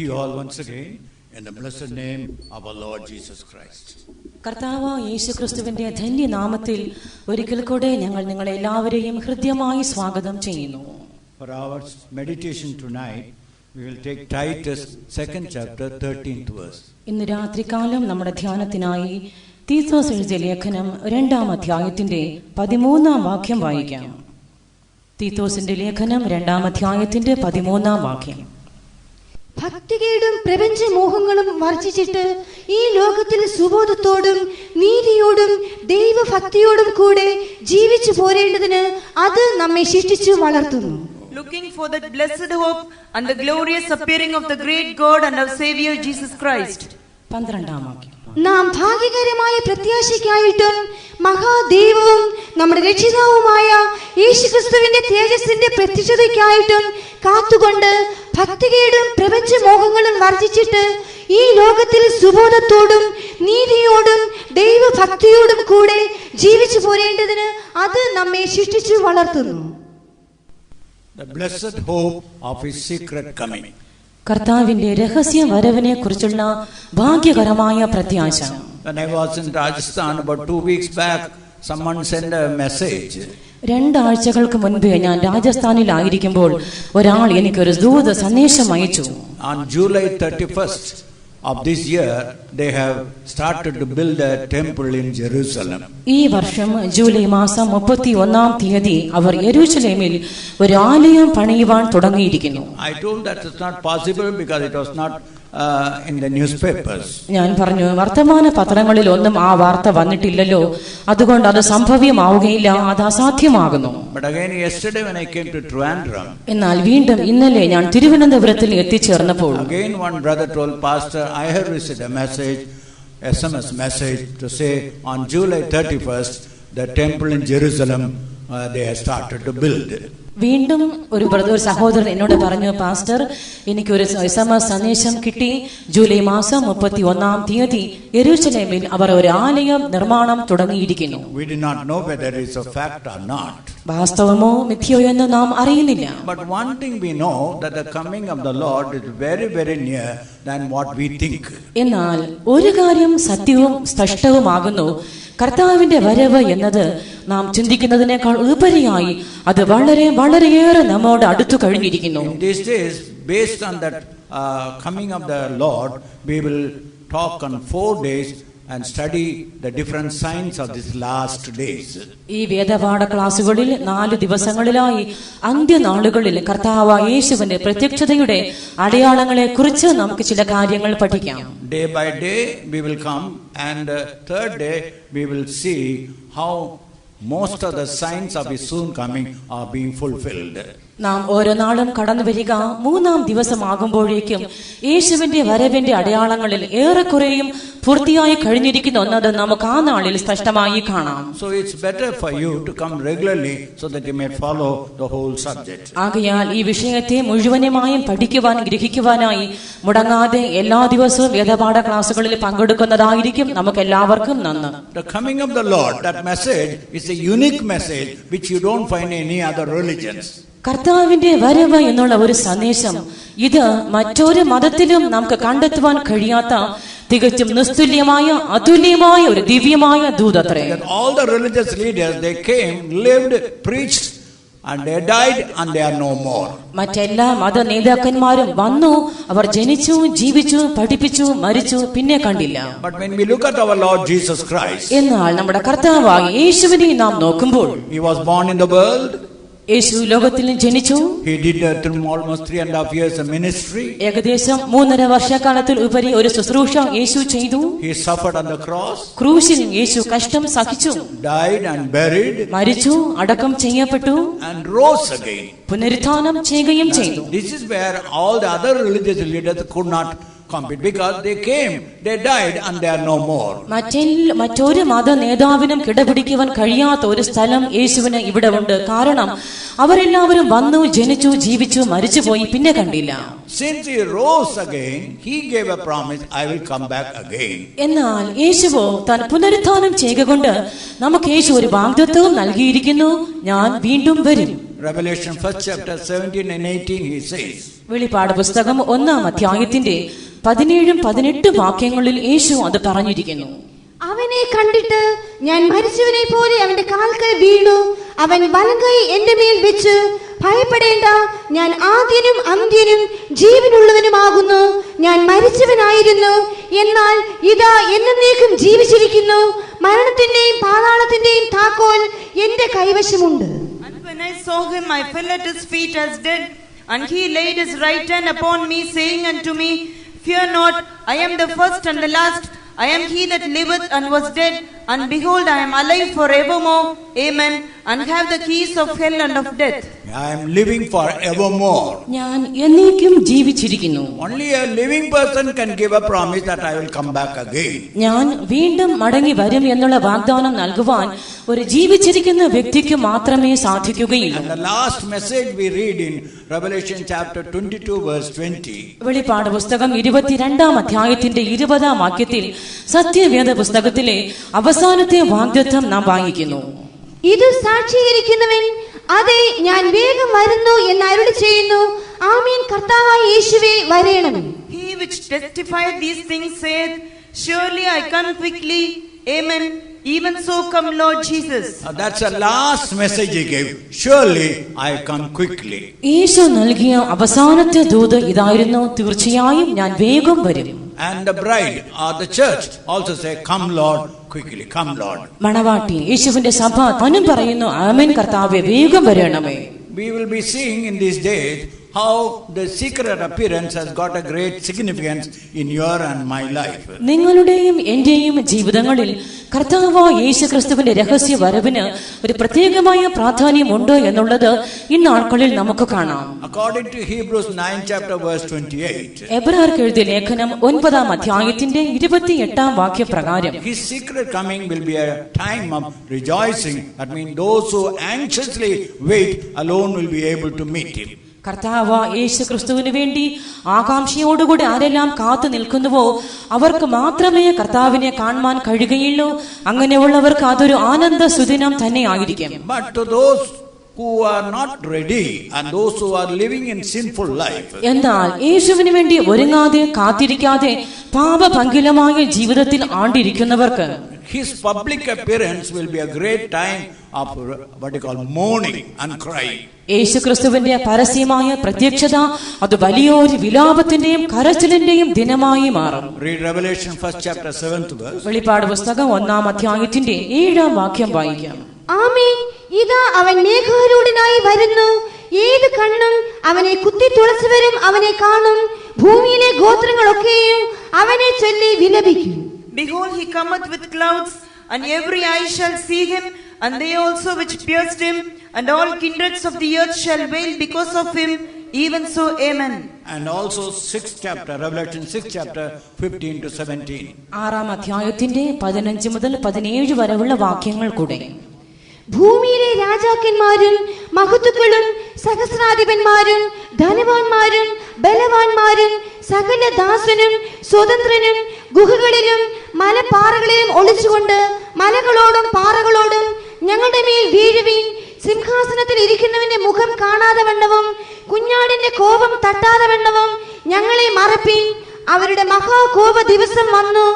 you all once again in the blessed name of our Lord Jesus Christ. കർത്താവ് യേശുക്രിസ്തുവിന്റെ ധന്യനാമത്തിൽ ഒരിക്കൽ കൂടെ ഞങ്ങൾ നിങ്ങളെ എല്ലാവരെയും ഹൃദ്യമായി സ്വാഗതം ചെയ്യുന്നു. For our meditation tonight, we will take Titus 2nd chapter 13th verse. ഇന്ന് രാത്രികാലം നമ്മുടെ ധ്യാനത്തിനായി തീത്തോസ് എഴുതിയ ലേഖനം 2ാം അധ്യായത്തിന്റെ 13ാം വാക്യം വായിക്കാം. തീത്തോസിന്റെ ലേഖനം 2ാം അധ്യായത്തിന്റെ 13ാം വാക്യം. ഭക്തികേടും പ്രപഞ്ചമോഹങ്ങളും വർജിച്ചിട്ട് ഈ ലോകത്തിൽ സുബോധത്തോടും നീതിയോടും ദൈവഭക്തിയോടും കൂടെ ജീവിച്ചു പോരേണ്ടതിന് അത് നമ്മെ ശിക്ഷിച്ചു വളർത്തുന്നു. Looking for that blessed hope and the glorious appearing of the great God and our Savior Jesus Christ. 12ാം വാക്യം. നാം ഭാഗ്യകരമായ പ്രത്യാശയ്ക്കായിട്ടും മഹാദൈവവും നമ്മുടെ രക്ഷിതാവുമായ യേശുക്രിസ്തുവിന്റെ തേജസ്സിന്റെ പ്രത്യക്ഷതയ്ക്കായിട്ടും കാത്തുകൊണ്ട് ഭക്തികേടും പ്രപഞ്ചമോഹങ്ങളും വർജിച്ചിട്ട് ഈ ലോകത്തിൽ സുബോധത്തോടും നീതിയോടും ദൈവഭക്തിയോടും കൂടെ ജീവിച്ചു പോരേണ്ടതിന് അത് നമ്മെ ശിക്ഷിച്ചു വളർത്തുന്നു. The blessed hope of his secret coming. കർത്താവിന്റെ രഹസ്യ വരവിനെ കുറിച്ചുള്ള ഭാഗ്യകരമായ പ്രത്യാശ. When I was in Rajasthan about 2 weeks back, someone sent a message. 2 ആഴ്ചകൾക്ക് മുൻപ് ഞാൻ രാജസ്ഥാനിലായിരിക്കുമ്പോൾ ഒരാൾ എനിക്കൊരു ദൂത സന്ദേശം അയച്ചു. On July 31st of this year, they have started to build a temple in Jerusalem. ഈ വർഷം ജൂലൈ മാസം 31-ാം തീയതി അവർ യെരൂശലേമിൽ ഒരു ആലയം പണിയുവാൻ തുടങ്ങിയിരിക്കുന്നു. I told that it's not possible because it was not in the newspapers. ഞാൻ പറഞ്ഞു, വർത്തമാന പത്രങ്ങളിൽ ഒന്നും ആ വാർത്ത വന്നിട്ടില്ലല്ലോ, അതുകൊണ്ട് അത് സംഭവ്യമാവുകയില്ല, അത് അസാധ്യമാകുന്നു. But again yesterday when I came to Trivandrum, എന്നാൽ വീണ്ടും ഇന്നലെ ഞാൻ തിരുവനന്തപുരത്തിൽ എത്തിച്ചേർന്നപ്പോൾ again one brother told pastor, I have received a message, SMS message to say on July 31st the temple in Jerusalem they have started to build. വീണ്ടും ഒരു സഹോദരൻ എന്നോട് പറഞ്ഞു, pastor, എനിക്കൊരു SMS സന്ദേശം കിട്ടി, ജൂലൈ മാസം 31-ാം തീയതി യെരൂശലേമിൽ അവർ ഒരു ആലയം നിർമ്മാണം തുടങ്ങിയിരിക്കുന്നു. We did not know whether it is a fact or not. വാസ്തവമോ മിഥ്യയോ എന്ന് നാം അറിയുന്നില്ല. But one thing we know, that the coming of the Lord is very very near than what we think. എന്നാൽ ഒരു കാര്യം സത്യവും സ്പഷ്ടവുമാകുന്നു, കർത്താവിന്റെ വരവ് എന്നത് നാം ചിന്തിക്കുന്നതിനേക്കാൾ ഉപരിയായി അത് വളരെ വളരെയേറെ നമ്മോട് അടുത്തു കഴിഞ്ഞിരിക്കുന്നു. In these days, based on that coming of the Lord, we will talk on 4 days and study the different signs of these last days. ഈ വേദപാഠ ക്ലാസുകളിൽ 4 ദിവസങ്ങളിലായി അന്ത്യനാളുകളിൽ കർത്താവായ യേശുവിന്റെ പ്രത്യക്ഷതയുടെ അടയാളങ്ങളെ കുറിച്ച് നമുക്ക് ചില കാര്യങ്ങൾ പഠിക്കാം. Day by day we will come, and third day we will see how most of the signs of his soon coming are being fulfilled. നാം ഓരോ നാളും കടന്നു വരിക 3-ാം ദിവസമാകുമ്പോഴേക്കും യേശുവിന്റെ വരവിന്റെ അടയാളങ്ങളിൽ ഏറെക്കുറെയും പൂർത്തിയായി കഴിഞ്ഞിരിക്കുന്നു എന്നത് നമുക്ക് ആ നാളിൽ സ്പഷ്ടമായി കാണാം. So it's better for you to come regularly so that you may follow the whole subject. ആകയാൽ ഈ വിഷയത്തെ മുഴുവനുമായും പഠിക്കുവാൻ ഗ്രഹിക്കുവാനായി മുടങ്ങാതെ എല്ലാ ദിവസവും വേദപാഠ ക്ലാസുകളിൽ പങ്കെടുക്കുന്നതായിരിക്കും നമുക്ക് എല്ലാവർക്കും നന്ന്. The coming of the Lord, that message is a unique message which you don't find in any other religions. കർത്താവിന്റെ വരവ് എന്നുള്ള ഒരു സന്ദേശം, ഇത് മറ്റൊരു മതത്തിലും നമുക്ക് കണ്ടെത്തുവാൻ കഴിയാത്ത തികച്ചും നിസ്തുല്യമായ അതുല്യമായ ഒരു ദിവ്യമായ ദൂതത്രേ. All the religious leaders, they came, lived, preached, and they died, and they are no more. മറ്റെല്ലാ മത നേതാക്കന്മാരും വന്നു, അവർ ജനിച്ചു, ജീവിച്ചു, പഠിപ്പിച്ചു, മരിച്ചു, പിന്നെ കണ്ടില്ല. But when we look at our Lord Jesus Christ, എന്നാൽ നമ്മുടെ കർത്താവായ യേശുവിനെ നാം നോക്കുമ്പോൾ, he was born in the world. യേശു ലോകത്തിൽ ജനിച്ചു. He did almost 3.5 years of ministry. ഏകദേശം 3.5 വർഷക്കാലത്തിൽ ഉപരി ഒരു ശുശ്രൂഷ യേശു ചെയ്തു. He suffered on the cross. ക്രൂശിൽ യേശു കഷ്ടം സഹിച്ചു, died and buried, മരിച്ചു, അടക്കം ചെയ്യപ്പെട്ടു, and rose again. പുനരുത്ഥാനം ചെയ്യുകയും ചെയ്തു. This is where all the other religious leaders could not compete, because they came, they died, and they are no more. മറ്റൊരു മത നേതാവിനും കിടപിടിക്കുവാൻ കഴിയാത്ത ഒരു സ്ഥലം യേശുവിന് ഇവിടെ ഉണ്ട്. കാരണം അവരെല്ലാവരും വന്നു, ജനിച്ചു, ജീവിച്ചു, മരിച്ചുപോയി, പിന്നെ കണ്ടില്ല. Since he rose again, he gave a promise, I will come back again. എന്നാൽ യേശുവോ താൻ പുനരുത്ഥാനം ചെയ്യുക കൊണ്ട് നമുക്ക് യേശു ഒരു വാഗ്ദത്തവും നൽകിയിരിക്കുന്നു, ഞാൻ വീണ്ടും വരും. Revelation 1st chapter 17 and 18 he says. വെളിപ്പാട് പുസ്തകം 1-ാം അധ്യായത്തിന്റെ 17-18 വാക്യങ്ങളിൽ യേശു അത് പറഞ്ഞിരിക്കുന്നു. അവനെ കണ്ടിട്ട് ഞാൻ മരിച്ചവനെ പോലെ അവന്റെ കാൽക്കൽ വീണു. അവൻ വലങ്കൈ എന്റെ മേൽ വെച്ച്, ഭയപ്പെടേണ്ട, ഞാൻ ആദ്യനും അന്ത്യനും ജീവനുള്ളവനുമാകുന്നു. ഞാൻ മരിച്ചവനായിരുന്നു, എന്നാൽ ഇതാ എന്നേക്കും ജീവിച്ചിരിക്കുന്നു. മരണത്തിന്റെയും പാതാളത്തിന്റെയും താക്കോൽ എന്റെ കൈവശമുണ്ട്. And when I saw him, I fell at his feet as dead, and he laid his right hand upon me, saying unto me, Fear not, I am the first and the last. I am he that liveth and was dead, and behold, I am alive forevermore. Amen. And have the keys of hell and of death. I am living forevermore. ഞാൻ എന്നേക്കും ജീവിച്ചിരിക്കുന്നു. Only a living person can give a promise that I will come back again. ഞാൻ വീണ്ടും മടങ്ങി വരും എന്നുള്ള വാഗ്ദാനം നൽകുവാൻ ഒരു ജീവിച്ചിരിക്കുന്ന വ്യക്തിക്ക് മാത്രമേ സാധിക്കുകയുള്ളൂ. And the last message we read in Revelation chapter 22 verse 20. വെളിപ്പാട് പുസ്തകം 22-ാം അധ്യായത്തിന്റെ 20-ാം വാക്യത്തിൽ സത്യവേദ പുസ്തകത്തിലെ അവസാനത്തെ വാഗ്ദത്തം നാം വായിക്കുന്നു. ഇത് സാക്ഷീകരിക്കുന്നവൻ, അതെ, ഞാൻ വേഗം വരുന്നു എന്ന് അരുളി ചെയ്യുന്നു. ആമേൻ. കർത്താവായ യേശുവേ, വരേണമേ. He which testified these things saith, Surely I come quickly. Amen. Even so come Lord Jesus. That's the last message he gave. Surely I come quickly. യേശു നൽകിയ അവസാനത്തെ ദൂത് ഇതായിരുന്നു, തീർച്ചയായും ഞാൻ വേഗം വരും. And the bride or the church also say, Come Lord, quickly, come Lord. മണവാട്ടി യേശുവിന്റെ സഭ താനും പറയുന്നു, ആമേൻ കർത്താവേ, വേഗം വരണമേ. We will be seeing in these days how the secret appearance has got a great significance in your and my life. നിങ്ങളുടെയും എന്റെയും ജീവിതങ്ങളിൽ കർത്താവായ യേശുക്രിസ്തുവിന്റെ രഹസ്യ വരവിന് ഒരു പ്രത്യേകമായ പ്രാധാന്യമുണ്ട് എന്നുള്ളത് ഇന്നാൾക്കളിൽ നമുക്ക് കാണാം. According to Hebrews 9 chapter verse 28. എബ്രായർക്ക് എഴുതിയ ലേഖനം 9-ാം അധ്യായത്തിന്റെ 28-ാം വാക്യപ്രകാരം, His secret coming will be a time of rejoicing. That means those who anxiously wait alone will be able to meet him. കർത്താവ് യേശു ക്രിസ്തുവിന് വേണ്ടി ആകാംക്ഷയോടുകൂടി ആരെല്ലാം കാത്തു നിൽക്കുന്നുവോ അവർക്ക് മാത്രമേ കർത്താവിനെ കാണുവാൻ കഴിയുകയുള്ളൂ. അങ്ങനെയുള്ളവർക്ക് അതൊരു ആനന്ദ സുദിനം തന്നെ ആയിരിക്കും. But to those who are not ready and those who are living in sinful life, എന്നാൽ യേശുവിന് വേണ്ടി ഒരുങ്ങാതെ കാത്തിരിക്കാതെ പാപപങ്കിലമായ ജീവിതത്തിൽ ആണ്ടിരിക്കുന്നവർക്ക് his public appearance will be a great time of what you call mourning and crying. യേശുക്രിസ്തുവിന്റെ പരസ്യമായ പ്രത്യക്ഷത അത് വലിയൊരു വിലാപത്തിന്റെയും കരച്ചിലിന്റെയും ദിനമായി മാറും. Read Revelation 1st chapter 7th verse. വെളിപ്പാട് പുസ്തകം 1-ാം അധ്യായത്തിന്റെ 7-ാം വാക്യം വായിക്കാം. ആമേൻ. ഇതാ അവൻ മേഘാരൂഢനായി വരുന്നു. ഏത് കണ്ണും അവനെ കുത്തി തുളച്ചവരും അവനെ കാണും. ഭൂമിയിലെ ഗോത്രങ്ങളൊക്കെയും അവനെ ചൊല്ലി വിലപിക്കും. Behold, he cometh with clouds, and every eye shall see him, and they also which pierced him, and all kindreds of the earth shall wail because of him. Even so, amen. And also 6th chapter, Revelation 6th chapter 15 to 17. 6-ാം അധ്യായത്തിന്റെ 15 മുതൽ 17 വരെയുള്ള വാക്യങ്ങൾ കൂടെ, ഭൂമിയിലെ രാജാക്കന്മാരും മഹത്തുക്കളും സഹസ്രാധിപന്മാരും ധനവാന്മാരും ബലവാന്മാരും സകല ദാസനും സ്വതന്ത്രനും ഗുഹകളിലും മലപ്പാറകളിലും ഒളിച്ചുകൊണ്ട് മലകളോടും പാറകളോടും, ഞങ്ങളുടെ മേൽ വീഴുവീൻ, സിംഹാസനത്തിൽ ഇരിക്കുന്നവന്റെ മുഖം കാണാതെ വണ്ണവും കുഞ്ഞാടിന്റെ കോപം തട്ടാതെ വണ്ണവും ഞങ്ങളെ മറപ്പീൻ. അവരുടെ മഹാകോപ ദിവസം വന്നു,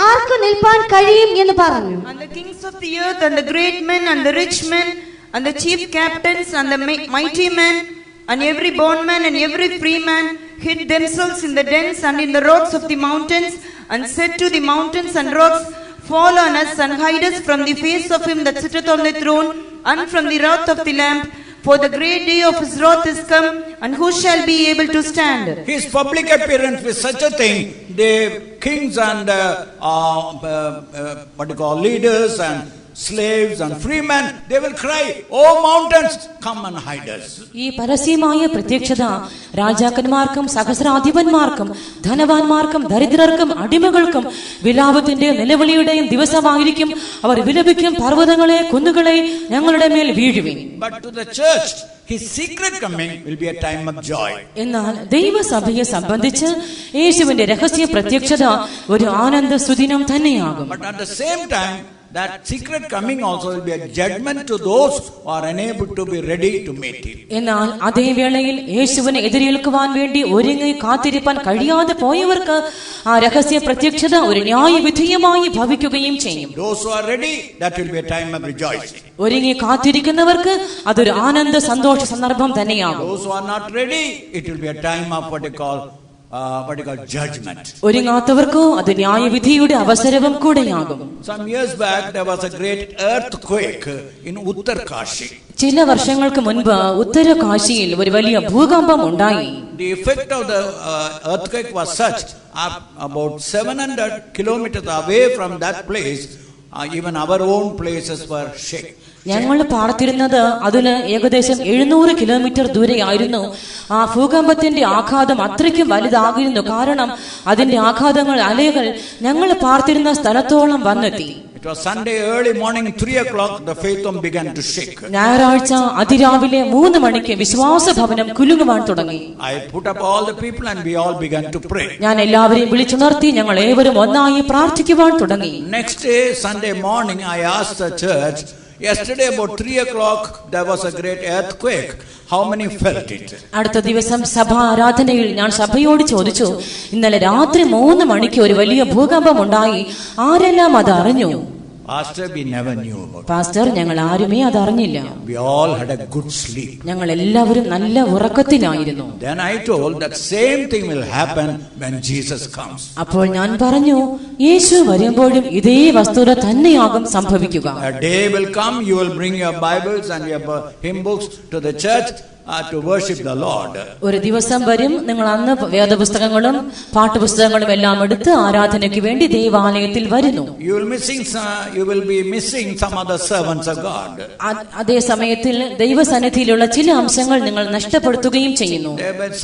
ആർക്ക് നിൽപ്പാൻ കഴിയും എന്ന് പറഞ്ഞു. And the kings of the earth and the great men and the rich men and the chief captains and the mighty men and every bondman and every free man hid themselves in the dens and in the rocks of the mountains, and said to the mountains and rocks, Fall on us and hide us from the face of him that sitteth on the throne and from the wrath of the Lamb. For the great day of his wrath is come, and who shall be able to stand? His public appearance with such a thing, the kings and what you call leaders and slaves and free men, they will cry, Oh mountains, come and hide us. ഈ പരസ്യമായ പ്രത്യക്ഷത രാജാക്കന്മാർക്കും സഹസ്രാധിപന്മാർക്കും ധനവാന്മാർക്കും ദരിദ്രർക്കും അടിമകൾക്കും വിലാപത്തിന്റെ നിലവിളിയുടെയും ദിവസമായിരിക്കും. അവർ വിലപിക്കും, പർവ്വതങ്ങളെ കുന്നുകളെ ഞങ്ങളുടെ മേൽ വീഴുവിൻ. But to the church, his secret coming will be a time of joy. എന്നാൽ ദൈവസഭയെ സംബന്ധിച്ച് യേശുവിന്റെ രഹസ്യ പ്രത്യക്ഷത ഒരു ആനന്ദ സുദിനം തന്നെയാകും. But at the same time, that secret coming also will be a judgment to those who are unable to be ready to meet him. എന്നാൽ അതേ വേളയിൽ യേശുവിനെ എതിരേൽക്കുവാൻ വേണ്ടി ഒരുങ്ങി കാത്തിരിപ്പാൻ കഴിയാതെ പോയവർക്ക് ആ രഹസ്യ പ്രത്യക്ഷത ഒരു ന്യായവിധിയുമായി ഭവിക്കുകയും ചെയ്യും. Those who are ready, that will be a time of rejoicing. ഒരുങ്ങി കാത്തിരിക്കുന്നവർക്ക് അതൊരു ആനന്ദ സന്തോഷ സന്ദർഭം തന്നെയാകും. Those who are not ready, it will be a time of what you call judgment. ഒരുങ്ങാത്തവർക്കോ അത് ന്യായവിധിയുടെ അവസരവും കൂടെയാകും. Some years back there was a great earthquake in Uttarkashi. ചില വർഷങ്ങൾക്ക് മുൻപ് ഉത്തരകാശിയിൽ ഒരു വലിയ ഭൂകമ്പം ഉണ്ടായി. The effect of the earthquake was such, about 700 kilometers away from that place, even our own places were shaken. ഞങ്ങൾ പാർത്തിരുന്നത് അതിന് ഏകദേശം 700 കിലോമീറ്റർ ദൂരെയായിരുന്നു. ആ ഭൂകമ്പത്തിന്റെ ആഘാതം അത്രയ്ക്കും വലുതായിരുന്നു. കാരണം അതിന്റെ ആഘാതങ്ങൾ, അലകൾ ഞങ്ങൾ പാർത്തിരുന്ന സ്ഥലത്തോളം വന്നെത്തി. It was Sunday early morning 3 o'clock the Faithom began to shake. ഞായറാഴ്ച അതിരാവിലെ 3 മണിക്ക് വിശ്വാസ ഭവനം കുലുങ്ങുവാൻ തുടങ്ങി. I put up all the people and we all began to pray. ഞാൻ എല്ലാവരെയും വിളിച്ചുണർത്തി ഞങ്ങൾ ഏവരും ഒന്നായി പ്രാർത്ഥിക്കുവാൻ തുടങ്ങി. Next day Sunday morning I asked the church, yesterday about 3 o'clock there was a great earthquake. How many felt it? അടുത്ത ദിവസം സഭാ ആരാധനയിൽ ഞാൻ സഭയോട് ചോദിച്ചു, ഇന്നലെ രാത്രി 3 മണിക്ക് ഒരു വലിയ ഭൂകമ്പം ഉണ്ടായി, ആരെല്ലാം അത് അറിഞ്ഞു? Pastor, we never knew about it. Pastor, ഞങ്ങൾ ആരുമേ അത് അറിഞ്ഞില്ല. We all had a good sleep. ഞങ്ങൾ എല്ലാവരും നല്ല ഉറക്കത്തിലായിരുന്നു. Then I told that same thing will happen when Jesus comes. അപ്പോൾ ഞാൻ പറഞ്ഞു, യേശു വരുമ്പോഴും ഇതേ വസ്തുത തന്നെയാകും സംഭവിക്കുക. A day will come, you will bring your Bibles and your hymn books to the church to worship the Lord. ഒരു ദിവസം വരും, നിങ്ങൾ അന്ന് വേദപുസ്തകങ്ങളും പാഠപുസ്തകങ്ങളും എല്ലാം എടുത്ത് ആരാധനയ്ക്ക് വേണ്ടി ദേവാലയത്തിൽ വരുന്നു. You will be missing some other servants of God. അതേ സമയത്തിൽ ദൈവസന്നിധിയിലുള്ള ചില അംശങ്ങൾ നിങ്ങൾ നഷ്ടപ്പെടുത്തുകയും ചെയ്യുന്നു.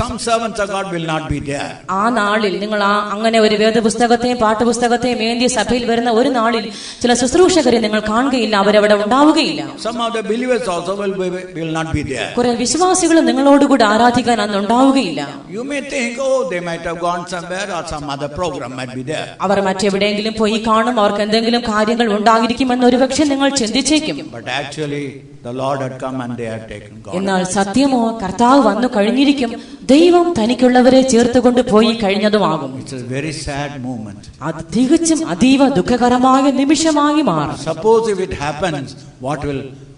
Some servants of God will not be there. ആ നാളിൽ നിങ്ങൾ അങ്ങനെ ഒരു വേദപുസ്തകത്തെയും പാഠപുസ്തകത്തെയും ഏന്തിയ സഭയിൽ വരുന്ന ഒരു നാളിൽ ചില ശുശ്രൂഷകരെ നിങ്ങൾ കാണുകയില്ല, അവരവിടെ ഉണ്ടാവുകയില്ല. Some of the believers also will not be there. കുറെ വിശ്വാസികളും നിങ്ങളോടുകൂടി ആരാധിക്കാൻ അന്ന് ഉണ്ടാവുകയില്ല. You may think, oh, they might have gone somewhere or some other program might be there. അവർ മറ്റെവിടെയെങ്കിലും പോയി കാണും, അവർക്ക് എന്തെങ്കിലും കാര്യങ്ങൾ ഉണ്ടായിരിക്കുമെന്ന് ഒരുപക്ഷെ നിങ്ങൾ ചിന്തിച്ചേക്കും. But actually the Lord had come and they had taken God. എന്നാൽ സത്യമോ, കർത്താവ് വന്നു കഴിഞ്ഞിരിക്കും, ദൈവം തനിക്കുള്ളവരെ ചേർത്തുകൊണ്ട് പോയി കഴിഞ്ഞതുമാകും. It's a very sad moment. അത് തികച്ചും അതീവ ദുഃഖകരമായ നിമിഷമായി മാറും. Suppose if it happens,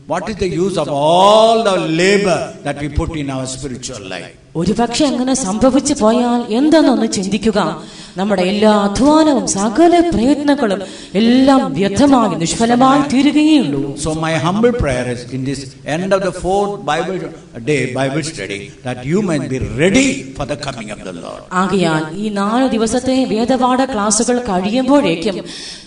what is the use of all the labor that we put in our spiritual life? ഒരുപക്ഷെ അങ്ങനെ സംഭവിച്ചു പോയാൽ എന്തെന്നൊന്ന് ചിന്തിക്കുക. നമ്മുടെ എല്ലാ അധ്വാനവും സകല പ്രയത്നങ്ങളും എല്ലാം വ്യർത്ഥമായി നിഷ്ഫലമായി തീരുകയുള്ളൂ. So my humble prayer is in this end of the 4th Bible study that you might be ready for the coming of the Lord. ആകയാൽ ഈ 4 ദിവസത്തെ വേദപാഠ ക്ലാസുകൾ കഴിയുമ്പോഴേക്കും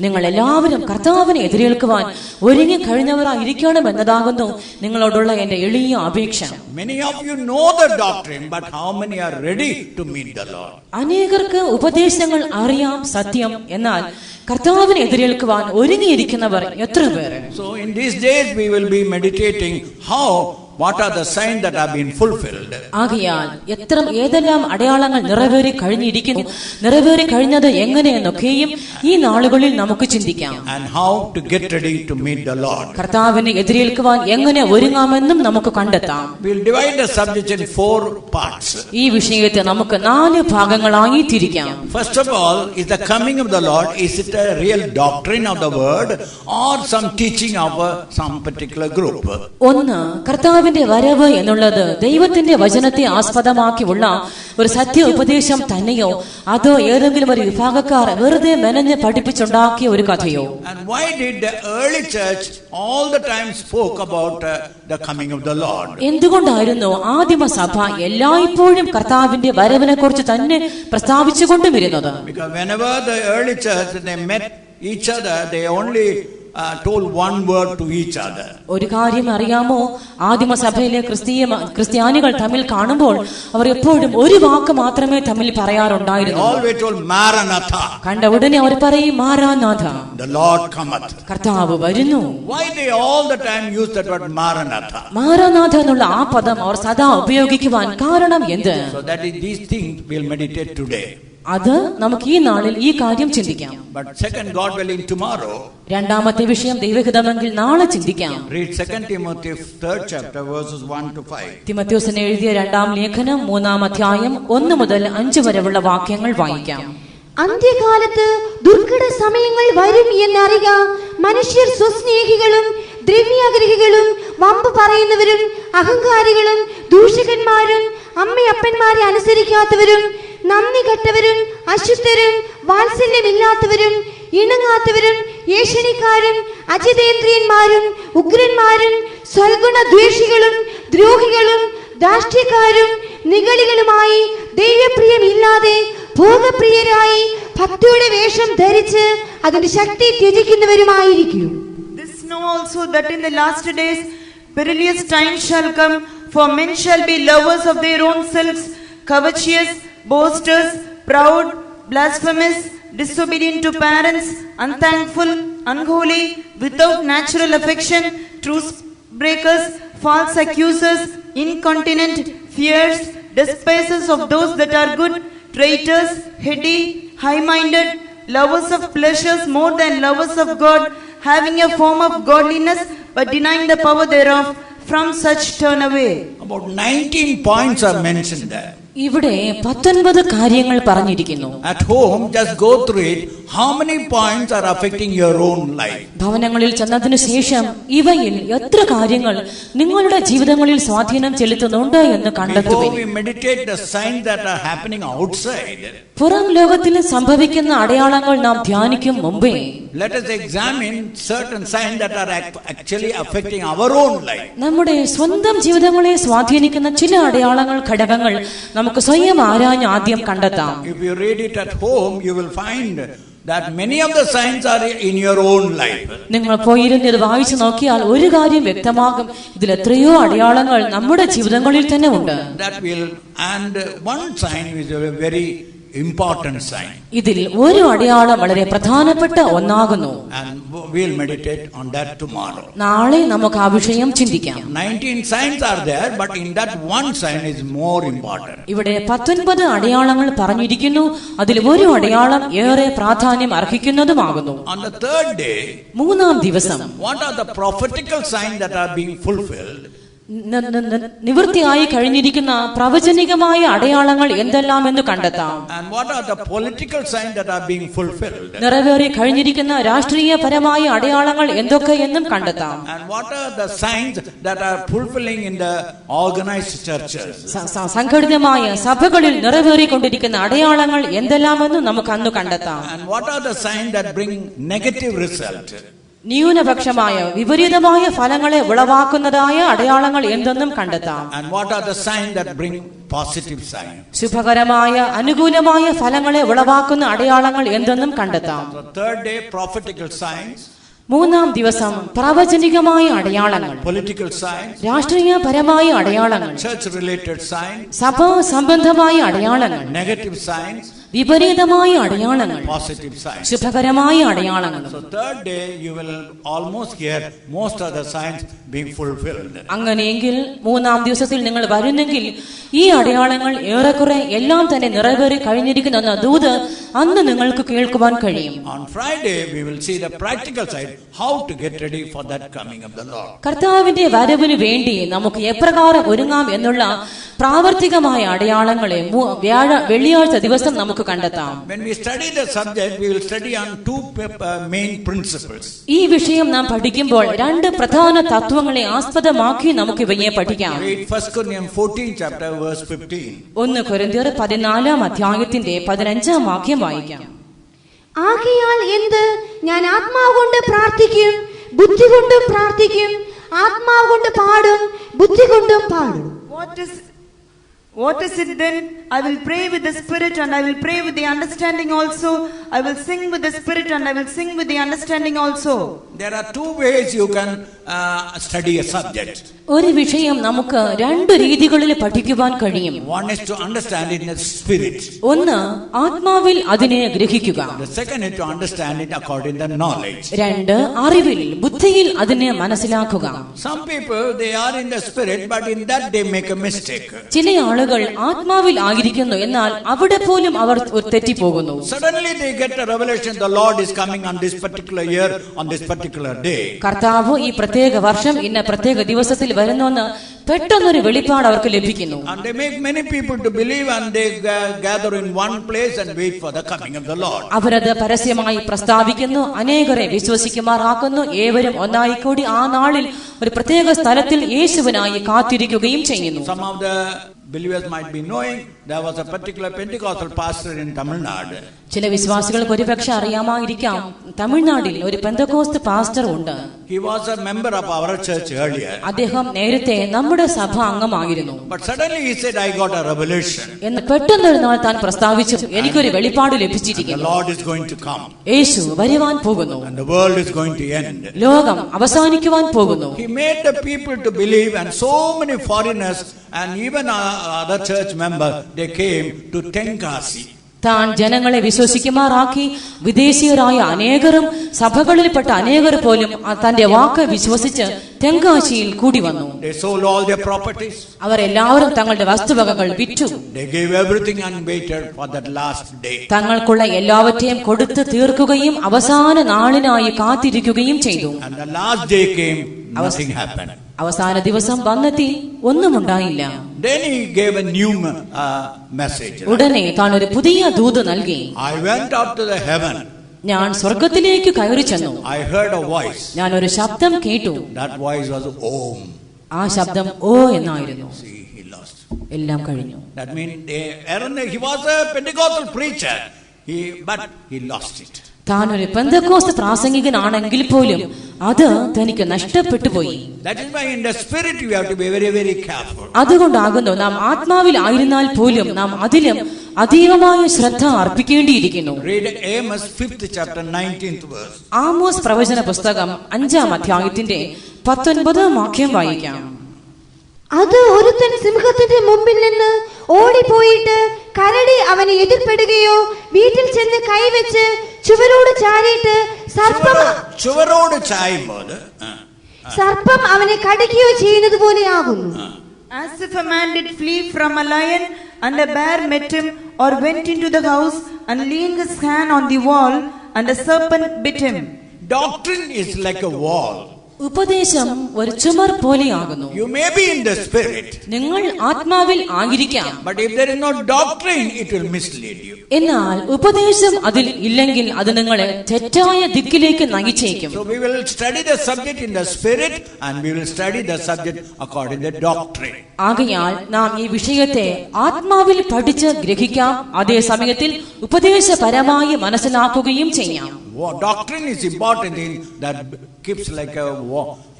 നിങ്ങൾ എല്ലാവരും കർത്താവിനെ എതിരേൽക്കുവാൻ ഒരുങ്ങി കഴിഞ്ഞവരായിരിക്കണം എന്നതാകുന്നു നിങ്ങളോടുള്ള എന്റെ എളിയ അപേക്ഷ. Many of you know the doctrine, but how many are ready to meet the Lord? അനേകർക്ക് ഉപദേശങ്ങൾ അറിയാം, സത്യം, എന്നാൽ കർത്താവിനെ എതിരേൽക്കുവാൻ ഒരുങ്ങിയിരിക്കുന്നവർ എത്ര പേര്? So in these days we will be meditating what are the signs that have been fulfilled. ആകയാൽ ഏതെല്ലാം അടയാളങ്ങൾ നിറവേറി കഴിഞ്ഞിരിക്കുന്നു, നിറവേറി കഴിഞ്ഞത് എങ്ങനെയെന്നൊക്കെയും ഈ നാളുകളിൽ നമുക്ക് ചിന്തിക്കാം. And how to get ready to meet the Lord. കർത്താവിനെ എതിരേൽക്കുവാൻ എങ്ങനെ ഒരുങ്ങാമെന്നും നമുക്ക് കണ്ടെത്താം. We'll divide the subject in 4 parts. ഈ വിഷയത്തെ നമുക്ക് 4 ഭാഗങ്ങളായി തിരിക്കാം. First of all, is the coming of the Lord, is it a real doctrine of the word or some teaching of some particular group? ഒന്ന്, കർത്താവിന്റെ വരവ് എന്നുള്ളത് ദൈവത്തിന്റെ വചനത്തെ ആസ്പദമാക്കിയുള്ള ഒരു സത്യ ഉപദേശം തന്നെയോ അതോ ഏതെങ്കിലും ഒരു വിഭാഗക്കാർ വെറുതെ മെനഞ്ഞ് പഠിപ്പിച്ചുണ്ടാക്കിയ ഒരു കഥയോ? And why did the early church all the time spoke about the coming of the Lord? എന്തുകൊണ്ടായിരുന്നു ആദിമസഭ എല്ലായ്പ്പോഴും കർത്താവിന്റെ വരവിനെ കുറിച്ച് തന്നെ പ്രസ്താവിച്ചുകൊണ്ടുവരുന്നത്? Because whenever the early church they met each other, they only told one word to each other. ഒരു കാര്യം അറിയാമോ, ആദിമസഭയിലെ ക്രിസ്ത്യാനികൾ തമ്മിൽ കാണുമ്പോൾ അവർ എപ്പോഴും ഒരു വാക്ക് മാത്രമേ തമ്മിൽ പറയാറുണ്ടായിരുന്നു. Always told Maranatha. കണ്ട ഉടനെ അവർ പറയും മാരാനാഥ, the Lord cometh. കർത്താവ് വരുന്നു. Why they all the time use that word Maranatha? മാരാനാഥ എന്നുള്ള ആ പദം അവർ സദാ ഉപയോഗിക്കുവാൻ കാരണം എന്ത്? So that is these things we'll meditate today. അത് നമുക്ക് ഈ നാളിൽ ഈ കാര്യം ചിന്തിക്കാം. But second, God willing, tomorrow. രണ്ടാമത്തെ വിഷയം ദൈവഹിതമെങ്കിൽ നാളെ ചിന്തിക്കാം. Read 2 Timothy 3rd chapter verses 1 to 5. തിമോഥെയോസിന് എഴുതിയ രണ്ടാം ലേഖനം 3-ാം അധ്യായം 1 മുതൽ 5 വരെയുള്ള വാക്യങ്ങൾ വായിക്കാം. അന്ത്യകാലത്ത് ദുർഘട സമയങ്ങൾ വരും എന്നറിയുക. മനുഷ്യർ സ്വസ്നേഹികളും ദ്രവ്യാഗ്രഹികളും വമ്പ് പറയുന്നവരും അഹങ്കാരികളും ദൂഷകന്മാരും അമ്മയപ്പന്മാരെ അനുസരിക്കാത്തവരും നന്ദി കെട്ടവരും അശുദ്ധരും വാത്സല്യമില്ലാത്തവരും ഇണങ്ങാത്തവരും ഏഷണിക്കാരും അജിതേന്ദ്രിയന്മാരും ഉഗ്രന്മാരും സൽഗുണദ്വേഷികളും ദ്രോഹികളും ധാർഷ്ട്യക്കാരും നിഗളികളുമായി ദൈവപ്രിയമില്ലാതെ ഭോഗപ്രിയരായി ഭക്തിയുടെ വേഷം ധരിച്ച് അതിന്റെ ശക്തി ത്യജിക്കുന്നവരുമായിരിക്കും. This know also that in the last days perilous times shall come, for men shall be lovers of their own selves, covetous, boasters, proud, blasphemous, disobedient to parents, unthankful, unholy, without natural affection, truce breakers, false accusers, incontinent, fierce, despisers of those that are good, traitors, heady, high-minded, lovers of pleasures more than lovers of God, having a form of godliness but denying the power thereof. From such turn away. About 19 points are mentioned there. ഇവിടെ 19 കാര്യങ്ങൾ പറഞ്ഞിരിക്കുന്നു. At home, just go through it. How many points are affecting your own life? ഭവനങ്ങളിൽ ചെന്നതിനു ശേഷം ഇവയിൽ എത്ര കാര്യങ്ങൾ നിങ്ങളുടെ ജീവിതങ്ങളിൽ സ്വാധീനം ചെലുത്തുന്നുണ്ട് എന്ന് കണ്ടെത്തുക. Before we meditate the signs that are happening outside, പുറം ലോകത്തിൽ സംഭവിക്കുന്ന അടയാളങ്ങൾ നാം ധ്യാനിക്കും മുമ്പേ let us examine certain signs that are actually affecting our own life. നമ്മുടെ സ്വന്തം ജീവിതങ്ങളെ സ്വാധീനിക്കുന്ന ചില അടയാളങ്ങൾ ഘടകങ്ങൾ നമുക്ക് സ്വയം ആരാഞ്ഞ് ആദ്യം കണ്ടെത്താം. If you read it at home, you will find that many of the signs are in your own life. നിങ്ങൾ പോയിരുന്ന് ഇത് വായിച്ചു നോക്കിയാൽ ഒരു കാര്യം വ്യക്തമാകും, ഇതിൽ എത്രയോ അടയാളങ്ങൾ നമ്മുടെ ജീവിതങ്ങളിൽ തന്നെ ഉണ്ട്. That will, and one sign is a very important sign. ഇതിൽ ഒരു അടയാളം വളരെ പ്രധാനപ്പെട്ട ഒന്നാകുന്നു. And we'll meditate on that tomorrow. നാളെ നമുക്ക് ആ വിഷയം ചിന്തിക്കാം. 19 signs are there, but in that one sign is more important. ഇവിടെ 19 അടയാളങ്ങൾ പറഞ്ഞിരിക്കുന്നു. അതിൽ ഒരു അടയാളം ഏറെ പ്രാധാന്യം അർഹിക്കുന്നതുമാകുന്നു. On the third day, 3-ാം ദിവസം what are the prophetical signs that are being fulfilled? നിവൃത്തിയായി കഴിഞ്ഞിരിക്കുന്ന പ്രവചനികമായ അടയാളങ്ങൾ എന്തെല്ലാം എന്ന് കണ്ടെത്താം. And what are the political signs that are being fulfilled? നിറവേറി കഴിഞ്ഞിരിക്കുന്ന രാഷ്ട്രീയപരമായ അടയാളങ്ങൾ എന്തൊക്കെയെന്നും കണ്ടെത്താം. And what are the signs that are fulfilling in the organized churches? സംഘടിതമായ സഭകളിൽ നിറവേറിക്കൊണ്ടിരിക്കുന്ന അടയാളങ്ങൾ എന്തെല്ലാമെന്നും നമുക്ക് അന്ന് കണ്ടെത്താം. And what are the signs that bring negative result? ന്യൂനപക്ഷമായ വിപരീതമായ ഫലങ്ങളെ ഉളവാക്കുന്നതായ അടയാളങ്ങൾ എന്തെന്നും കണ്ടെത്താം. And what are the signs that bring positive signs? ശുഭകരമായ അനുകൂലമായ ഫലങ്ങളെ ഉളവാക്കുന്ന അടയാളങ്ങൾ എന്തെന്നും കണ്ടെത്താം. The third day, prophetical signs. 3-ാം ദിവസം പ്രവചനികമായ അടയാളങ്ങൾ, Political signs. രാഷ്ട്രീയപരമായ അടയാളങ്ങൾ, Church related signs. സഭാ സംബന്ധമായ അടയാളങ്ങൾ, Negative signs. വിപരീതമായ അടയാളങ്ങൾ, Positive signs. ശുഭകരമായ അടയാളങ്ങൾ. So third day you will almost hear most of the signs being fulfilled. അങ്ങനെയെങ്കിൽ 3-ാം ദിവസത്തിൽ നിങ്ങൾ വരുന്നെങ്കിൽ ഈ അടയാളങ്ങൾ ഏറെക്കുറെ എല്ലാം തന്നെ നിറവേറി കഴിഞ്ഞിരിക്കുന്ന ദൂത് അന്ന് നിങ്ങൾക്ക് കേൾക്കുവാൻ കഴിയും. On Friday we will see the practical side, how to get ready for that coming of the Lord. കർത്താവിന്റെ വരവിന് വേണ്ടി നമുക്ക് എപ്രകാരം ഒരുങ്ങാം എന്നുള്ള പ്രാവർത്തികമായ അടയാളങ്ങളെ വെള്ളിയാഴ്ച ദിവസം നമുക്ക് കണ്ടെത്താം. When we study the subject, we will study on two main principles. ഈ വിഷയം നാം പഠിക്കുമ്പോൾ 2 പ്രധാന തത്വങ്ങളെ ആസ്പദമാക്കി നമുക്ക് ഇവയെ പഠിക്കാം. Read 1 Corinthians 14 chapter verse 15. 1 കൊരിന്ത്യർ 14-ാം അധ്യായത്തിന്റെ 15-ാം വാക്യം വായിക്കാം. ആകയാൽ എന്ത്, ഞാൻ ആത്മാവ് കൊണ്ട് പ്രാർത്ഥിക്കും, ബുദ്ധി കൊണ്ടും പ്രാർത്ഥിക്കും, ആത്മാവ് കൊണ്ട് പാടും, ബുദ്ധി കൊണ്ടും പാടും. What is it then? I will pray with the spirit and I will pray with the understanding also. I will sing with the spirit and I will sing with the understanding also. There are two ways you can study a subject. ഒരു വിഷയം നമുക്ക് 2 രീതികളിൽ പഠിക്കുവാൻ കഴിയും. One is to understand it in the spirit. ഒന്ന് ആത്മാവിൽ അതിനെ ഗ്രഹിക്കുക. The second is to understand it according to the knowledge. 2 അറിവിൽ ബുദ്ധിയിൽ അതിനെ മനസ്സിലാക്കുക. Some people, they are in the spirit, but in that they make a mistake. ചില ആളുകൾ ആളുകൾ ആത്മാവിൽ ആയിരിക്കുന്നു, എന്നാൽ അവിടെ പോലും അവർ തെറ്റിപ്പോകുന്നു. Suddenly they get a revelation the Lord is coming on this particular year, on this particular day. കർത്താവ് ഈ പ്രത്യേക വർഷം ഇന്ന പ്രത്യേക ദിവസത്തിൽ വരുന്നുവെന്ന് പെട്ടെന്നൊരു വെളിപ്പാട് അവർക്ക് ലഭിക്കുന്നു. And they make many people to believe, and they gather in one place and wait for the coming of the Lord. അവരത് പരസ്യമായി പ്രസ്താവിക്കുന്നു, അനേകരെ വിശ്വസിക്കുമാറാക്കുന്നു. ഏവരും ഒന്നായി കൂടി ആ നാളിൽ ഒരു പ്രത്യേക സ്ഥലത്തിൽ യേശുവിനായി കാത്തിരിക്കുകയും ചെയ്യുന്നു. Some of the believers might be knowing there was a particular Pentecostal pastor in Tamil Nadu. ചില വിശ്വാസികൾക്ക് ഒരുപക്ഷെ അറിയാമായിരിക്കാം, തമിഴ്നാട്ടിൽ ഒരു പെന്തക്കോസ്ത് പാസ്റ്റർ ഉണ്ട്. He was a member of our church earlier. അദ്ദേഹം നേരത്തെ നമ്മുടെ സഭ അംഗമായിരുന്നു. But suddenly he said, I got a revelation. എന്ന് പെട്ടെന്നൊരു നാൾ താൻ പ്രസ്താവിച്ചു, എനിക്കൊരു വെളിപ്പാട് The ലഭിച്ചിരിക്കുന്നു. Lord is going to come. യേശു വരുവാൻ പോകുന്നു. And the world is going to end. ലോകം അവസാനിക്കുവാൻ പോകുന്നു. He made the people to believe, and so many foreigners and even other church members, they came to Tenkasi. താൻ ജനങ്ങളെ വിശ്വസിക്കുമാറാക്കി. വിദേശീയരായ അനേകരും സഭകളിൽപ്പെട്ട അനേകർ പോലും തന്റെ വാക്ക് വിശ്വസിച്ച് തെങ്കാശിയിൽ കൂടി വന്നു. They sold all their properties. അവർ എല്ലാവരും തങ്ങളുടെ വസ്തുവകകൾ വിറ്റു. They gave everything and waited for that last day. തങ്ങൾക്കുള്ള എല്ലാവற்றைയും കൊടുത്തു തീർക്കുകയും അവസാന നാളിനായി കാത്തിരിക്കുകയും ചെയ്തു. And the last day came, nothing happened. അവസാന ദിവസം വന്നെത്തി, ഒന്നും ഉണ്ടായില്ല. Then he gave a new message. ഉടനെ താൻ ഒരു പുതിയ ദൂത് നൽകി. I went up to the heaven. ഞാൻ സ്വർഗത്തിലേക്ക് കയറി ചെന്നു. I heard a voice. ഞാൻ ഒരു ശബ്ദം കേട്ടു. That voice was Om. ആ ശബ്ദം ഓ എന്നായിരുന്നു. See, he lost. എല്ലാം കഴിഞ്ഞു. That means he was a Pentecostal preacher, but he lost it. താൻ ഒരു പെന്തക്കോസ്ത് പ്രാസംഗികനാണെങ്കിൽ പോലും അത് തനിക്ക് നഷ്ടപ്പെട്ടു പോയി. That is why in the spirit you have to be very, very careful. അതുകൊണ്ടാകുന്നു നാം ആത്മാവിൽ ആയിരുന്നാൽ പോലും നാം അതിലും അതീവമായ ശ്രദ്ധ അർപ്പിക്കേണ്ടിയിരിക്കുന്നു. Read Amos 5th chapter 19th verse. Amos പ്രവചന പുസ്തകം 5-ാം അധ്യായത്തിന്റെ 19-ാം വാക്യം വായിക്കാം. അത് ഒരുത്തൻ സിംഹത്തിന്റെ മുമ്പിൽ നിന്ന് ഓടിപ്പോയിട്ട് കരടി അവനെ എതിർപ്പെടുകയോ വീട്ടിൽ ചെന്ന് കൈവച്ച് ചുവരോട് ചാരിയിട്ട് സർപ്പം അവനെ കടിക്കുകയോ ചെയ്യുന്നത് പോലെയാകുന്നു. As if a man did flee from a lion and a bear met him, or went into the house and leaned his hand on the wall and a serpent bit him. Doctrine is like a wall. ഉപദേശം ഒരു ചുമർ പോലെയാകുന്നു. You may be in the spirit. നിങ്ങൾ ആത്മാവിൽ ആയിരിക്കാം. But if there is no doctrine, it will mislead you. എന്നാൽ ഉപദേശം അതിൽ ഇല്ലെങ്കിൽ അത് നിങ്ങളെ തെറ്റായ ദിക്കിലേക്ക് നയിച്ചേക്കും. So we will study the subject in the spirit, and we will study the subject according to the doctrine. ആകയാൽ നാം ഈ വിഷയത്തെ ആത്മാവിൽ പഠിച്ച് ഗ്രഹിക്കാം, അതേ സമയത്തിൽ ഉപദേശപരമായി മനസ്സിലാക്കുകയും ചെയ്യാം. Doctrine is important thing that keeps like a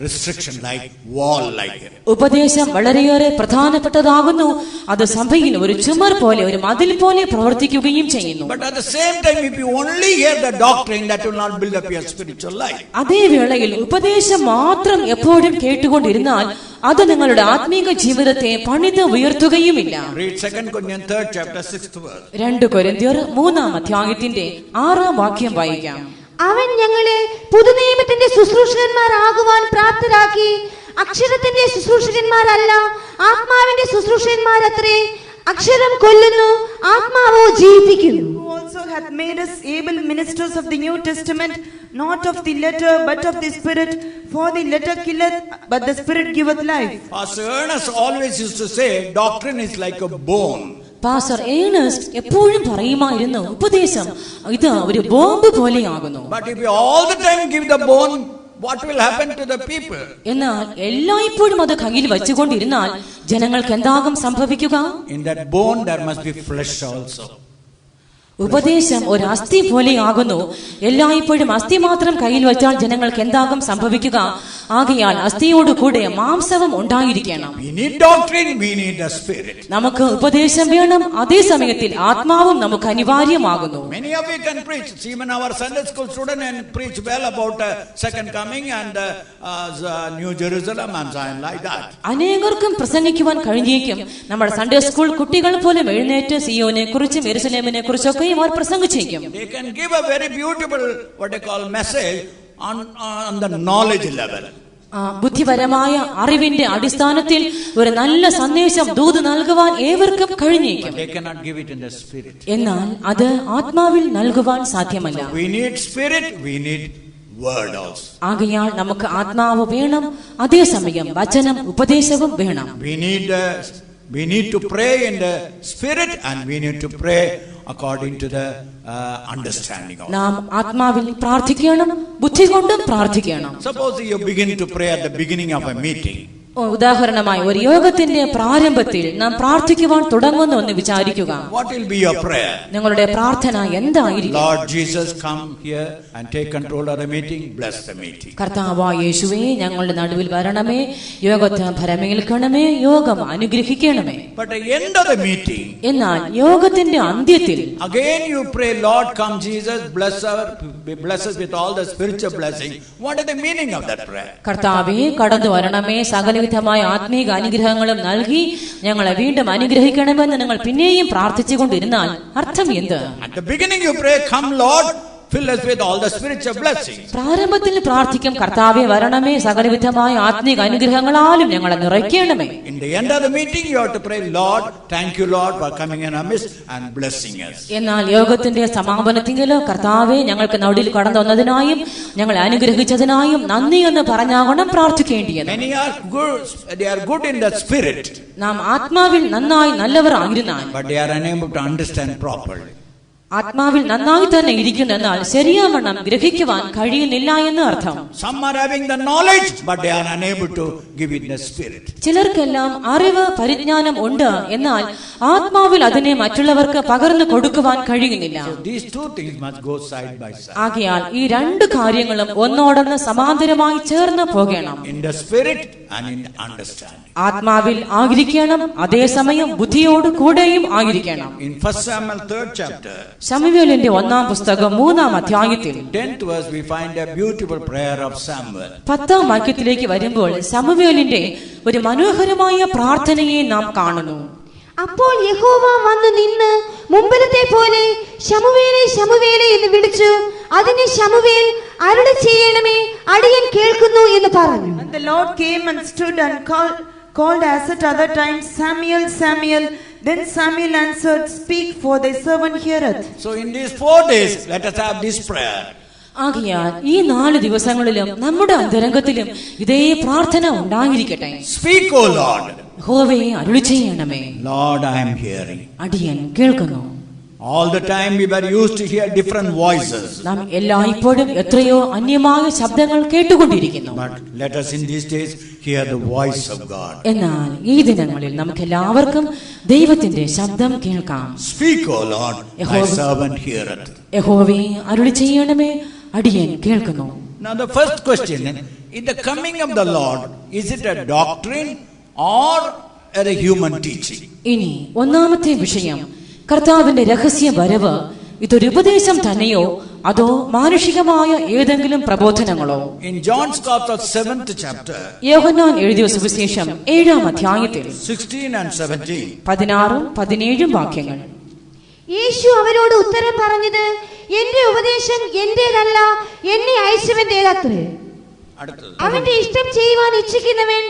restriction, like wall, like it. ഉപദേശം വളരെയേറെ പ്രധാനപ്പെട്ടതാകുന്നു. അത് സഭയിൽ ഒരു ചുമർ പോലെ, ഒരു മതിൽ പോലെ പ്രവർത്തിക്കുകയും ചെയ്യുന്നു. But at the same time, if you only hear the doctrine, that will not build up your spiritual life. അതേ വേളയിൽ ഉപദേശം മാത്രം എപ്പോഴും കേട്ടുകൊണ്ടിരുന്നാൽ അത് നിങ്ങളുടെ ആത്മീക ജീവിതത്തെ പണിത് ഉയർത്തുകയുമില്ല. Read 2 Corinthians 3rd chapter 6th verse. 2 കൊരിന്ത്യർ 3-ാം അധ്യായത്തിന്റെ 6-ാം വാക്യം വായിക്കാം. അവൻ ഞങ്ങളെ പുതുനിയമത്തിന്റെ ശുശ്രൂഷകന്മാരാകുവാൻ പ്രാപ്തരാക്കി, അക്ഷരത്തിന്റെ ശുശ്രൂഷകന്മാരല്ല, ആത്മാവിന്റെ ശുശ്രൂഷകന്മാരത്രേ. അക്ഷരം കൊല്ലുന്നു, ആത്മാവോ ജീവിപ്പിക്കുന്നു. Who also hath made us able ministers of the New Testament, not of the letter but of the spirit. For the letter killeth, but the spirit giveth life. Pastor Ernest always used to say, doctrine is like a bone. Pastor Ernest എപ്പോഴും പറയുമായിരുന്നു, ഉപദേശം ഇത് ഒരു bomb പോലെയാകുന്നു. But if you all the time give the bone, what will happen to the people? എന്നാൽ എല്ലായ്പ്പോഴും അത് കയ്യിൽ വെച്ചുകൊണ്ടിരുന്നാൽ ജനങ്ങൾക്ക് എന്താകും സംഭവിക്കുക? In that bone there must be flesh also. ഉപദേശം ഒരു അസ്ഥി പോലെയാകുന്നു. എല്ലായ്പ്പോഴും അസ്ഥി മാത്രം കയ്യിൽ വെച്ചാൽ ജനങ്ങൾക്ക് എന്താകും സംഭവിക്കുക? ആകയാൽ അസ്ഥിയോട് കൂടെ മാംസവും ഉണ്ടായിരിക്കണം. We need doctrine, we need the spirit. നമുക്ക് ഉപദേശം വേണം, അതേ സമയത്തിൽ ആത്മാവും നമുക്ക് അനിവാര്യമാകുന്നു. Many of you can preach. Even our Sunday school students and preach well about second coming and New Jerusalem and something like that. അനേകർക്കും പ്രസംഗിക്കുവാൻ കഴിഞ്ഞേക്കും. നമ്മുടെ സൺഡേ സ്കൂൾ കുട്ടികൾ പോലും എഴുന്നേറ്റ് സിയോനെ കുറിച്ചും യെരുശലേമിനെ കുറിച്ചൊക്കെ അവർ പ്രസംഗിച്ചേക്കും. They can give a very beautiful what they call message on the knowledge level. ബുദ്ധിപരമായ അറിവിന്റെ അടിസ്ഥാനത്തിൽ ഒരു നല്ല സന്ദേശം ദൂത് നൽകുവാൻ ഏവർക്കും കഴിഞ്ഞേക്കും. They cannot give it in the spirit. എന്നാൽ അത് ആത്മാവിൽ നൽകുവാൻ സാധ്യമല്ല. We need spirit, we need word also. ആകയാൽ നമുക്ക് ആത്മാവ് വേണം, അതേസമയം വചനം ഉപദേശവും വേണം. We need to pray in the spirit and we need to pray according to the understanding of. നാം ആത്മാവിൽ പ്രാർത്ഥിക്കണം, ബുദ്ധി കൊണ്ടും പ്രാർത്ഥിക്കണം. Suppose you begin to pray at the beginning of a meeting. ഉദാഹരണമായി ഒരു യോഗത്തിന്റെ പ്രാരംഭത്തിൽ നാം പ്രാർത്ഥിക്കുവാൻ തുടങ്ങുന്നു എന്ന് വിചാരിക്കുക. What will be your prayer? നിങ്ങളുടെ പ്രാർത്ഥന എന്തായിരിക്കും? Lord Jesus, come here and take control of the meeting. Bless the meeting. കർത്താവായ യേശുവേ, ഞങ്ങളുടെ നടുവിൽ വരണമേ, യോഗത്തെ ഭരമേൽക്കണമേ, യോഗം അനുഗ്രഹിക്കണമേ. But at the end of the meeting, എന്നാൽ യോഗത്തിന്റെ അന്ത്യത്തിൽ again you pray, Lord, come Jesus, bless us with all the spiritual blessing. What is the meaning of that prayer? കർത്താവേ, കടന്നു വരണമേ, സകലവിധമായ ആത്മീക അനുഗ്രഹങ്ങളും നൽകി ഞങ്ങളെ വീണ്ടും അനുഗ്രഹിക്കണമെന്ന് നിങ്ങൾ പിന്നെയും പ്രാർത്ഥിച്ചുകൊണ്ടിരുന്നാൽ അർത്ഥം എന്ത്? At the beginning you pray, come Lord, fill us with all the spiritual blessings. പ്രാരംഭത്തിൽ പ്രാർത്ഥിക്കും, കർത്താവേ വരണമേ, സകലവിധമായ ആത്മീക അനുഗ്രഹങ്ങളാലും ഞങ്ങളെ നിറയ്ക്കണമേ. In the end of the meeting you have to pray, Lord, thank you Lord for coming in our midst and blessing us. എന്നാൽ യോഗത്തിന്റെ സമാപനത്തിലോ കർത്താവേ, ഞങ്ങൾക്ക് നടുവിൽ കടന്നു വന്നതിനായും ഞങ്ങളെ അനുഗ്രഹിച്ചതിനായും നന്ദി എന്ന് പറഞ്ഞാകണം പ്രാർത്ഥിക്കേണ്ടിയത്. Many are good, they are good in the spirit, നാം ആത്മാവിൽ നന്നായി നല്ലവർ ആയിരുന്നാൽ but they are unable to understand properly. ആത്മാവിൽ നന്നായി തന്നെ ഇരിക്കുന്നു, എന്നാൽ ശരിയാവണ്ണം ഗ്രഹിക്കുവാൻ കഴിയുന്നില്ല എന്ന് അർത്ഥം. Some are having the knowledge but they are unable to give it in the spirit. ചിലർക്കെല്ലാം അറിവ് പരിജ്ഞാനം ഉണ്ട്, എന്നാൽ ആത്മാവിൽ അതിനെ മറ്റുള്ളവർക്ക് പകർന്നു കൊടുക്കുവാൻ കഴിയുന്നില്ല. So these two things must go side by side. ആകയാൽ ഈ രണ്ട് കാര്യങ്ങളും ഒന്നോടൊന്ന് സമാന്തരമായി ചേർന്ന് പോകണം. In the spirit and in understanding. ആത്മാവിൽ ആയിരിക്കണം, അതേസമയം ബുദ്ധിയോട് കൂടെയും ആയിരിക്കണം. In 1 Samuel 3rd chapter, ശമൂവേലിന്റെ 1-ാം പുസ്തകം 3-ാം അധ്യായത്തിൽ 10th verse, we find a beautiful prayer of Samuel. 10-ാം വാക്യത്തിലേക്ക് വരുമ്പോൾ ശമൂവേലിന്റെ ഒരു മനോഹരമായ പ്രാർത്ഥനയെ നാം കാണുന്നു. അപ്പോൾ യഹോവ വന്നു നിന്ന് മുമ്പിലത്തെ പോലെ ശമൂവേലേ ശമൂവേലേ എന്ന് വിളിച്ചു. അതിന് ശമൂവേൽ, അരുളി ചെയ്യണമേ, അടിയൻ കേൾക്കുന്നു എന്ന് പറഞ്ഞു. And the Lord came and stood and called as at other times, Samuel, Samuel. Then Samuel answered, Speak, for thy servant heareth. So in these 4 days, let us have this prayer. ആകയാൽ ഈ 4 ദിവസങ്ങളിലും നമ്മുടെ അന്തരംഗത്തിലും ഇതേ പ്രാർത്ഥന ഉണ്ടായിരിക്കട്ടെ. Speak, O Lord. യഹോവേ, അരുളി ചെയ്യണമേ. Lord, I am hearing. അടിയൻ കേൾക്കുന്നു. All the time we were used to hear different voices. നാം എല്ലായ്പ്പോഴും എത്രയോ അന്യമായ ശബ്ദങ്ങൾ കേട്ടുകൊണ്ടിരിക്കുന്നു. But let us in these days hear the voice of God. എന്നാൽ ഈ ദിനങ്ങളിൽ നമുക്ക് എല്ലാവർക്കും ദൈവത്തിന്റെ ശബ്ദം കേൾക്കാം. Speak, O Lord, thy servant heareth. യഹോവേ, അരുളി ചെയ്യണമേ, അടിയൻ കേൾക്കുന്നു. Now the first question, in the coming of the Lord, is it a doctrine or a human teaching? ഇനി ഒന്നാമത്തെ വിഷയം, കർത്താവിന്റെ രഹസ്യ വരവ് ഇതൊരു ഉപദേശം തന്നെയോ അതോ മാനുഷികമായ ഏതെങ്കിലും പ്രബോധനങ്ങളോ? In John's Gospel 7th chapter, യോഹന്നാൻ എഴുതിയ സുവിശേഷം 7-ാം അധ്യായത്തിൽ 16 and 17, 16-ഉം 17-ഉം വാക്യങ്ങൾ. യേശു അവരോട് ഉത്തരം പറഞ്ഞത്, എന്റെ ഉപദേശം എന്റേതല്ല, എന്നെ അയച്ചവന്റേതത്രേ. അവന്റെ ഇഷ്ടം ചെയ്യുവാൻ ഇച്ഛിക്കുന്നവൻ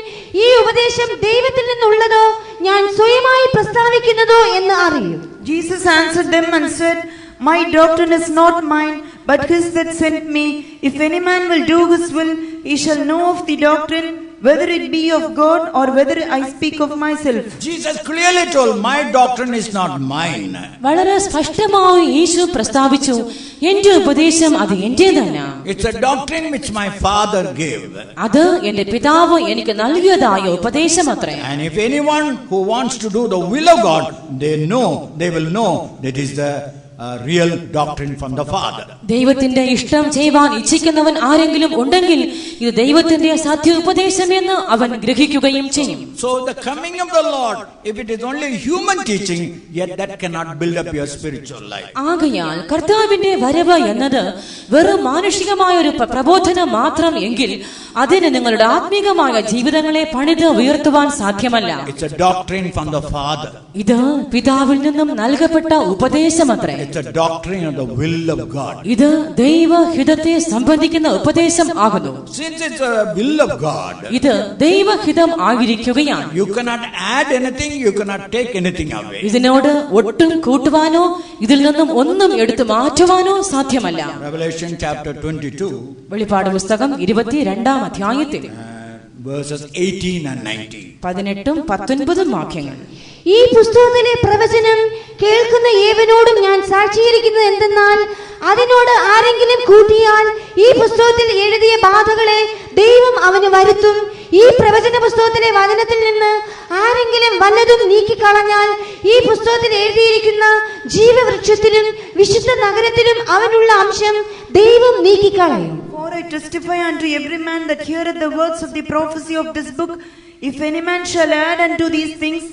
ഈ ഉപദേശം ദൈവത്തിൽ നിന്നുള്ളതോ ഞാൻ സ്വയമായി പ്രസ്താവിക്കുന്നതോ എന്ന് അറിയും. Jesus answered them and said, My doctrine is not mine, but his that sent me. If any man will do his will, he shall know of the doctrine, whether it be of God or whether I speak of myself. Jesus clearly told, my doctrine is not mine. വളരെ സ്പഷ്ടമായി യേശു പ്രസ്താവിച്ചു, എന്റെ ഉപദേശം അത് എന്റേതല്ല. It's a doctrine which my Father gave. അത് എന്റെ പിതാവ് എനിക്ക് നൽകിയതായ ഉപദേശമത്രേ. And if anyone who wants to do the will of God, they will know that is the real doctrine from the Father. ദൈവത്തിന്റെ ഇഷ്ടം ചെയ്യുവാൻ ഇച്ഛിക്കുന്നവൻ ആരെങ്കിലും ഉണ്ടെങ്കിൽ ഇത് ദൈവത്തിന്റെ സത്യ ഉപദേശമെന്ന് അവൻ ഗ്രഹിക്കുകയും ചെയ്യും. So the coming of the Lord, if it is only human teaching, yet that cannot build up your spiritual life. ആകയാൽ കർത്താവിന്റെ വരവ് എന്നത് വെറും മാനുഷികമായ ഒരു പ്രബോധനം മാത്രം എങ്കിൽ അതിന് നിങ്ങളുടെ ആത്മീകമായ ജീവിതങ്ങളെ പണിത് ഉയർത്തുവാൻ സാധ്യമല്ല. It's a doctrine from the Father. ഇത് പിതാവിൽ നിന്നും നൽകപ്പെട്ട ഉപദേശമത്രേ. It's a doctrine of the will of God. ഇത് ദൈവഹിതത്തെ സംബന്ധിക്കുന്ന ഉപദേശം ആകുന്നു. Since it's a will of God, ഇത് ദൈവഹിതം ആയിരിക്കുകയാണ്. you cannot add anything, you cannot take anything away. ഇതിനോട് ഒട്ടും കൂട്ടുവാനോ ഇതിൽ നിന്നും ഒന്നും എടുത്തു മാറ്റുവാനോ സാധ്യമല്ല. Revelation chapter 22, വെളിപ്പാട് പുസ്തകം 22-ാം അധ്യായത്തിൽ verses 18 and 19. 18-19 വാക്യങ്ങൾ. ഈ പുസ്തകത്തിലെ പ്രവചനം കേൾക്കുന്ന ഏവനോടും ഞാൻ സാക്ഷീകരിക്കുന്നത് എന്തെന്നാൽ, അതിനോട് ആരെങ്കിലും കൂട്ടിയാൽ ഈ പുസ്തകത്തിൽ എഴുതിയ ബാധകളെ ദൈവം അവന് വരുത്തും. ഈ പ്രവചന പുസ്തകത്തിലെ വചനത്തിൽ നിന്ന് ആരെങ്കിലും വല്ലതും നീക്കിക്കളഞ്ഞാൽ ഈ പുസ്തകത്തിൽ എഴുതിയിരിക്കുന്ന ജീവവൃക്ഷത്തിലും വിശുദ്ധ നഗരത്തിലും അവനുള്ള അംശം ദൈവം നീക്കിക്കളയും. For I testify unto every man that heareth the words of the prophecy of this book, if any man shall add unto these things,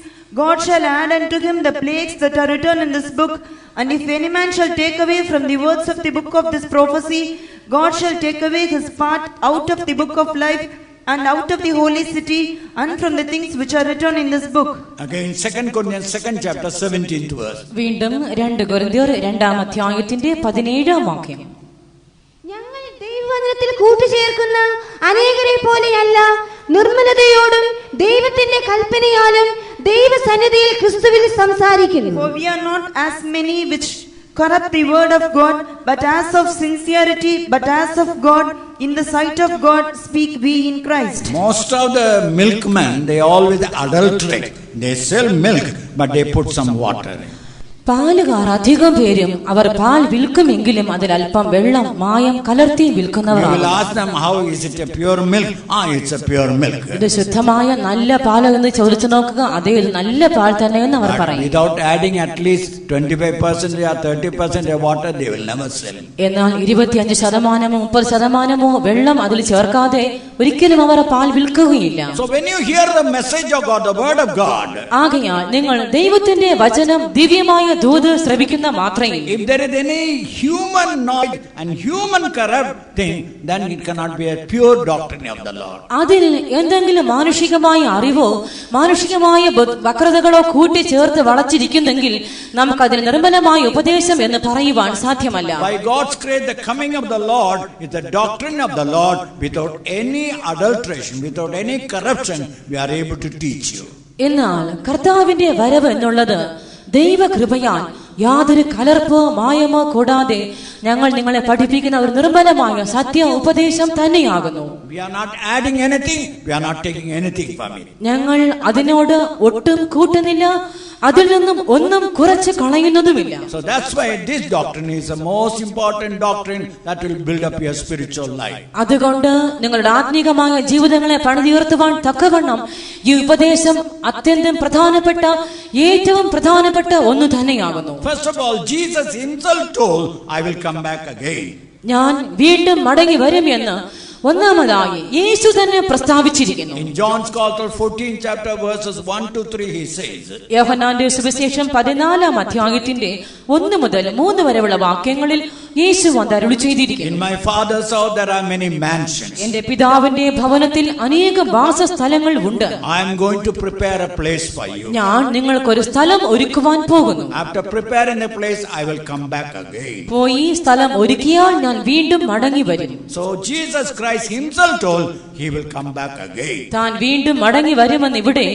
God shall add unto him the plagues that are written in this book. And if any man shall take away from the words of the book of this prophecy, God shall take away his part out of the book of life, and out of the holy city, and from the things which are written in this book. Again, 2 Corinthians 2nd chapter 17th verse. വീണ്ടും 2 കൊരിന്ത്യർ 2-ാം അധ്യായത്തിന്റെ 17-ാം വാക്യം. ഞങ്ങൾ ദൈവവചനത്തിൽ കൂട്ടുചേർക്കുന്ന അനേകരെ പോലെയല്ല, നിർമ്മലതയോടും ദൈവത്തിന്റെ കൽപ്പനയാലും ദൈവസന്നിധിയിൽ ക്രിസ്തുവിൽ സംസാരിക്കുന്നു. For we are not as many which corrupt the word of God, but as of sincerity, but as of God, in the sight of God speak we in Christ. Most of the milkmen, they always adulterate. They sell milk, but they put some water in. പാലുകാർ അധികം പേരും അവർ പാൽ വിൽക്കുമെങ്കിലും അതിൽ അല്പം വെള്ളം മായം കലർത്തി You will വിൽക്കുന്നവരാണ്. ask them, how is it a pure milk? It's a pure milk. ഇത് ശുദ്ധമായ നല്ല പാൽ എന്ന് ചോദിച്ചു നോക്കുക, അതേ ഇത് നല്ല പാൽ തന്നെയെന്ന് അവർ But പറയും. without adding at least 25% or 30% of water, they will never sell. എന്നാൽ 25%, 30% വെള്ളം അതിൽ ചേർക്കാതെ ഒരിക്കലും അവർ പാൽ വിൽക്കുകയില്ല. So when you hear the message of God, the word of God, ആകയാൽ നിങ്ങൾ ദൈവത്തിന്റെ വചനം ദിവ്യമായ ദൂത് ശ്രവിക്കുന്ന മാത്രയിൽ if there is any human knowledge and human corrupt thing, then it cannot be a pure doctrine of the Lord. അതിൽ എന്തെങ്കിലും മാനുഷികമായ അറിവോ മാനുഷികമായ വക്രതകളോ കൂട്ടിച്ചേർത്ത് വളച്ചിരിക്കുന്നെങ്കിൽ നമുക്കതിന് നിർമ്മലമായ ഉപദേശം എന്ന് പറയുവാൻ സാധ്യമല്ല. By God's grace, the coming of the Lord is the doctrine of the Lord without any adulteration, without any corruption. We are able to teach you. എന്നാൽ കർത്താവിന്റെ വരവ് എന്നുള്ളത് ദൈവകൃപയാൽ യാതൊരു കലർപ്പോ മായമോ കൂടാതെ ഞങ്ങൾ നിങ്ങളെ പഠിപ്പിക്കുന്ന ഒരു നിർമ്മലമായ സത്യ ഉപദേശം തന്നെയാകുന്നു. We are not adding anything, we are not taking anything from it. ഞങ്ങൾ അതിനോട് ഒട്ടും കൂട്ടുന്നില്ല, അതിൽ നിന്നും ഒന്നും കുറച്ച് കളയുന്നതുമില്ല. So that's why this doctrine is the most important doctrine that will build up your spiritual life. അതുകൊണ്ട് നിങ്ങളുടെ ആത്മീകമായ ജീവിതങ്ങളെ പണിതുയർത്തുവാൻ തക്കവണ്ണം ഈ ഉപദേശം അത്യന്തം പ്രധാനപ്പെട്ട ഏറ്റവും പ്രധാനപ്പെട്ട ഒന്ന് തന്നെയാകുന്നു. First of all, Jesus himself told, I will come back again. ഞാൻ വീണ്ടും മടങ്ങി വരും എന്ന് ഒന്നാമതായി യേശു തന്നെ പ്രസ്താവിച്ചിരിക്കുന്നു. In John's Gospel 14th chapter verses 1 to 3 he says, യോഹന്നാന്റെ സുവിശേഷം 14-ാം അധ്യായത്തിന്റെ 1 മുതൽ 3 വരെയുള്ള വാക്യങ്ങളിൽ യേശു അരുളി ചെയ്തിരിക്കുന്നു. In my father's house there are many mansions. എന്റെ പിതാവിന്റെ ഭവനത്തിൽ അനേകം വാസസ്ഥലങ്ങൾ ഉണ്ട്. I am going to prepare a place for you. ഞാൻ നിങ്ങൾക്കൊരു സ്ഥലം ഒരുക്കുവാൻ പോകുന്നു. After preparing a place, I will come back again. പോയി സ്ഥലം ഒരുക്കിയാൽ ഞാൻ വീണ്ടും മടങ്ങി വരും. So Jesus Christ himself told he will come back again. താൻ വീണ്ടും മടങ്ങി വരുമെന്ന് ഇവിടെ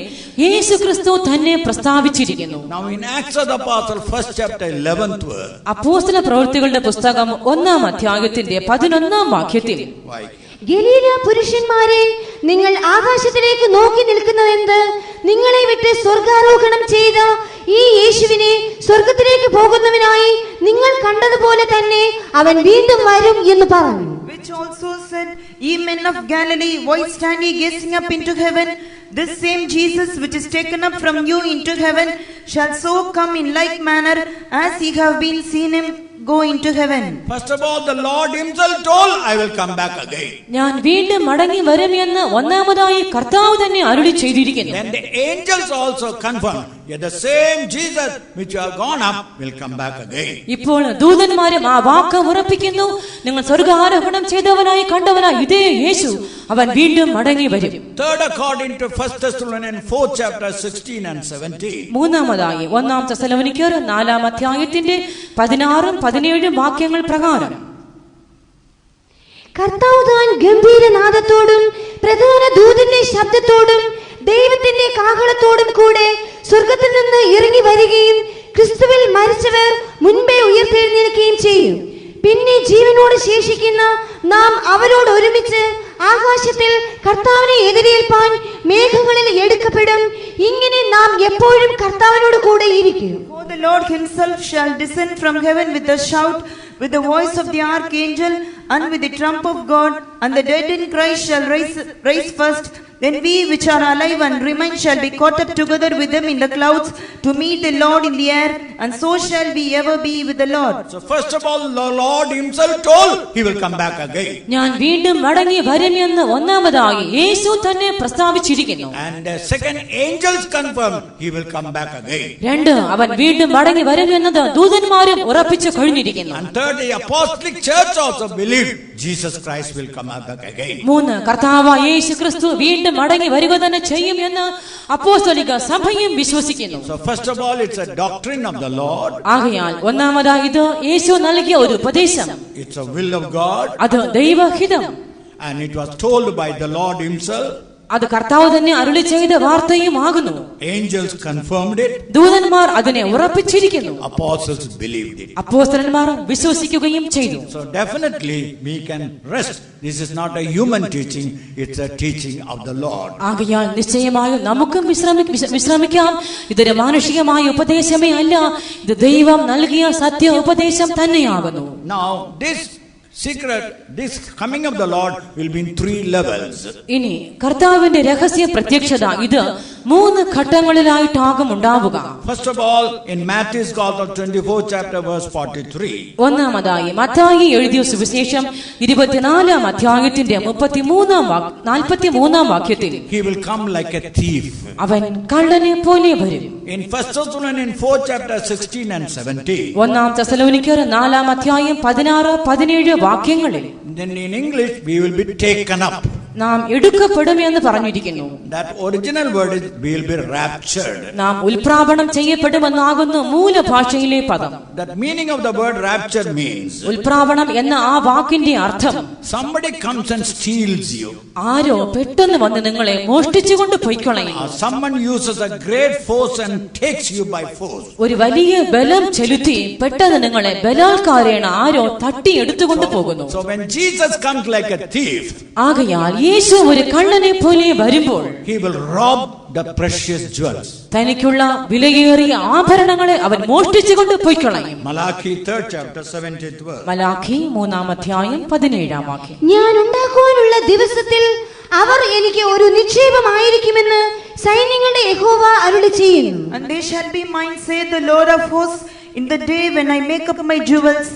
യേശു ക്രിസ്തു തന്നെ പ്രസ്താവിച്ചിരിക്കുന്നു. Now in Acts of the Apostle 1st chapter 11th verse, അപ്പോസ്തല പ്രവൃത്തികളുടെ പുസ്തകം 1-ാം അധ്യായത്തിന്റെ 11-ാം വാക്യത്തിൽ, ഗലീല പുരുഷന്മാരെ, നിങ്ങൾ ആകാശത്തിലേക്ക് നോക്കി നിൽക്കുന്നതെന്ത്? നിങ്ങളെ വിട്ട് സ്വർഗാരോഹണം ചെയ്ത ഈ യേശുവിനെ സ്വർഗത്തിലേക്ക് പോകുന്നവനായി നിങ്ങൾ കണ്ടതുപോലെ തന്നെ അവൻ വീണ്ടും വരും എന്ന് പറഞ്ഞു. Which also said, Ye men of Galilee, why stand ye gazing up into heaven? This same Jesus which is taken up from you into heaven shall so come in like manner as ye have been seen him go into heaven. First of all, the Lord himself told, I will come back again. ഞാൻ വീണ്ടും മടങ്ങി വരുമെന്ന് ഒന്നാമതായി കർത്താവ് തന്നെ അരുളി ചെയ്തിരിക്കുന്നു. Then the angels also confirm, yet the same Jesus which you have gone up will come back again. ഇപ്പോൾ ദൂതന്മാരും ആ വാക്ക് ഉറപ്പിക്കുന്നു, നിങ്ങൾ സ്വർഗ്ഗാരോഹണം ചെയ്തവനായി കണ്ടവനായി ഇതേ യേശു അവൻ വീണ്ടും മടങ്ങി വരും. Third, according to 1 Thessalonians 4 chapter 16 and 17. മൂന്നാമതായി 1 തെസ്സലോനിക്കർ 4 അധ്യായത്തിന്റെ 16-17 വാക്യങ്ങൾ പ്രകാരം കർത്താവ് താൻ ഗംഭീരനാദത്തോടും പ്രധാന ദൂതന്റെ ശബ്ദത്തോടും ദൈവത്തിന്റെ കാഹളത്തോടും കൂടെ സ്വർഗത്തിൽ നിന്ന് ഇറങ്ങി വരികയും ക്രിസ്തുവിൽ മരിച്ചവർ മുൻപേ ഉയർത്തെഴുന്നേൽക്കുകയും ചെയ്യും. പിന്നെ ജീവനോട് ശേഷിക്കുന്ന നാം അവരോട് ഒരുമിച്ച് ആകാശത്തിൽ കർത്താവിനെ എതിരേൽപ്പാൻ മേഘങ്ങളിൽ എടുക്കപ്പെടും. ഇങ്ങനെ നാം എപ്പോഴും കർത്താവിനോട് കൂടെ ഇരിക്കും. For the Lord himself shall descend from heaven with a shout, with the voice of the archangel, and with the trump of God, and the dead in Christ shall rise first. Then we which are alive and remain shall be caught up together with them in the clouds to meet the Lord in the air, and so shall we ever be with the Lord. So first of all, the Lord himself told, he will come back again. ഞാൻ വീണ്ടും മടങ്ങി വരുമെന്ന് ഒന്നാമതായി യേശു തന്നെ പ്രസ്താവിച്ചിരിക്കുന്നു. And second, angels confirm, he will come back again. രണ്ട്, അവൻ വീണ്ടും മടങ്ങി വരുമെന്നത് ദൂതന്മാരും ഉറപ്പിച്ചു കഴിഞ്ഞിരിക്കുന്നു. And third, the apostolic church also believed Jesus Christ will come back again. മൂന്ന്, കർത്താവായ യേശു ക്രിസ്തു വീണ്ടും മടങ്ങി വരിക തന്നെ ചെയ്യും എന്ന് അപ്പോസ്തലിക സഭയും വിശ്വസിക്കുന്നു. So first of all, it's a doctrine of the Lord. ആകയാൽ ഒന്നാമതായി ഇത് യേശു നൽകിയ ഒരു ഉപദേശം, It's a will of God. അത് ദൈവഹിതം, And it was told by the Lord himself. അത് കർത്താവ് തന്നെ അരുളി ചെയ്ത വാർത്തയും ആകുന്നു. Angels confirmed it. ദൂതന്മാർ അതിനെ ഉറപ്പിച്ചിരിക്കുന്നു. Apostles believed it. അപ്പോസ്തലന്മാർ വിശ്വസിക്കുകയും ചെയ്തു. So definitely we can rest. This is not a human teaching, it's a teaching of the Lord. ആകയാൽ നിശ്ചയമായും നമുക്കും വിശ്രമിക്കാം. ഇതൊരു മാനുഷികമായ ഉപദേശമേ അല്ല, ഇത് ദൈവം നൽകിയ സത്യ ഉപദേശം തന്നെയാകുന്നു. Now this coming of the Lord will be in 3 levels. ഇനി കർത്താവിന്റെ രഹസ്യ പ്രത്യക്ഷത ഇത് 3 ഘട്ടങ്ങളിലായിട്ടാകും ഉണ്ടാവുക. First of all, in Matthew's Gospel 24 chapter verse 43. ഒന്നാമതായി മത്തായി എഴുതിയ സുവിശേഷം 24 അധ്യായത്തിന്റെ 43 വാക്യത്തിൽ He will come like a thief. അവൻ കള്ളനെ പോലെ വരും. In 1 Thessalonians 4 chapter 16 and 17. 1 തെസ്സലോനിക്കർ 4 അധ്യായം 16-17 വാക്യങ്ങളിൽ Then in English we will be taken up. നാം എടുക്കപ്പെടുമെന്ന് പറഞ്ഞിരിക്കുന്നു. That original word is we will be raptured. നാം ഉൽപ്രാപണം ചെയ്യപ്പെടുമെന്നാകുന്നു മൂലഭാഷയിലെ പദം. That meaning of the word rapture means ഉൽപ്രാപണം എന്ന ആ വാക്കിന്റെ അർത്ഥം somebody comes and steals you. ആരോ പെട്ടെന്ന് വന്ന് നിങ്ങളെ മോഷ്ടിച്ചുകൊണ്ട് പൊയ്ക്കളയും. Or someone uses a great force and takes you by force. ഒരു വലിയ ബലം ചെലുത്തി പെട്ടെന്ന് നിങ്ങളെ ബലാത്കാരേണ ആരോ തട്ടി എടുത്തുകൊണ്ട് പോകുന്നു. So when Jesus comes like a thief, ആകയാൽ യേശു ഒരു കള്ളനെ പോലെ വരുമ്പോൾ he will rob the precious jewels. തനിക്കുള്ള വിലയേറിയ ആഭരണങ്ങളെ അവൻ മോഷ്ടിച്ചുകൊണ്ട് പൊയ്ക്കളയും. Malachi 3rd chapter 17th verse. Malachi 3 അധ്യായം 17 വാക്യം. ഞാൻ ഉണ്ടാക്കുവാനുള്ള ദിവസത്തിൽ അവർ എനിക്ക് ഒരു നിക്ഷേപമായിരിക്കുമെന്ന് സൈന്യങ്ങളുടെ യഹോവ അരുളി ചെയ്യുന്നു. And they shall be mine, saith the Lord of hosts, in the day when I make up my jewels,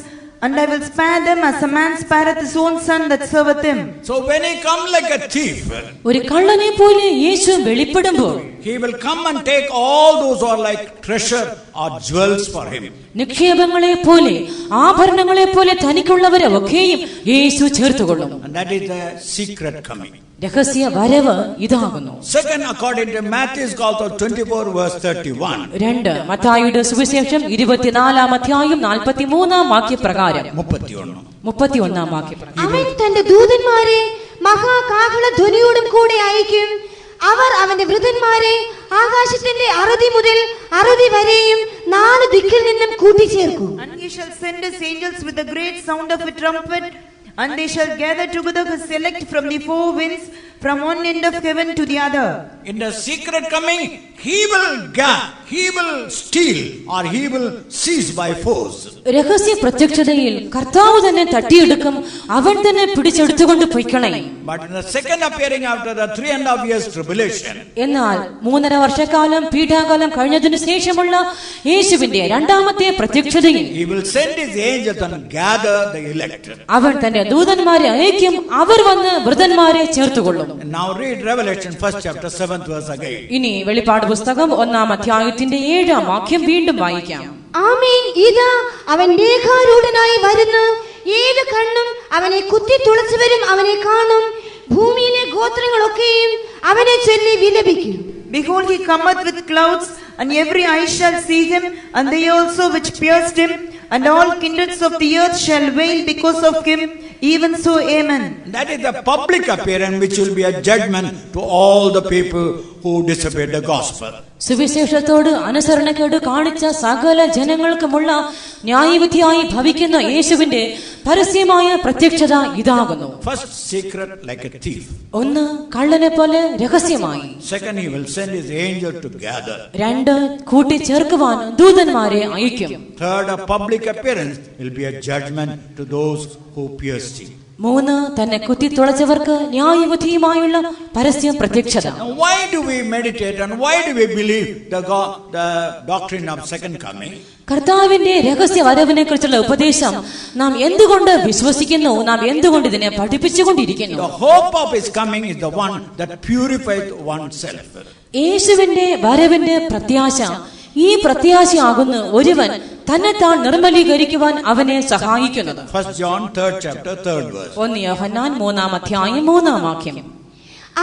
and I will spare them as a man spareth his own son that serveth him. So when he comes like a thief, ഒരു കള്ളനെ പോലെ യേശു വെളിപ്പെടുമ്പോൾ he will come and take all those who are like treasure or jewels for him. നിക്ഷേപങ്ങളെ പോലെ ആഭരണങ്ങളെ പോലെ തനിക്കുള്ളവരെ ഒക്കെയും യേശു ചേർത്തുകൊള്ളും. And that is the secret coming. രഹസ്യ വരവ് ഇതാകുന്നു. Second, according to Matthew's Gospel 24 verse 31. 2 മത്തായിയുടെ സുവിശേഷം 24 അധ്യായം 43 വാക്യപ്രകാരം 31 വാക്യപ്രകാരം അവൻ തന്റെ ദൂതന്മാരെ മഹാകാഹള ധ്വനിയോടും കൂടെ അയക്കും. അവർ അവന്റെ വൃതന്മാരെ ആകാശത്തിന്റെ അറുതി മുതൽ അറുതി വരെയും 4 ദിക്കിൽ നിന്നും കൂട്ടിച്ചേർക്കും. And he shall send his angels with a great sound of a trumpet, and they shall gather together his elect from the 4 winds, from one end of heaven to the other. In the secret coming, he will steal or he will seize by force. രഹസ്യ പ്രത്യക്ഷതയിൽ കർത്താവ് തന്നെ തട്ടിയെടുക്കും, അവൻ തന്നെ പിടിച്ചെടുത്തുകൊണ്ട് പൊയ്ക്കളയും. But in the second appearing after the 3.5 years tribulation, എന്നാൽ 3.5 വർഷക്കാലം പീഠാകാലം കഴിഞ്ഞതിനു ശേഷമുള്ള യേശുവിന്റെ രണ്ടാമത്തെ പ്രത്യക്ഷതയിൽ he will send his angels and gather the elect. അവൻ തന്റെ ദൂതന്മാരെ അയക്കും, അവർ വന്ന് വൃതന്മാരെ ചേർത്തുകൊള്ളും. And now read Revelation 1st chapter 7th verse again. ഇനി വെളിപ്പാട് പുസ്തകം 1-ാം അധ്യായത്തിന്റെ 7-ാം വാക്യം വീണ്ടും വായിക്കാം. ആമേൻ. ഇതാ അവൻ മേഘാരൂഢനായി വരുന്നു, ഏത് കണ്ണും അവനെ കുത്തി തുളച്ചവരും അവനെ കാണും, ഭൂമിയിലെ ഗോത്രങ്ങളൊക്കെയും അവനെ ചൊല്ലി വിലപിക്കും. Behold, he cometh with clouds, and every eye shall see him, and they also which pierced him, and all kindreds of the earth shall wail because of him. Even so, amen. That is the public appearance which will be a judgment to all the people who disobeyed the gospel. സുവിശേഷത്തോട് അനുസരണക്കേട് കാണിച്ച സകല ജനങ്ങൾക്കുമുള്ള ന്യായവിധിയായി ഭവിക്കുന്ന യേശുവിന്റെ പരസ്യമായ പ്രത്യക്ഷത ഇതാകുന്നു. First, secret like a thief. ഒന്ന്, കള്ളനെ പോലെ രഹസ്യമായി. Second, he will send his angel to gather. രണ്ട്, കൂട്ടിച്ചേർക്കുവാൻ ദൂതന്മാരെ അയക്കും. Third, a public appearance will be a judgment to those who pierced him. മൂന്ന്, തന്നെ കുത്തിത്തുളച്ചവർക്ക് ന്യായവിധിയുമായുള്ള പരസ്യ പ്രത്യക്ഷത. Why do we meditate and why do we believe the doctrine of second coming? കർത്താവിന്റെ രഹസ്യ വരവിനെ കുറിച്ചുള്ള ഉപദേശം നാം എന്തുകൊണ്ട് വിശ്വസിക്കുന്നു, നാം എന്തുകൊണ്ട് ഇതിനെ പഠിപ്പിച്ചുകൊണ്ടിരിക്കുന്നു? The hope of his coming is the one that purifies oneself. യേശുവിന്റെ വരവിന്റെ പ്രത്യാശ, ഈ പ്രത്യാശയാകുന്നു ഒരുവൻ തന്നെത്താൻ നിർമ്മലീകരിക്കുവാൻ അവനെ സഹായിക്കുന്നത്. 1 John 3rd chapter 3rd verse. 1 യോഹന്നാൻ 3-ാം അധ്യായം 3-ാം വാക്യം.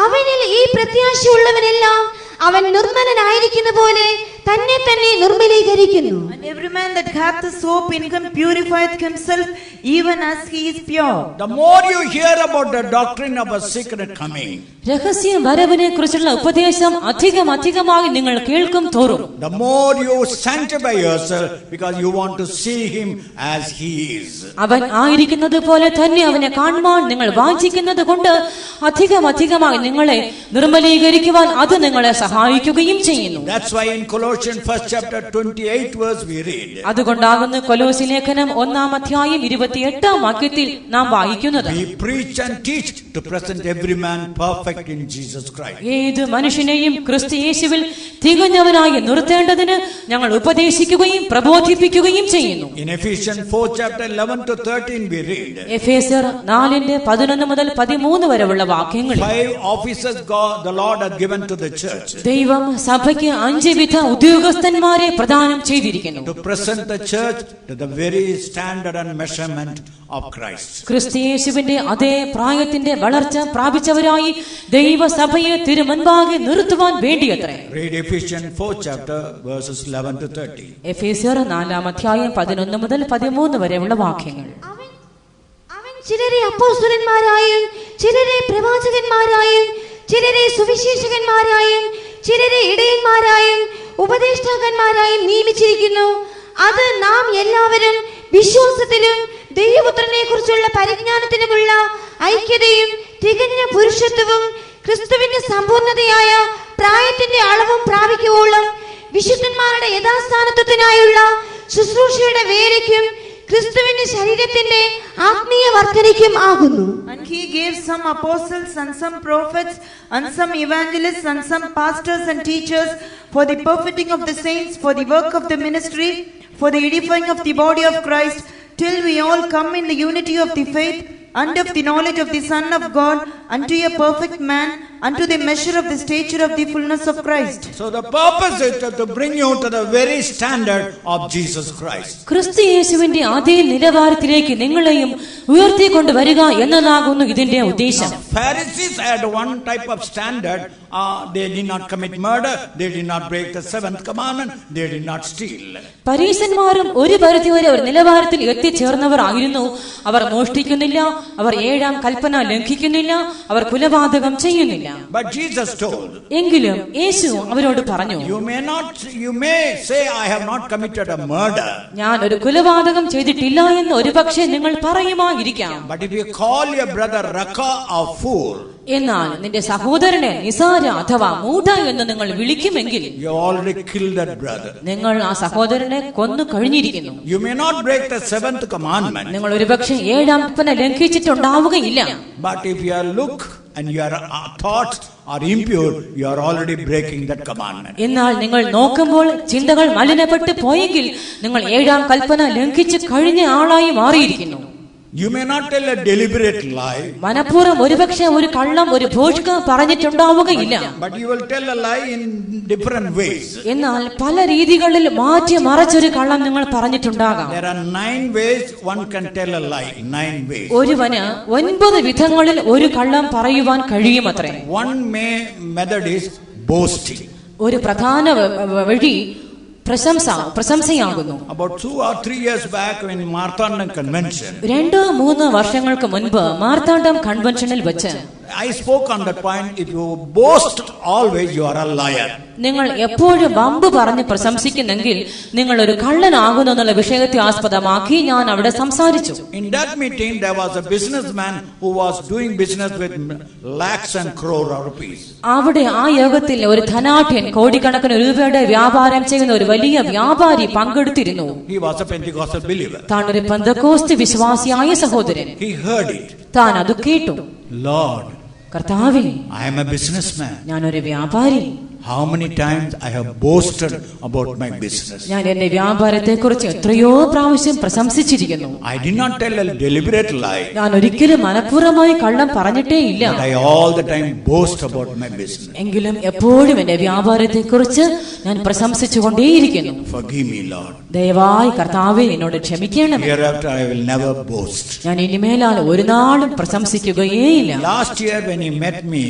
അവനിൽ ഈ പ്രത്യാശയുള്ളവനെല്ലാം അവൻ നിർമ്മലനായിരിക്കുന്ന പോലെ തന്നെ തന്നെ നിർമ്മലീകരിക്കുന്നു. And every man that hath this hope in him purifieth himself, even as he is pure. The more you hear about the doctrine of a secret coming, രഹസ്യ വരവിനെ കുറിച്ചുള്ള ഉപദേശം അധികമായി നിങ്ങൾ കേൾക്കും തോറും, the more you sanctify yourself because you want to see him as he is. അവൻ ആയിരിക്കുന്നത് പോലെ തന്നെ അവനെ കാണുവാൻ നിങ്ങൾ വാഞ്ചിക്കുന്നത് കൊണ്ട് അധികമായി നിങ്ങളെ നിർമ്മലീകരിക്കുവാൻ അത് നിങ്ങളെ സഹായിക്കുകയും ചെയ്യുന്നു. That's why in Colossians 1st chapter 28 verse we read. അതുകൊണ്ടാകുന്നു കൊലോസ്യ ലേഖനം 1-ാം അധ്യായം 28-ാം വാക്യത്തിൽ നാം വായിക്കുന്നത്, We preach and teach to present every man perfect in Jesus Christ. ഏത് മനുഷ്യനെയും ക്രിസ്തു യേശുവിൽ തികഞ്ഞവനായി നിർത്തേണ്ടതിന് ഞങ്ങൾ ഉപദേശിക്കുകയും പ്രബോധിപ്പിക്കുകയും ചെയ്യുന്നു. In Ephesians 4th chapter 11 to 13 we read. എഫേസ്യർ 4:11 മുതൽ 13 വരെയുള്ള വാക്യങ്ങളിൽ 5 officers God the Lord has given to the church ദൈവം സഭയ്ക്ക് 5 വിധ ഉദ്യോഗസ്ഥന്മാരെ പ്രദാനം ചെയ്തിരിക്കുന്നു. to present the church to the very standard and measurement of Christ. ക്രിസ്തു യേശുവിന്റെ അതേ പ്രായത്തിന്റെ വളർച്ച പ്രാപിച്ചവരായി ദൈവസഭയെ തിരുമുൻപാകെ നിർത്തുവാൻ വേണ്ടിയത്രേ. Read Ephesians 4th chapter verses 11 to 13. എഫേസ്യർ 4-ാം അധ്യായം 11 മുതൽ 13 വരെയുള്ള വാക്യങ്ങൾ. അവൻ ചിലരെ അപ്പോസ്തലന്മാരായും ചിലരെ പ്രവാചകന്മാരായും ചിലരെ സുവിശേഷകന്മാരായും ചിലരെ ഇടയന്മാരായും ഉപദേഷ്ടാക്കന്മാരായും നിയമിച്ചിരിക്കുന്നു. അത് നാം എല്ലാവരും വിശ്വാസത്തിലും ദൈവപുത്രനെ കുറിച്ചുള്ള പരിജ്ഞാനത്തിനുമുള്ള ഐക്യതയും തികഞ്ഞ പുരുഷത്വവും ക്രിസ്തുവിന്റെ സമ്പൂർണതയായ പ്രായത്തിന്റെ അളവും പ്രാപിക്കുവോളം വിശുദ്ധന്മാരുടെ യഥാസ്ഥാനത്വത്തിനായുള്ള ശുശ്രൂഷയുടെ വേലയ്ക്കും ക്രിസ്തുവിന്റെ ശരീരത്തിന്റെ ആത്മീയ വർധനയ്ക്കും ആകുന്നു. And he gave some apostles and some prophets and some evangelists and some pastors and teachers for the perfecting of the saints, for the work of the ministry, for the edifying of the body of Christ, till we all come in the unity of the faith and of the knowledge of the Son of God, unto a perfect man, unto the measure of the stature of the fullness of Christ. So the purpose is to bring you to the very standard of Jesus Christ. ക്രിസ്തു യേശുവിന്റെ അതേ നിലവാരത്തിലേക്ക് നിങ്ങളെയും ഉയർത്തിക്കൊണ്ട് വരിക എന്നതാകുന്നു ഇതിന്റെ ഉദ്ദേശം. Pharisees had one type of standard. They did not commit murder, they did not break the 7th commandment, they did not steal. പരീശന്മാരും ഒരു പരിധിവരെ ഒരു നിലവാരത്തിൽ എത്തിച്ചേർന്നവർ ആയിരുന്നു. അവർ മോഷ്ടിക്കുന്നില്ല, അവർ 7-ാം കൽപ്പന ലംഘിക്കുന്നില്ല, അവർ കുലപാതകം ചെയ്യുന്നില്ല. But Jesus told, എങ്കിലും യേശു അവരോട് പറഞ്ഞു, you may say I have not committed a murder. ഞാൻ ഒരു കുലപാതകം ചെയ്തിട്ടില്ല എന്ന് ഒരുപക്ഷെ നിങ്ങൾ പറയുമായിരിക്കാം. But if you call your brother Raka or fool, എന്നാൽ നിന്റെ സഹോദരനെ നിസാര അഥവാ മൂഢ എന്ന് നിങ്ങൾ വിളിക്കുമെങ്കിൽ you already killed that brother. നിങ്ങൾ ആ സഹോദരനെ കൊന്നു കഴിഞ്ഞിരിക്കുന്നു. You may not break the seventh commandment. നിങ്ങൾ ഒരുപക്ഷെ ഏഴാം കൽപ്പന ലംഘിച്ചിട്ടുണ്ടാവുകയില്ല. But if your look and your thoughts are impure, you are already breaking that commandment. എന്നാൽ നിങ്ങൾ നോക്കുമ്പോൾ ചിന്തകൾ മലിനപ്പെട്ട് പോയെങ്കിൽ നിങ്ങൾ ഏഴാം കൽപ്പന ലംഘിച്ച് കഴിഞ്ഞ ആളായി മാറിയിരിക്കുന്നു. You may not tell a deliberate lie. മനഃപൂർവ്വം ഒരുപക്ഷെ ഒരു കള്ളം ഒരു ഭോഷ്ക പറഞ്ഞിട്ടുണ്ടാവുകയില്ല. But you will tell a lie in different ways. എന്നാൽ പല രീതികളിൽ മാറ്റി മറച്ചൊരു കള്ളം നിങ്ങൾ പറഞ്ഞിട്ടുണ്ടാകാം. There are 9 ways one can tell a lie. 9 ways. ഒരുവന് 9 വിധങ്ങളിൽ ഒരു കള്ളം പറയുവാൻ കഴിയുമത്രേ. One method is boasting. ഒരു പ്രധാന വഴി പ്രശംസയാകുന്നു. About 2 or 3 years back when Marthandam convention, 2-3 വർഷങ്ങൾക്ക് മുൻപ് മാർത്താണ്ഡം കൺവെൻഷനിൽ വെച്ച് I spoke on that point. If you boast always, you are a liar. നിങ്ങൾ എപ്പോഴും വമ്പ് പറഞ്ഞ് പ്രശംസിക്കുന്നെങ്കിൽ നിങ്ങൾ ഒരു കള്ളനാകുന്നു എന്നുള്ള വിഷയത്തെ ആസ്പദമാക്കി ഞാൻ അവിടെ സംസാരിച്ചു. In that meeting, there was a businessman who was doing business with lakhs and crore rupees. അവിടെ ആ യോഗത്തിൽ ഒരു ധനാഢ്യൻ കോടിക്കണക്കിന് രൂപയുടെ വ്യാപാരം ചെയ്യുന്ന ഒരു വലിയ വ്യാപാരി പങ്കെടുത്തിരുന്നു. He was a Pentecostal believer. താൻ ഒരു പെന്തക്കോസ്ത് വിശ്വാസിയായ സഹോദരൻ. He heard it. താൻ അത് കേട്ടു. Lord, കർത്താവേ, I am a businessman. ഞാനൊരു വ്യാപാരി. How many times I have boasted about my business. ഞാൻ എന്റെ വ്യാപാരത്തെ കുറിച്ച് എത്രയോ പ്രാവശ്യം പ്രശംസിച്ചിരിക്കുന്നു. I did not tell a deliberate lie. ഞാൻ ഒരിക്കലും മനഃപൂർവ്വമായി കള്ളം പറഞ്ഞിട്ടേ ഇല്ല. But I all the time boast about my business. എങ്കിലും എപ്പോഴും എന്റെ വ്യാപാരത്തെ കുറിച്ച് ഞാൻ പ്രശംസിച്ചുകൊണ്ടേയിരിക്കുന്നു. Forgive me, Lord. ദയവായി കർത്താവേ എന്നോട് ക്ഷമിക്കണം. Hereafter I will never boast. ഞാൻ ഇനിമേലാൽ ഒരു നാളും പ്രശംസിക്കുകയേയില്ല. Last year when he met me,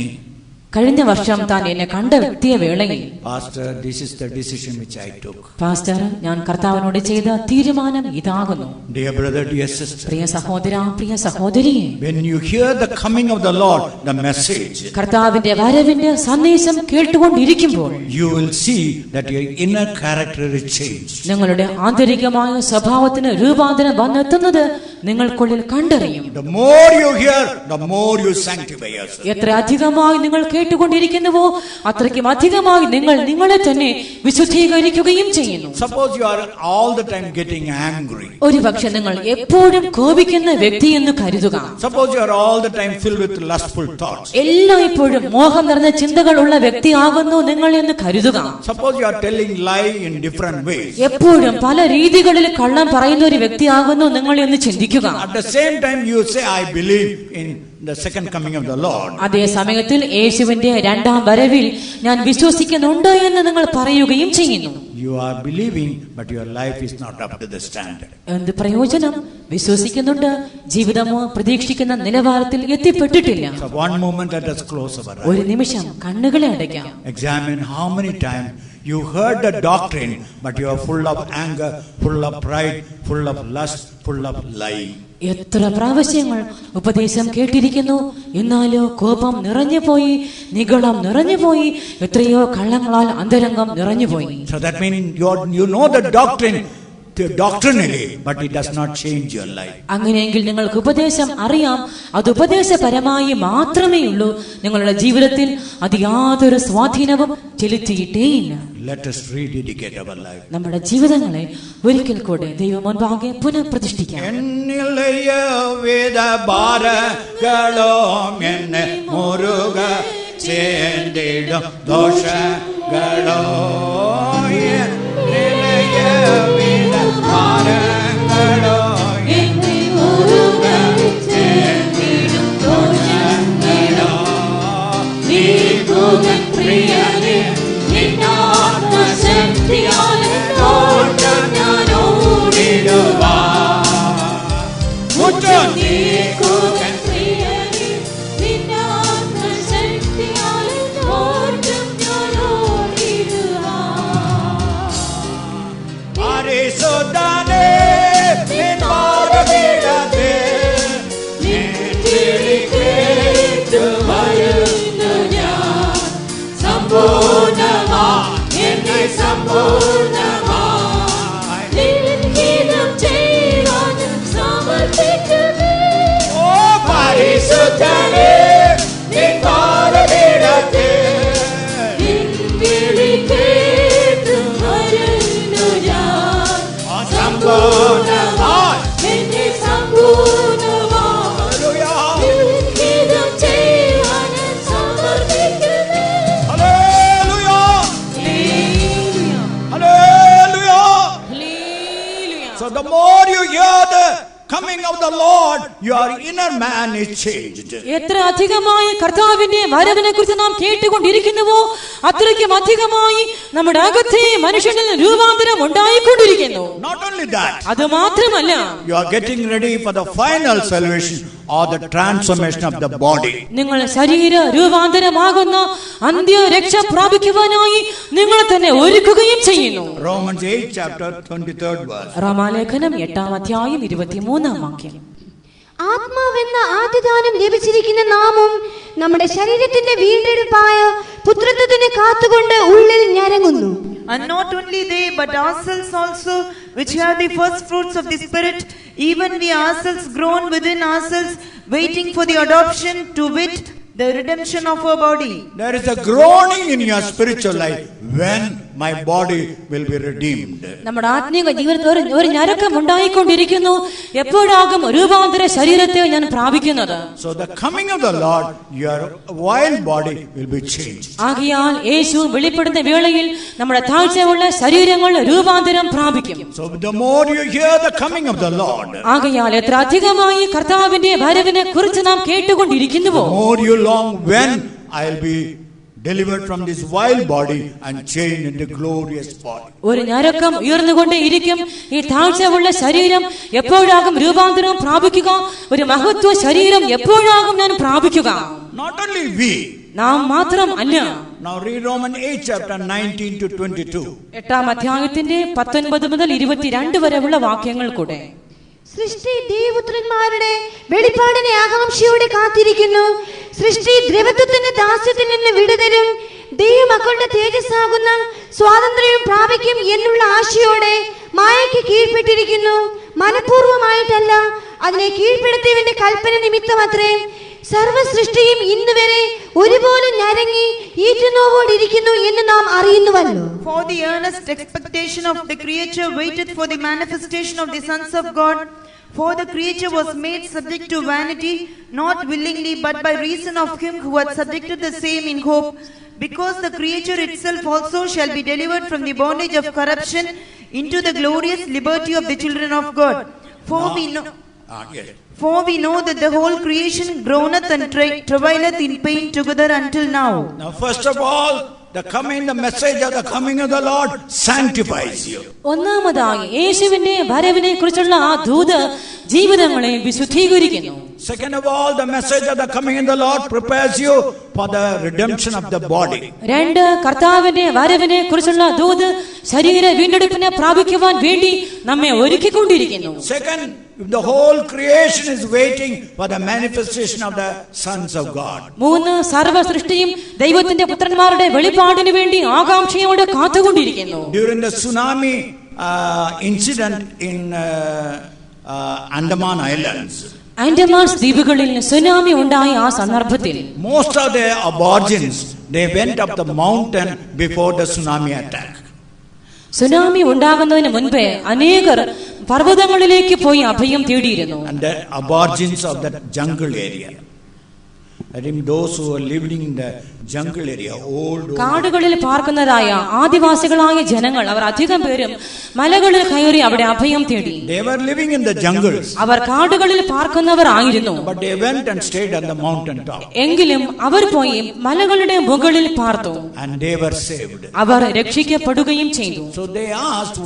കഴിഞ്ഞ വർഷം താൻ എന്നെ കണ്ടെത്തിയ വേളയിൽ, Pastor, this is the decision which I took. Pastor, ഞാൻ കർത്താവിനോട് ചെയ്ത തീരുമാനം ഇതാകുന്നു. Dear brother, dear sister, പ്രിയ സഹോദര, പ്രിയ സഹോദരിയെ, when you hear the coming of the Lord, the message, കർത്താവിന്റെ വരവിന്റെ സന്ദേശം കേട്ടുകൊണ്ടിരിക്കുമ്പോൾ you will see that your inner character is changed. നിങ്ങളുടെ ആന്തരികമായ സ്വഭാവത്തിന് രൂപാന്തരം വന്നെത്തുന്നത് നിങ്ങൾക്കുള്ളിൽ കണ്ടറിയും. The more you hear, the more you sanctify yourself. എത്ര അധികമായി നിങ്ങൾ കേട്ടുകൊണ്ടിരിക്കുന്നുവോ അത്രയ്ക്കും അധികമായി നിങ്ങൾ നിങ്ങളെ തന്നെ വിശുദ്ധീകരിക്കുകയും ചെയ്യുന്നു. Suppose you are all the time getting angry. ഒരുപക്ഷെ നിങ്ങൾ എപ്പോഴും കോപിക്കുന്ന വ്യക്തി എന്ന് കരുതുക. Suppose you are all the time filled with lustful thoughts. എല്ലായ്പ്പോഴും മോഹം നിറഞ്ഞ ചിന്തകളുള്ള വ്യക്തിയാകുന്നു നിങ്ങൾ എന്ന് കരുതുക. Suppose you are telling lie in different ways. എപ്പോഴും പല രീതികളിൽ കള്ളം പറയുന്ന ഒരു വ്യക്തിയാകുന്നു നിങ്ങൾ എന്ന് ചിന്തിക്കുക. At the same time you say, I believe in the second coming of the Lord. അതേ സമയത്തിൽ യേശുവിന്റെ രണ്ടാം വരവിൽ ഞാൻ വിശ്വസിക്കുന്നുണ്ട് എന്ന് നിങ്ങൾ പറയുകയും ചെയ്യുന്നു. You are believing, but your life is not up to the standard. എന്ത് പ്രയോജനം? വിശ്വസിക്കുന്നുണ്ട്, ജീവിതമോ പ്രതീക്ഷിക്കുന്ന നിലവാരത്തിൽ എത്തിപ്പെട്ടിട്ടില്ല. So one moment let us close our eyes. ഒരു നിമിഷം കണ്ണുകളെ അടയ്ക്കാം. Examine how many times you heard the doctrine, but you are full of anger, full of pride, full of lust, full of lying. എത്ര പ്രാവശ്യങ്ങൾ ഉപദേശം കേട്ടിരിക്കുന്നു, എന്നാലോ കോപം നിറഞ്ഞുപോയി, നിഗളം നിറഞ്ഞുപോയി, എത്രയോ കള്ളങ്ങളാൽ അന്തരംഗം നിറഞ്ഞുപോയി. So that means you know the doctrine doctrinally, but it does not change your life. അങ്ങനെയെങ്കിൽ നിങ്ങൾക്ക് ഉപദേശം അറിയാം, അത് ഉപദേശപരമായി മാത്രമേ ഉള്ളൂ, നിങ്ങളുടെ ജീവിതത്തിൽ അത് യാതൊരു സ്വാധീനവും ചെലുത്തിയിട്ടേയില്ല. Let us rededicate our life. നമ്മുടെ ജീവിതങ്ങളെ ഒരിക്കൽ കൂടെ ദൈവം മുൻപാകെ പുനഃപ്രതിഷ്ഠിക്കാം. എന്നിലയ വേദഭാരങ്ങളും എന്നെ മുറുക ചേർന്നിടും ദോഷങ്ങളോ എന്നിലയ വേദഭാരങ്ങളോ എന്നെ മുറുക ചേർന്നിടും ദോഷങ്ങളോ നീക്കുക പ്രിയനേ നിന്നാത്മശക്തിയാലെ ഓട്ടം ഞാൻ ഓടിടുവാൻ മുറ്റം നീക്കുക പ്രിയനേ നിന്നാത്മശക്തിയാലെ ഓട്ടം ഞാൻ ഓടിടുവാൻ പരിശുദ്ധനേ നിൻ പാദപീഠത്തിൽ നിൻ വിളി കേട്ടു വരുന്നു ഞാൻ your inner man is changed. എത്ര അധികമായി കർത്താവിന്റെ വരവിനെ കുറിച്ച് നാം കേട്ടുകൊണ്ടിരിക്കുന്നുവോ അത്രയ്ക്കും അധികമായി നമ്മുടെ അകത്തെ മനുഷ്യനിൽ രൂപാന്തരം ഉണ്ടായിക്കൊണ്ടിരിക്കുന്നു. Not only that, അത് മാത്രമല്ല, you are getting ready for the final salvation or the transformation of the body. നിങ്ങൾ ശരീര രൂപാന്തരമാകുന്ന അന്ത്യ രക്ഷ പ്രാപിക്കുവാനായി നിങ്ങൾ തന്നെ ഒരുക്കുകയും ചെയ്യുന്നു. Romans 8 chapter 23rd verse. റോമാലേഖനം 8-ാം അധ്യായം 23-ാം വാക്യം. ആത്മാവെന്ന ആദ്യദാനം ലഭിച്ചിരിക്കുന്ന നാമും നമ്മുടെ ശരീരത്തിന്റെ വീണ്ടെടുപ്പായ പുത്രത്വത്തിനെ കാത്തുകൊണ്ട് ഉള്ളിൽ ഞരങ്ങുന്നു. And not only they, but ourselves also, which have the first fruits of the Spirit, even we ourselves groan within ourselves, waiting for the adoption, to wit, the redemption of our body. There is a groaning in your spiritual life when my body will be redeemed. നമ്മുടെ ആത്മീയ ജീവിതത്തിൽ ഒരു ഞരക്കം ഉണ്ടായിക്കൊണ്ടിരിക്കുന്നു. എപ്പോഴാകും രൂപാന്തര ശരീരത്തെ ഞാൻ പ്രാപിക്കുന്നത്? So the coming of the Lord, your vile body will be changed. ആകയാൽ യേശു വെളിപ്പെടുന്ന വേളയിൽ നമ്മുടെ താഴ്ചയുള്ള ശരീരങ്ങൾ രൂപാന്തരം പ്രാപിക്കും. So the more you hear the coming of the Lord, ആകയാൽ എത്ര അധികമായി കർത്താവിന്റെ വരവിനെ കുറിച്ച് നാം കേട്ടുകൊണ്ടിരിക്കുന്നുവോ, the more you long when I'll be delivered from this vile body and changed into glorious body. ഒരു ഞരക്കം ഉയർന്നുകൊണ്ടേയിരിക്കും. ഈ താഴ്ചയുള്ള ശരീരം എപ്പോഴാകും രൂപാന്തരം പ്രാപിക്കുക? ഒരു മഹത്വ ശരീരം എപ്പോഴാകും ഞാൻ പ്രാപിക്കുക? Not only we. നാം മാത്രം അല്ല. Now read Romans 8 chapter 19 to 22. 8-ാം അധ്യായത്തിന്റെ 19 മുതൽ 22 വരെയുള്ള വാക്യങ്ങൾ കൂടെ. സൃഷ്ടി ദേവപുത്രന്മാരുടെ വെളിപ്പാടിനെ ആകാംക്ഷയോടെ കാത്തിരിക്കുന്നു. സൃഷ്ടി ദ്രവത്വത്തിന്റെ ദാസ്യത്തിൽ നിന്ന് വിടുതലും ദൈവമക്കളുടെ തേജസ്സാകുന്ന സ്വാതന്ത്ര്യം പ്രാപിക്കും എന്നുള്ള ആശയോടെ മായയ്ക്ക് കീഴ്പ്പെട്ടിരിക്കുന്നു. മനഃപൂർവ്വമായിട്ടല്ല, അതിനെ കീഴ്പ്പെടുത്തിയവന്റെ കൽപ്പന നിമിത്തമത്രേ. സർവ്വ സൃഷ്ടിയും ഇന്നുവരെ ഒരുപോലെ ഞരങ്ങി ഈറ്റുനോവോടിരിക്കുന്നു എന്ന് നാം അറിയുന്നുവല്ലോ. For the earnest expectation of the creature waited for the manifestation of the sons of God. For the creature was made subject to vanity, not willingly, but by reason of him who had subjected the same in hope, because the creature itself also shall be delivered from the bondage of corruption into the glorious liberty of the children of God. For we know that the whole creation groaneth and travaileth in pain together until now. Now first of all, the message of the coming of the Lord sanctifies you. ഒന്നാമതായി യേശുവിന്റെ വരവിനെ കുറിച്ചുള്ള ആ ദൂത് ജീവിതങ്ങളെ വിശുദ്ധീകരിക്കുന്നു. Second of all, the message of the coming of the Lord prepares you for the redemption of the body. രണ്ട്, കർത്താവിന്റെ വരവിനെ കുറിച്ചുള്ള ദൂത് ശരീര വീണ്ടെടുപ്പിനെ പ്രാപിക്കുവാൻ വേണ്ടി നമ്മെ ഒരുക്കിക്കൊണ്ടിരിക്കുന്നു. Second, the whole creation is waiting for the manifestation of the sons of God. മൂന്ന്, സർവ്വ സൃഷ്ടിയും ദൈവത്തിന്റെ പുത്രന്മാരുടെ വെളിപ്പാടിന് വേണ്ടി ആകാംക്ഷയോടെ കാത്തുകൊണ്ടിരിക്കുന്നു. During the tsunami incident in Andaman Islands, Andaman ദ്വീപുകളിൽ സുനാമി ഉണ്ടായ ആ സന്ദർഭത്തിൽ most of the aborigines, they went up the mountain before the tsunami attack. Tsunami ഉണ്ടാകുന്നതിന് മുൻപേ അനേകർ പർവ്വതങ്ങളിലേക്ക് പോയി അഭയം തേടിയിരുന്നു. And the aborigines of that jungle area, I think those who are living in the jungle area, old കാടുകളിൽ പാർക്കുന്നതായ ആദിവാസികളായ ജനങ്ങൾ, അവർ അധികം പേരും മലകളിൽ കയറി അവിടെ അഭയം തേടി. they were living in the jungles, അവർ കാടുകളിൽ പാർക്കുന്നവർ ആയിരുന്നു. but they went and stayed on the mountain top, എങ്കിലും അവർ പോയി മലകളുടെ മുകളിൽ പാർത്തു. and they were saved. അവർ രക്ഷിക്കപ്പെടുകയും ചെയ്തു. So they asked,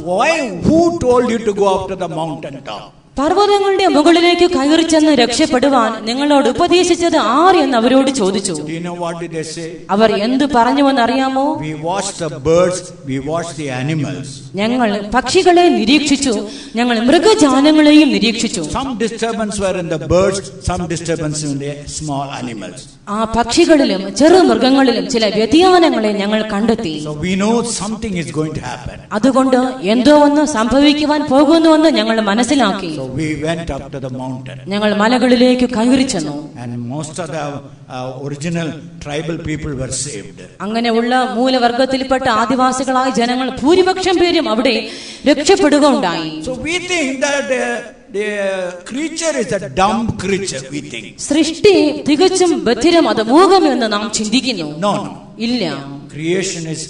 who told you to go up to the mountain top? പർവ്വതങ്ങളുടെ മുകളിലേക്ക് കയറി ചെന്ന് രക്ഷപ്പെടുവാൻ നിങ്ങളോട് ഉപദേശിച്ചത് ആർ എന്ന് അവരോട് ചോദിച്ചു. Do you know what did they say? അവർ എന്തു പറഞ്ഞുവെന്ന് അറിയാമോ? We watched the birds, we watched the animals. ഞങ്ങൾ പക്ഷികളെ നിരീക്ഷിച്ചു, ഞങ്ങൾ മൃഗജാലങ്ങളെയും നിരീക്ഷിച്ചു. Some disturbance were in the birds, some disturbance in the small animals. ആ പക്ഷികളിലും ചെറു മൃഗങ്ങളിലും ചില വ്യതിയാനങ്ങളെ ഞങ്ങൾ കണ്ടെത്തി. So we know something is going to happen. അതുകൊണ്ട് എന്തോ ഒന്ന് സംഭവിക്കുവാൻ പോകുന്നുവെന്ന് ഞങ്ങൾ മനസ്സിലാക്കി. So we went up to the mountain. ഞങ്ങൾ മലകളിലേക്ക് കയറി ചെന്നു. And most of the original tribal people were saved. അങ്ങനെയുള്ള മൂലവർഗത്തിൽപ്പെട്ട ആദിവാസികളായ ജനങ്ങൾ ഭൂരിപക്ഷം പേരും അവിടെ രക്ഷപ്പെടുക ഉണ്ടായി. So we think that the creature is a dumb creature, we think. സൃഷ്ടി തികച്ചും ബധിരം, അത് മൂകമെന്ന് നാം ചിന്തിക്കുന്നു. No. ഇല്ല. Creation is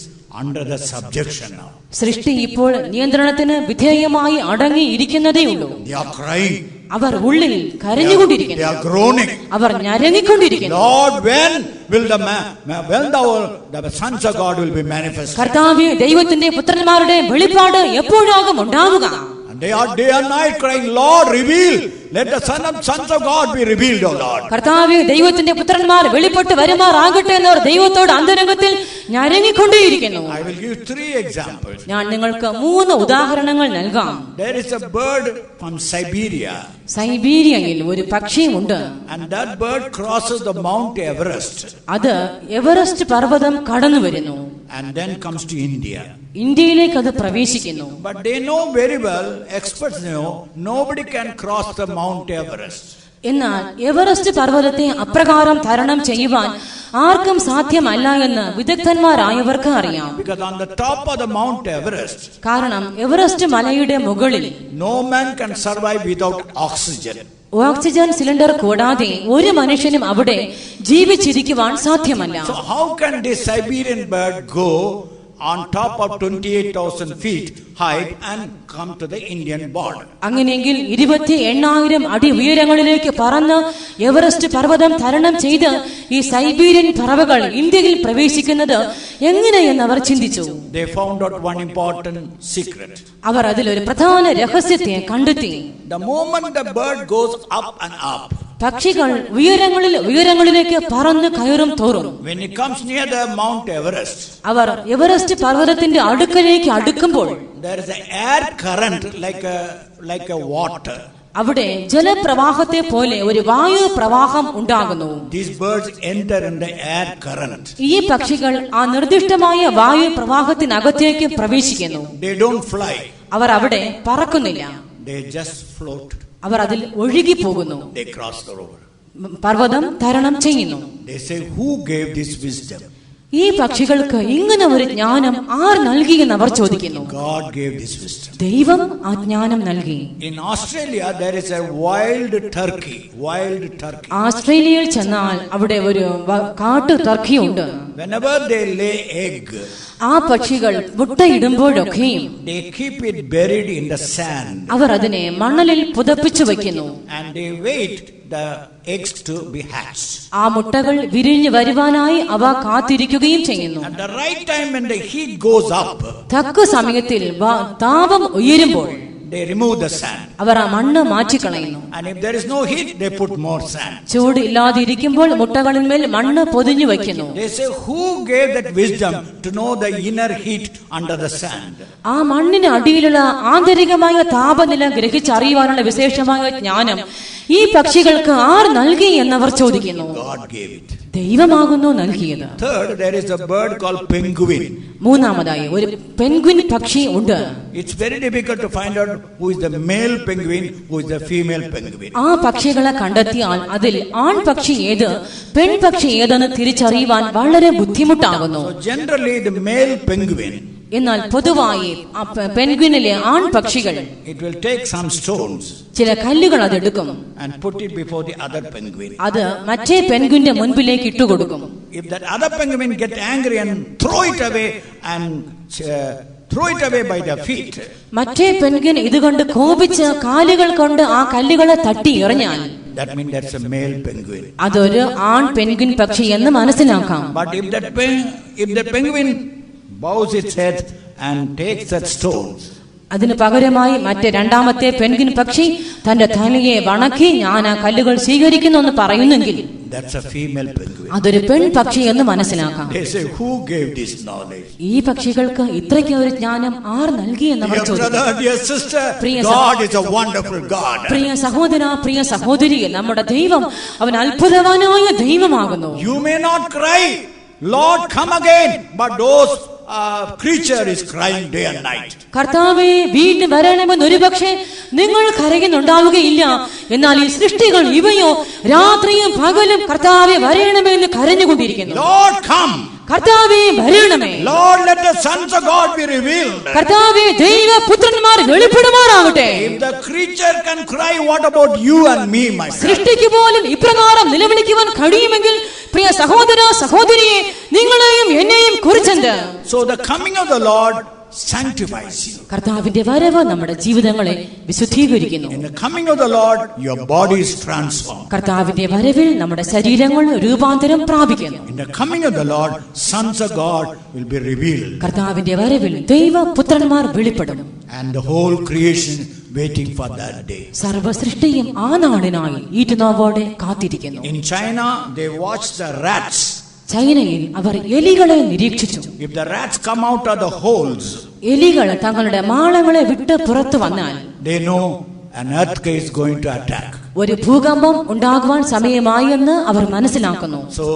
under the subjection now. സൃഷ്ടി ഇപ്പോൾ നിയന്ത്രണത്തിന് വിധേയമായി അടങ്ങിയിരിക്കുന്നതേ ഉള്ളൂ. They are crying. അവർ ഉള്ളിൽ They കരഞ്ഞുകൊണ്ടിരിക്കുന്നു. are groaning. Our ഞരങ്ങിക്കൊണ്ടിരിക്കുന്നു. Lord, when will the sons of God will be manifested? കർത്താവേ, ദൈവത്തിന്റെ പുത്രന്മാരുടെ വെളിപ്പാട് എപ്പോഴാകും ഉണ്ടാവുക? And they are day and night crying, Lord, reveal. Let the sons of God be revealed, O Lord. കർത്താവേ, ദൈവത്തിന്റെ പുത്രന്മാർ വെളിപ്പെട്ട് വരുമാറാകട്ടെ എന്നവർ ദൈവത്തോട് അന്തരംഗത്തിൽ ഞരങ്ങിക്കൊണ്ടേയിരിക്കുന്നു. I will give 3 examples. ഞാൻ നിങ്ങൾക്ക് 3 ഉദാഹരണങ്ങൾ നൽകാം. There is a bird from Siberia. സൈബീരിയയിൽ ഒരു പക്ഷിയുമുണ്ട്. And that bird crosses the Mount Everest. അത് എവറസ്റ്റ് പർവ്വതം കടന്നു വരുന്നു. And then comes to India. ഇന്ത്യയിലേക്ക് അത് പ്രവേശിക്കുന്നു. But they know very well, experts know, nobody can cross the Mount Everest. എന്നാൽ Everest പർവ്വതത്തെ അപ്രകാരം തരണം ചെയ്യുവാൻ ആർക്കും സാധ്യമല്ല എന്ന് വിദഗ്ധന്മാരായവർക്ക് അറിയാം. Because on the top of the Mount Everest, കാരണം എവറസ്റ്റ് മലയുടെ മുകളിൽ no man can survive without oxygen. Oxygen cylinder കൂടാതെ ഒരു മനുഷ്യനും അവിടെ ജീവിച്ചിരിക്കുവാൻ സാധ്യമല്ല. So how can this Siberian bird go on top of 28,000 feet height and come to the Indian border? അങ്ങനെയെങ്കിൽ 28,000 അടി ഉയരങ്ങളിലേക്ക് പറന്ന് എവറസ്റ്റ് പർവ്വതം തരണം ചെയ്ത് ഈ സൈബീരിയൻ പറവകൾ ഇന്ത്യയിൽ പ്രവേശിക്കുന്നത് എങ്ങനെയെന്ന് അവർ ചിന്തിച്ചു. They found out one important secret. അവർ അതിലൊരു പ്രധാന രഹസ്യത്തെ കണ്ടെത്തി. The moment the bird goes up and up, പക്ഷികൾ ഉയരങ്ങളിലേക്ക് പറന്ന് കയറും തോറും, when it comes near the Mount Everest, അവർ എവറസ്റ്റ് പർവ്വതത്തിന്റെ അടുക്കലേക്ക് അടുക്കുമ്പോൾ there is an air current like a water. അവിടെ ജലപ്രവാഹത്തെ പോലെ ഒരു വായു പ്രവാഹം ഉണ്ടാകുന്നു. These birds enter in the air current. ഈ പക്ഷികൾ ആ നിർദ്ദിഷ്ടമായ വായു പ്രവാഹത്തിനകത്തേക്ക് പ്രവേശിക്കുന്നു. They don't fly. അവർ അവിടെ പറക്കുന്നില്ല. They just float. അവർ അതിൽ ഒഴുകി പോകുന്നു. They cross the river. പർവ്വതം തരണം ചെയ്യുന്നു. They say, who gave this wisdom? ഈ പക്ഷികൾക്ക് ഇങ്ങനെ ഒരു ജ്ഞാനം ആർ നൽകിയെന്ന് അവർ ചോദിക്കുന്നു. God gave this wisdom. ദൈവം ആ ജ്ഞാനം നൽകി. In Australia there is a wild turkey. ആസ്ട്രേലിയയിൽ ചെന്നാൽ അവിടെ ഒരു കാട്ടു ടർക്കിയുണ്ട്. Whenever they lay egg, ആ പക്ഷികൾ മുട്ടയിടുമ്പോഴൊക്കെയും they keep it buried in the sand. അവർ അതിനെ മണലിൽ പുതപ്പിച്ചു വയ്ക്കുന്നു. And they wait the eggs to be hatched. ആ മുട്ടകൾ വിരിഞ്ഞു വരുവാനായി അവ കാത്തിരിക്കുകയും ചെയ്യുന്നു. At the right time when the heat goes up, തക്ക സമയത്തിൽ താപം ഉയരുമ്പോൾ they remove the sand. അവർ ആ മണ്ണ് മാറ്റിക്കളയുന്നു. And if there is no heat, they put more sand. ചൂട് ഇല്ലാതിരിക്കുമ്പോൾ മുട്ടകളിന്മേൽ മണ്ണ് പൊതിഞ്ഞു വയ്ക്കുന്നു. They say, who gave that wisdom to know the inner heat under the sand? ആ മണ്ണിന് അടിയിലുള്ള ആന്തരികമായ താപനില ഗ്രഹിച്ചറിയുവാനുള്ള വിശേഷമായ ജ്ഞാനം ഈ പക്ഷികൾക്ക് ആർ നൽകി എന്നവർ ചോദിക്കുന്നു. God gave it. ദൈവമാകുന്നു നൽകിയത്. Third, there is a bird called penguin. മൂന്നാമതായി ഒരു പെൻഗ്വിൻ പക്ഷി ഉണ്ട്. It's very difficult to find out who is the male penguin, who is the female penguin. ആ പക്ഷികളെ കണ്ടെത്തിയാൽ അതിൽ ആൺപക്ഷി ഏത് പെൺപക്ഷി ഏതെന്ന് തിരിച്ചറിയുവാൻ വളരെ ബുദ്ധിമുട്ടാകുന്നു. So generally the male penguin, എന്നാൽ പൊതുവായി പെൻഗ്വിനിലെ ആൺപക്ഷികൾ it will take some stones ചില കല്ലുകൾ അതെടുക്കും. and put it before the other penguin. അത് മറ്റേ പെൻഗ്വിന്റെ മുൻപിലേക്ക് ഇട്ടുകൊടുക്കും. If that other penguin get angry and throw it away by the feet, മറ്റേ പെൻഗ്വിൻ ഇതുകൊണ്ട് കോപിച്ച് കാലുകൾ കൊണ്ട് ആ കല്ലുകളെ തട്ടി എറിഞ്ഞാൽ that means that's a male penguin. അതൊരു ആൺ പെൻഗ്വിൻ പക്ഷി എന്ന് മനസ്സിലാക്കാം. But if the penguin bows its head and takes that stone, അതിന് പകരമായി മറ്റേ രണ്ടാമത്തെ പെൻഗ്വിൻ പക്ഷി തന്റെ തലയെ വണക്കി ഞാൻ ആ കല്ലുകൾ സ്വീകരിക്കുന്നു എന്ന് പറയുന്നെങ്കിൽ that's a female penguin. അതൊരു പെൺപക്ഷി എന്ന് മനസ്സിലാക്കാം. They say, who gave this knowledge? ഈ പക്ഷികൾക്ക് ഇത്രയ്ക്ക് ഒരു ജ്ഞാനം ആർ നൽകി എന്നവർ Dear ചോദിക്കുന്നു. brother, dear sister, God is a wonderful God. പ്രിയ സഹോദര, പ്രിയ സഹോദരി, നമ്മുടെ ദൈവം അവൻ അത്ഭുതവാനായ ദൈവമാകുന്നു. You may not cry, Lord, come again, but those creature is crying day and night. കർത്താവേ വീണ്ടും വരണമെന്ന് ഒരുപക്ഷെ നിങ്ങൾ കരയുന്നുണ്ടാവുകയില്ല. എന്നാൽ ഈ സൃഷ്ടികൾ ഇവയോ രാത്രിയും പകലും കർത്താവേ വരണമെന്ന് കരഞ്ഞുകൊണ്ടിരിക്കുന്നു. Lord, come. കർത്താവേ വരണമേ. Lord, let the sons of God be revealed. കർത്താവേ ദൈവപുത്രന്മാർ വെളിപ്പെടുമാറാകട്ടെ. If the creature can cry, what about you and me, my friend? സൃഷ്ടിക്ക് പോലും ഇപ്രകാരം നിലവിളിക്കുവാൻ കഴിയുമെങ്കിൽ പ്രിയ സഹോദര സഹോദരിയെ നിങ്ങളെയും എന്നെയും കുറിച്ചെന്ത്? So the coming of the Lord sanctifies you. കർത്താവിന്റെ വരവ് നമ്മുടെ ജീവിതങ്ങളെ വിശുദ്ധീകരിക്കുന്നു. In the coming of the Lord, your body is transformed. കർത്താവിന്റെ വരവിൽ നമ്മുടെ ശരീരങ്ങൾ രൂപാന്തരം പ്രാപിക്കുന്നു. In the coming of the Lord, sons of God will be revealed. കർത്താവിന്റെ വരവിൽ ദൈവപുത്രന്മാർ വെളിപ്പെടും. And the whole creation waiting for that day. സർവ്വസൃഷ്ടിയും ആ നാളിനായി ഈറ്റുനോവോടെ കാത്തിരിക്കുന്നു. In China, they watch the rats. ചൈനയിൽ അവർ എലികളെ നിരീക്ഷിച്ചു. If the rats come out of the holes, എലികൾ തങ്ങളുടെ മാളങ്ങളെ വിട്ട് പുറത്തു വന്നാൽ they know an earthquake is going to attack. ഒരു ഭൂകമ്പം ഉണ്ടാകുവാൻ സമയമായി എന്ന് അവർ മനസ്സിലാക്കുന്നു. So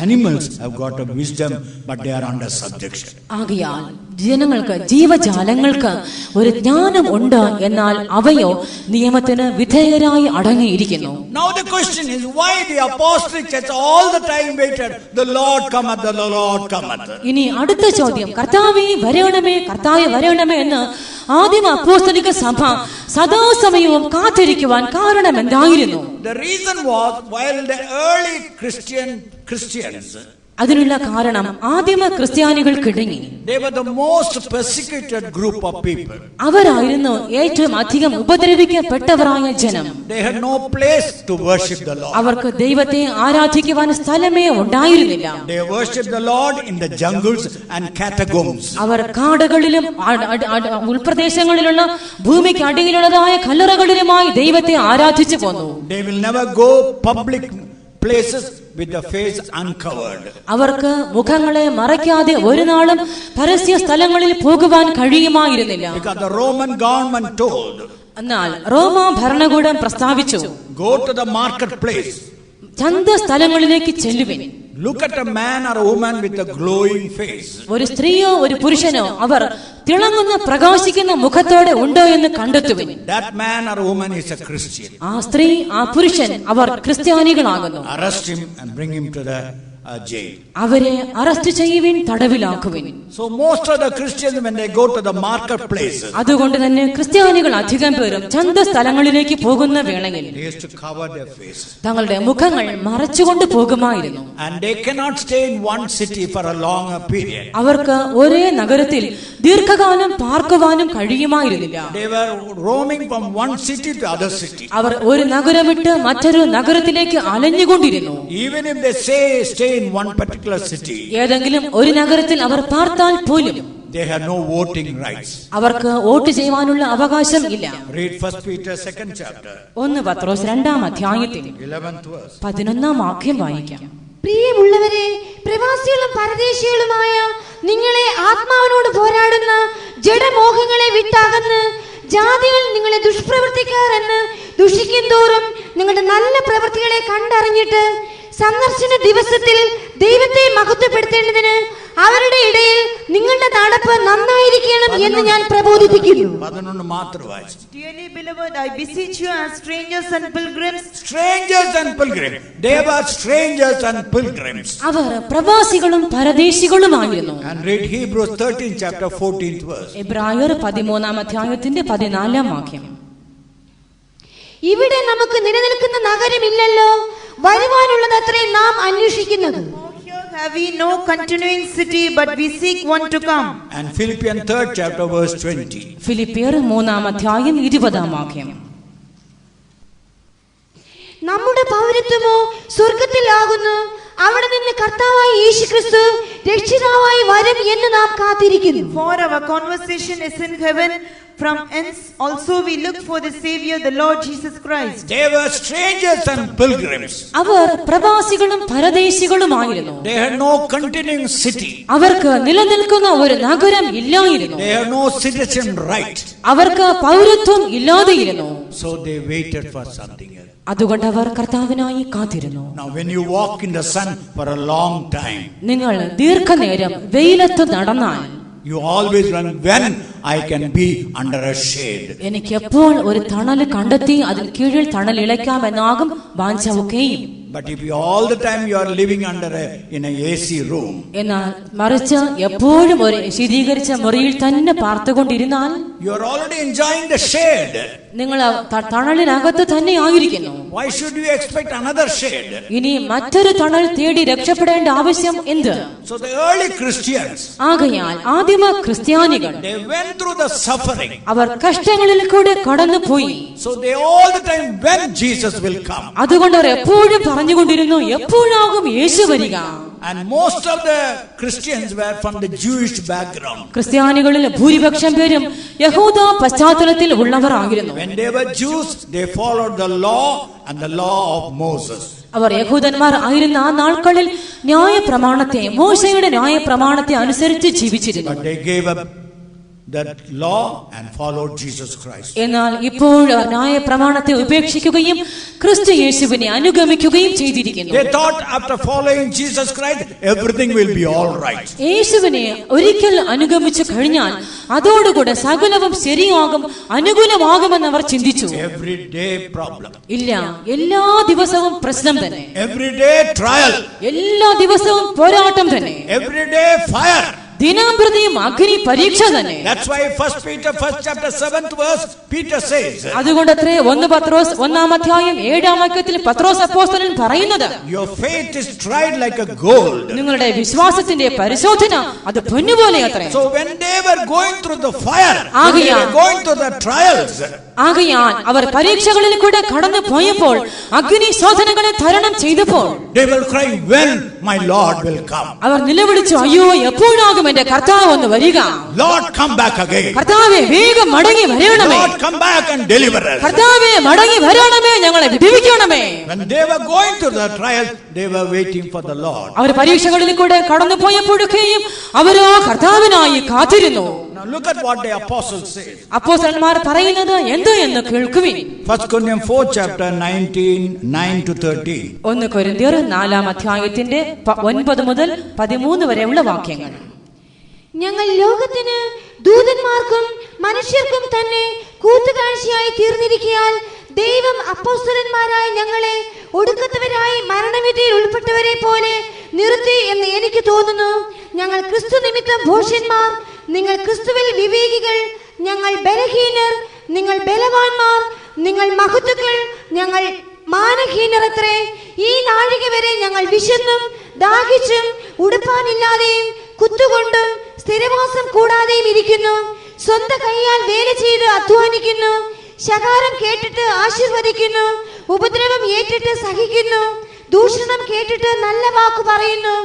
animals have got a wisdom, but they are under subjection. ആകയാൽ ജനങ്ങൾക്ക്, ജീവജാലങ്ങൾക്ക് ഒരു ജ്ഞാനം ഉണ്ട്, എന്നാൽ അവയോ നിയമത്തിന് വിധേയരായി അടങ്ങിയിരിക്കുന്നു. Now the question is, why the apostolic church all the time waited, the Lord cometh, the Lord cometh. ഇനി അടുത്ത ചോദ്യം, കർത്താവേ വരണമേ, കർത്താവേ വരണമേ എന്ന് ആദിമ അപ്പോസ്തലിക സഭ സദാസമയവും കാത്തിരിക്കുവാൻ കാരണം എന്തായിരുന്നു? The reason was, while the early Christians, അതിനുള്ള കാരണം ആദിമ ക്രിസ്ത്യാനികൾക്കിടയിൽ they were the most persecuted group of people. അവരായിരുന്നു ഏറ്റവും അധികം ഉപദ്രവിക്കപ്പെട്ടവരായ ജനം. They had no place to worship the Lord. അവർക്ക് ദൈവത്തെ ആരാധിക്കുവാൻ സ്ഥലമേ ഉണ്ടായിരുന്നില്ല. They worshiped the Lord in the jungles and catacombs. അവർ കാടുകളിലും ഉൾപ്രദേശങ്ങളിലുള്ള ഭൂമിക്ക് അടിയിലുള്ളതായ കല്ലറകളിലുമായി ദൈവത്തെ ആരാധിച്ചു പോന്നു. They will never go public places with the face uncovered. അവർക്ക് മുഖങ്ങളെ മറയ്ക്കാതെ ഒരു നാളും പരസ്യ സ്ഥലങ്ങളിൽ പോകുവാൻ കഴിയുമായിരുന്നില്ല. Because the Roman government told, എന്നാൽ റോമ ഭരണകൂടം പ്രസ്താവിച്ചു, go to the marketplace. ചന്ത സ്ഥലങ്ങളിലേക്ക് ചെല്ലുവിൻ. Look at a man or a woman with a glowing face. ഒരു സ്ത്രീയോ ഒരു പുരുഷനോ അവർ തിളങ്ങുന്ന പ്രകാശിക്കുന്ന മുഖത്തോടെ ഉണ്ടോ എന്ന് കണ്ടെത്തുവിൻ. That man or woman is a Christian. ആ സ്ത്രീ, ആ പുരുഷൻ അവർ ക്രിസ്ത്യാനികളാകുന്നു. Arrest him and bring him to the jail. അവരെ അറസ്റ്റ് ചെയ്യുവിൻ, തടവിലാക്കുവിൻ. So most of the Christians, when they go to the marketplace, അതുകൊണ്ട് തന്നെ ക്രിസ്ത്യാനികൾ അധികം പേരും ചന്ത സ്ഥലങ്ങളിലേക്ക് പോകുന്ന വേളയിൽ they used to cover their face. തങ്ങളുടെ മുഖങ്ങൾ മറച്ചുകൊണ്ട് പോകുമായിരുന്നു. And they cannot stay in one city for a longer period. അവർക്ക് ഒരേ നഗരത്തിൽ ദീർഘകാലം പാർക്കുവാനും കഴിയുമായിരുന്നില്ല. They were roaming from one city to other city. അവർ ഒരു നഗരം വിട്ട് മറ്റൊരു നഗരത്തിലേക്ക് അലഞ്ഞുകൊണ്ടിരുന്നു. Even if they stay in one particular city, ഏതെങ്കിലും ഒരു നഗരത്തിൽ അവർ പാർത്താൽ പോലും they have no voting rights. അവർക്ക് വോട്ട് ചെയ്യുവാനുള്ള അവകാശം ഇല്ല. Read 1 Peter 2nd chapter, 1 പത്രോസ് 2-ാം അധ്യായത്തിൽ 11th verse. 11-ാം വാക്യം വായിക്കാം. പ്രിയമുള്ളവരെ, പ്രവാസികളും പരദേശികളുമായ നിങ്ങളെ ആത്മാവിനോട് പോരാടുന്ന ജഡമോഹങ്ങളെ വിട്ടകന്ന് ജാതികൾ നിങ്ങളെ ദുഷ്പ്രവർത്തിക്കാർ എന്ന് ദുഷിക്കും തോറും നിങ്ങളുടെ നല്ല പ്രവൃത്തികളെ കണ്ടറിഞ്ഞിട്ട് സന്ദർശന ദിവസത്തിൽ ദൈവത്തെ മഹത്വപ്പെടുത്തേണ്ടതിന് അവരുടെ ഇടയിൽ നിങ്ങളുടെ നടപ്പ് നന്നായിരിക്കണം എന്ന് ഞാൻ പ്രബോധിപ്പിക്കുന്നു. Dearly beloved, I beseech you as strangers and pilgrims. Strangers and pilgrims. They were strangers and pilgrims. Our പ്രവാസികളും പരദേശികളുമായിരുന്നു. And read Hebrews 13 chapter 14th verse. എബ്രായർ 13-ാം അധ്യായത്തിന്റെ 14-ാം വാക്യം. ഇവിടെ നമുക്ക് നിലനിൽക്കുന്ന നഗരമില്ലല്ലോ, വരുവാനുള്ളതത്രേ നാം അന്വേഷിക്കുന്നത്. Have we no continuing city, but we seek one to come. And Philippians 3rd chapter verse 20. ഫിലിപ്പിയർ 3-ാം അധ്യായം 20-ാം വാക്യം. നമ്മുടെ പൗരത്വമോ സ്വർഗത്തിലാകുന്നു, അവിടെ നിന്ന് കർത്താവായ യേശുക്രിസ്തു രക്ഷിതാവായി വരും എന്ന് നാം കാത്തിരിക്കുന്നു. For our conversation is in heaven, from hence also we look for the Savior, the Lord Jesus Christ. They were strangers and pilgrims. Our പ്രവാസികളും പരദേശികളുമായിരുന്നു. They had no continuing city. അവർക്ക് നിലനിൽക്കുന്ന ഒരു നഗരം ഇല്ലായിരുന്നു. They had no citizen right. അവർക്ക് പൗരത്വം ഇല്ലാതെയിരുന്നു. So they waited for something else. അതുകൊണ്ട് അവർ കർത്താവിനായി കാത്തിരുന്നു. Now when you walk in the sun for a long time, നിങ്ങൾ ദീർഘനേരം വെയിലത്ത് നടന്നാൽ you always run when I can be under a shade. എനിക്ക് എപ്പോൾ ഒരു തണൽ കണ്ടെത്തി അതിൽ കീഴിൽ തണൽ ഇളയ്ക്കാമെന്നാകും വാഞ്ചയൊക്കെയും. But if you all the time you are living under in a AC room, എന്നാൽ മറിച്ച് എപ്പോഴും ഒരു ശീതീകരിച്ച മുറിയിൽ തന്നെ പാർത്തുകൊണ്ടിരുന്നാൽ You are already enjoying the shade. നിങ്ങൾ തണലിനകത്ത് തന്നെ ആയിരിക്കുന്നു. Why should you expect another shade? ഇനി മറ്റൊരു തണൽ തേടി രക്ഷപ്പെടേണ്ട ആവശ്യം എന്ത്? So the early Christians, ആകയാൽ ആദിമ ക്രിസ്ത്യാനികൾ, they went through the suffering. അവർ കഷ്ടങ്ങളിൽ കൂടെ കടന്നുപോയി. So they all the time, when Jesus will come. അതുകൊണ്ട് അവർ എപ്പോഴും പറഞ്ഞുകൊണ്ടിരുന്നു, എപ്പോഴാകും യേശു വരിക. And most of the Christians were from the Jewish background. ക്രിസ്ത്യാനികളിൽ ഭൂരിപക്ഷം പേരും യഹൂദ പശ്ചാത്തലത്തിൽ ഉള്ളവർ ആയിരുന്നു. When they were Jews, they followed the law and the law of Moses. അവർ യഹൂദന്മാർ ആയിരുന്ന ആ നാൾക്കളിൽ ന്യായപ്രമാണത്തെ, മോശയുടെ ന്യായപ്രമാണത്തെ അനുസരിച്ച് ജീവിച്ചിരുന്നു. But they gave up that law and followed Jesus Christ. എന്നാൽ ഇപ്പോൾ അവർ ന്യായപ്രമാണത്തെ ഉപേക്ഷിക്കുകയും ക്രിസ്തു യേശുവിനെ അനുഗമിക്കുകയും ചെയ്തിരിക്കുന്നു. They thought after following Jesus Christ everything will be all right. യേശുവിനെ ഒരിക്കൽ അനുഗമിച്ചു കഴിഞ്ഞാൽ അതോടുകൂടെ സകലവും ശരിയാകും, അനുകൂലമാകുമെന്ന് അവർ ചിന്തിച്ചു. Everyday problem. ഇല്ല, എല്ലാ ദിവസവും പ്രശ്നം തന്നെ. Everyday trial. എല്ലാ ദിവസവും പോരാട്ടം തന്നെ. Everyday fire. ദിനംപ്രതിയും അഗ്നി പരീക്ഷ തന്നെ. That's why 1 Peter 1st chapter 7th verse Peter says. അതുകൊണ്ടത്രേ 1 പത്രോസ് 1-ാം അധ്യായം 7-ാം വാക്യത്തിൽ പത്രോസ് അപ്പോസ്തലൻ പറയുന്നത്, Your faith is tried like a gold. നിങ്ങളുടെ വിശ്വാസത്തിന്റെ പരിശോധന അത് പൊന്നുപോലെ അത്രേ. So when they were going through the fire, when they were going through the trials, ആകയാൽ അവർ പരീക്ഷകളിൽ കൂടെ കടന്നു പോയപ്പോൾ, അഗ്നി ശോധനകളെ തരണം ചെയ്തപ്പോൾ, they will cry, when my Lord will come. അവർ നിലവിളിച്ചു, അയ്യോ എപ്പോഴാകും എന്റെ കർത്താവ് ഒന്ന് വരിക. Lord, come back again. കർത്താവേ വേഗം മടങ്ങി വരണമേ. Lord, come back and deliver us. കർത്താവേ മടങ്ങി വരണമേ, ഞങ്ങളെ വിടുവിക്കണമേ. When they were going through the trials, they were waiting for the Lord. അവർ പരീക്ഷകളിൽ കൂടെ കടന്നു പോയപ്പോഴൊക്കെയും അവരോ കർത്താവിനായി കാത്തിരുന്നു. Now look at what the apostles say. അപ്പോസ്തലന്മാർ പറയുന്നത് എന്ത് എന്ന് കേൾക്കുവിൻ. 1 Corinthians 4 chapter 9 to 13. 1 കൊരിന്ത്യർ 4-ാം അധ്യായത്തിന്റെ 9 മുതൽ 13 വരെയുള്ള വാക്യങ്ങൾ. ഞങ്ങൾ ലോകത്തിന് ദൂതന്മാർക്കും മനുഷ്യർക്കും തന്നെ കൂത്തുകാഴ്ചയായി തീർന്നിരിക്കയാൽ ദൈവം അപ്പോസ്തലന്മാരായ ഞങ്ങളെ ഒടുക്കത്തവരായി മരണവിധിയിൽ ഉൾപ്പെട്ടവരെ പോലെ നിർത്തി എന്ന് എനിക്ക് തോന്നുന്നു. ഞങ്ങൾ ക്രിസ്തു നിമിത്തം ഭോഷ്യന്മാർ, നിങ്ങൾ ക്രിസ്തുവിൽ വിവേകികൾ. ഞങ്ങൾ ബലഹീനർ, നിങ്ങൾ ബലവാന്മാർ. നിങ്ങൾ മഹത്തുക്കൾ, ഞങ്ങൾ മാനഹീനർ അത്രേ. ഈ നാഴിക വരെ ഞങ്ങൾ വിശന്നും ദാഹിച്ചും ഉടുപ്പാനില്ലാതെയും കുത്തുകൊണ്ടും സ്ഥിരവാസം കൂടാതെയും ഇരിക്കുന്നു. സ്വന്തം കൈയാൽ വേല ചെയ്ത് അധ്വാനിക്കുന്നു. ശകാരം കേട്ടിട്ട് ആശീർവദിക്കുന്നു. ഉപദ്രവം ഏറ്റിട്ട് സഹിക്കുന്നു. ദൂഷണം കേട്ടിട്ട് നല്ല വാക്കു പറയുന്നു.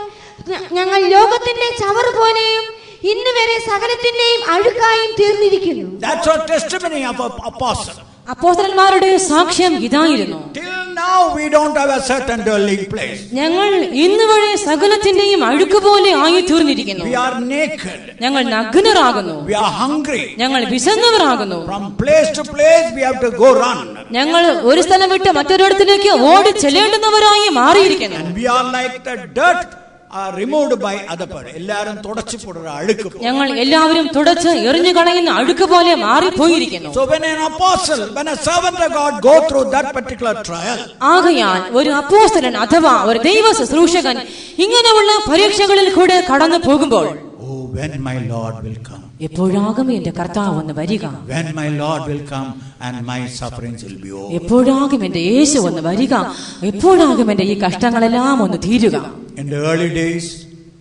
ഞങ്ങൾ ലോകത്തിന്റെ ചവറ് പോലെയും ഇന്ന് വരെ സകലത്തിന്റെയും അഴുക്കായും തീർന്നിരിക്കുന്നു. That's our testimony of apostle. അപ്പോസ്തലന്മാരുടെ സാക്ഷ്യം ഇതായിരുന്നു. Till now we don't have a certain dwelling place. ഞങ്ങൾ ഇന്ന് വരെ സകലത്തിന്റെയും അഴുക്ക് പോലെ ആയി തീർന്നിരിക്കുന്നു. We are naked. ഞങ്ങൾ നഗ്നരാകുന്നു. We are hungry. ഞങ്ങൾ വിശന്നവരാകുന്നു. From place to place we have to go run. ഞങ്ങൾ ഒരു സ്ഥലം വിട്ട് മറ്റൊരിടത്തിലേക്ക് ഓടി ചെല്ലേണ്ടുന്നവരായി മാറിയിരിക്കുന്നു. And we are like the dirt are removed by other people. എല്ലാവരും തുടച്ചു പോടുന്ന അഴുക്ക്. ഞങ്ങൾ എല്ലാവരും തുടച്ച് എറിഞ്ഞു കളയുന്ന അഴുക്ക് പോലെ മാറിപ്പോയിരിക്കുന്നു. So when an apostle, when a servant of God go through that particular trial, ആകയാൽ ഒരു അപ്പോസ്തലൻ അഥവാ ഒരു ദൈവ ശുശ്രൂഷകൻ ഇങ്ങനെയുള്ള പരീക്ഷകളിൽ കൂടെ കടന്നു പോകുമ്പോൾ, oh, when my Lord will come. എപ്പോഴാകും എന്റെ കർത്താവ് ഒന്ന് വരിക. When my Lord will come and my sufferings will be over. എപ്പോഴാകും എന്റെ യേശു ഒന്ന് വരിക. എപ്പോഴാകും എന്റെ ഈ കഷ്ടങ്ങളെല്ലാം ഒന്ന് തീരുക. In the early days,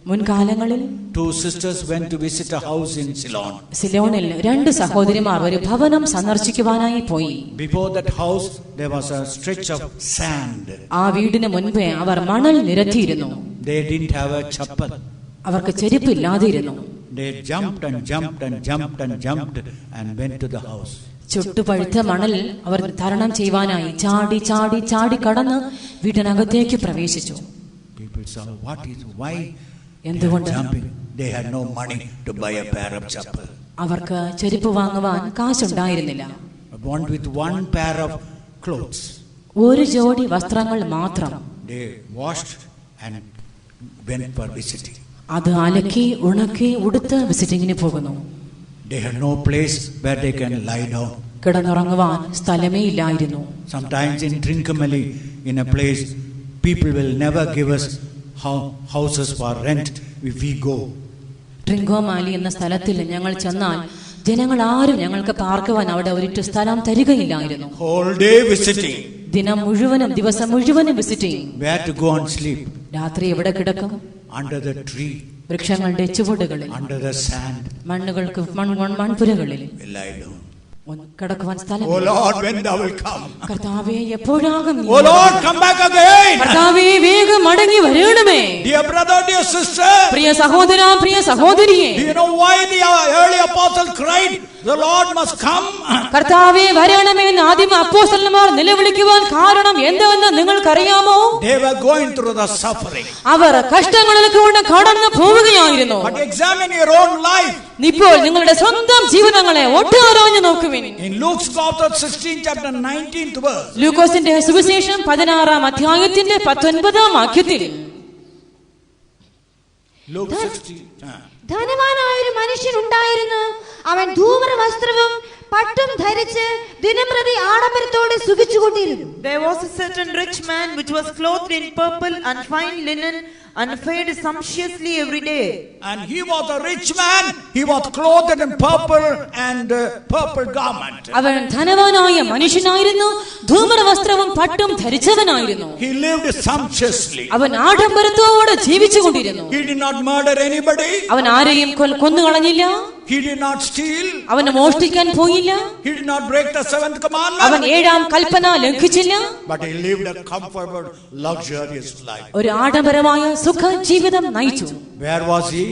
മുൻകാലങ്ങളിൽ 2 sisters went to visit a house in Ceylon. സിലോണിൽ 2 സഹോദരിമാർ ഒരു ഭവനം സന്ദർശിക്കുവാനായി പോയി. Before that house there was a stretch of sand. ആ വീടിന് മുൻപേ അവർ മണൽ നിരത്തിയിരുന്നു. They didn't have a chappal. അവർക്ക് ചെരുപ്പില്ലാതിരുന്നു. They jumped and went to the house. ചുട്ടുപഴുത്ത മണൽ അവർ തരണം ചെയ്യുവാനായി ചാടി ചാടി ചാടി കടന്ന് വീടിനകത്തേക്ക് പ്രവേശിച്ചു. People saw, why എന്തുകൊണ്ട്? jumping? They had no money to buy a pair of chappal. അവർക്ക് ചെരുപ്പ് വാങ്ങുവാൻ കാശുണ്ടായിരുന്നില്ല. With one pair of clothes. ഒരു ജോഡി വസ്ത്രങ്ങൾ മാത്രം. They washed and went for visiting. അത് അലക്കി ഉണക്കി ഉടുത്ത് വിസിറ്റിങ്ങിന് പോകുന്നു. They had no place where they can lie down. കിടന്നുറങ്ങുവാൻ സ്ഥലമേ ഇല്ലായിരുന്നു. Sometimes in Trincomalee, in a place, people will never give us houses for rent if we go. Trincomalee എന്ന സ്ഥലത്തിൽ ഞങ്ങൾ ചെന്നാൽ ജനങ്ങൾ ആരും ഞങ്ങൾക്ക് പാർക്കുവാൻ അവിടെ ഒരിറ്റു സ്ഥലം തരികയില്ലായിരുന്നു. Whole day visiting. ദിനം മുഴുവനും ദിവസം മുഴുവനും visiting. Where to go and sleep? രാത്രി എവിടെ കിടക്കും? Under the tree. വൃക്ഷങ്ങളുടെ ചുവടുകളിൽ. Under the sand. മണ്ണുകൾക്ക് മൺപുരകളിൽ. Lie down. കിടക്കുവാൻ സ്ഥലം. Oh Lord, when thou will come. കർത്താവേ എപ്പോഴാകും? Oh Lord, come back again. കർത്താവേ വേഗം മടങ്ങി വരണമേ. Dear brother, dear sister. പ്രിയ സഹോദരാ, പ്രിയ സഹോദരിയെ. Do you know why the early apostle cried, the Lord must come? കർത്താവേ വരണമേ എന്ന് ആദിമ അപ്പോസ്തലന്മാർ നിലവിളിക്കുവാൻ കാരണം എന്തെന്ന് നിങ്ങൾക്കറിയാമോ? They were going through the suffering. അവർ കഷ്ടങ്ങളിലൂടെ കടന്നു പോവുകയായിരുന്നു. But examine your own life. ഇപ്പോൾ നിങ്ങളുടെ സ്വന്തം ജീവിതങ്ങളെ ഒട്ടാരോഞ്ഞു നോക്കുവിൻ. In Luke's Gospel 16 chapter 19th verse. ലൂക്കോസിന്റെ സുവിശേഷം 16-ാം അധ്യായത്തിന്റെ 19-ാം വാക്യത്തിൽ Luke 16. ധനവാനായ ഒരു മനുഷ്യൻ ഉണ്ടായിരുന്നു. അവൻ ധൂമ്ര വസ്ത്രവും പട്ടും ധരിച്ച് ദിനംപ്രതി ആഡംബരത്തോടെ സുഖിച്ചുകൊണ്ടിരുന്നു. There was a certain rich man which was clothed in purple and fine linen and fared sumptuously every day. And he was a rich man. He was clothed in purple and purple garment. അവൻ ധനവാനായ മനുഷ്യനായിരുന്നു. ധൂമ്ര വസ്ത്രവും പട്ടും ധരിച്ചവനായിരുന്നു. He lived sumptuously. അവൻ ആഡംബരത്തോടെ ജീവിച്ചുകൊണ്ടിരുന്നു. He did not murder anybody. അവൻ ആരെയും കൊന്നുകളഞ്ഞില്ല. He did not steal. അവൻ മോഷ്ടിക്കാൻ പോയില്ല. He did not break the seventh commandment. അവൻ 7-ാം കൽപ്പന ലംഘിച്ചില്ല. But he lived a comfortable, luxurious life. ഒരു ആഡംബരമായ സുഖ ജീവിതം നയിച്ചു. Where was he?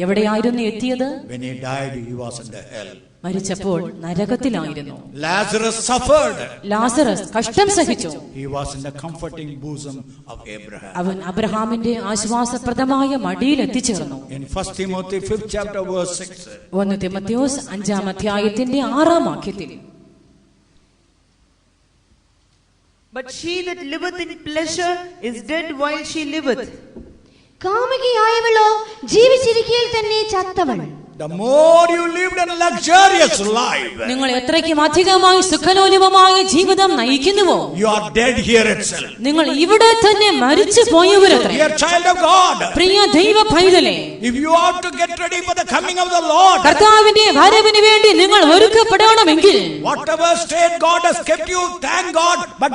എവിടെയായിരുന്നു എത്തിയത്? When he died, he was in the hell. മരിച്ചപ്പോൾ നരകത്തിലായിരുന്നു. Lazarus suffered. ലാസറസ് കഷ്ടം സഹിച്ചു. He was in the comforting bosom of Abraham. അവൻ അബ്രഹാമിന്റെ ആശ്വാസപ്രദമായ മടിയിൽ എത്തിച്ചേർന്നു. In 1 Timothy 5th chapter verse 6. 1 തിമോഥെയോസ് 5-ാം അധ്യായത്തിന്റെ 6-ാം വാക്യത്തിൽ But she that liveth in pleasure is dead while she liveth. കാമുകിയായവളോ ജീവിച്ചിരിക്കയിൽ തന്നെ ചത്തവൾ. The more you lived a luxurious life, നിങ്ങൾ എത്രയ്ക്കും അധികമായി സുഖലോലുപമായ ജീവിതം നയിക്കുന്നുവോ, you are dead here itself. നിങ്ങൾ ഇവിടെ തന്നെ മരിച്ചു പോയവരത്രേ. Dear child of God, പ്രിയ ദൈവ പൈതലേ, if you are to get ready for the coming of the Lord, കർത്താവിന്റെ വരവിന് വേണ്ടി നിങ്ങൾ ഒരുക്കപ്പെടണമെങ്കിൽ, whatever state God has kept you, thank God, but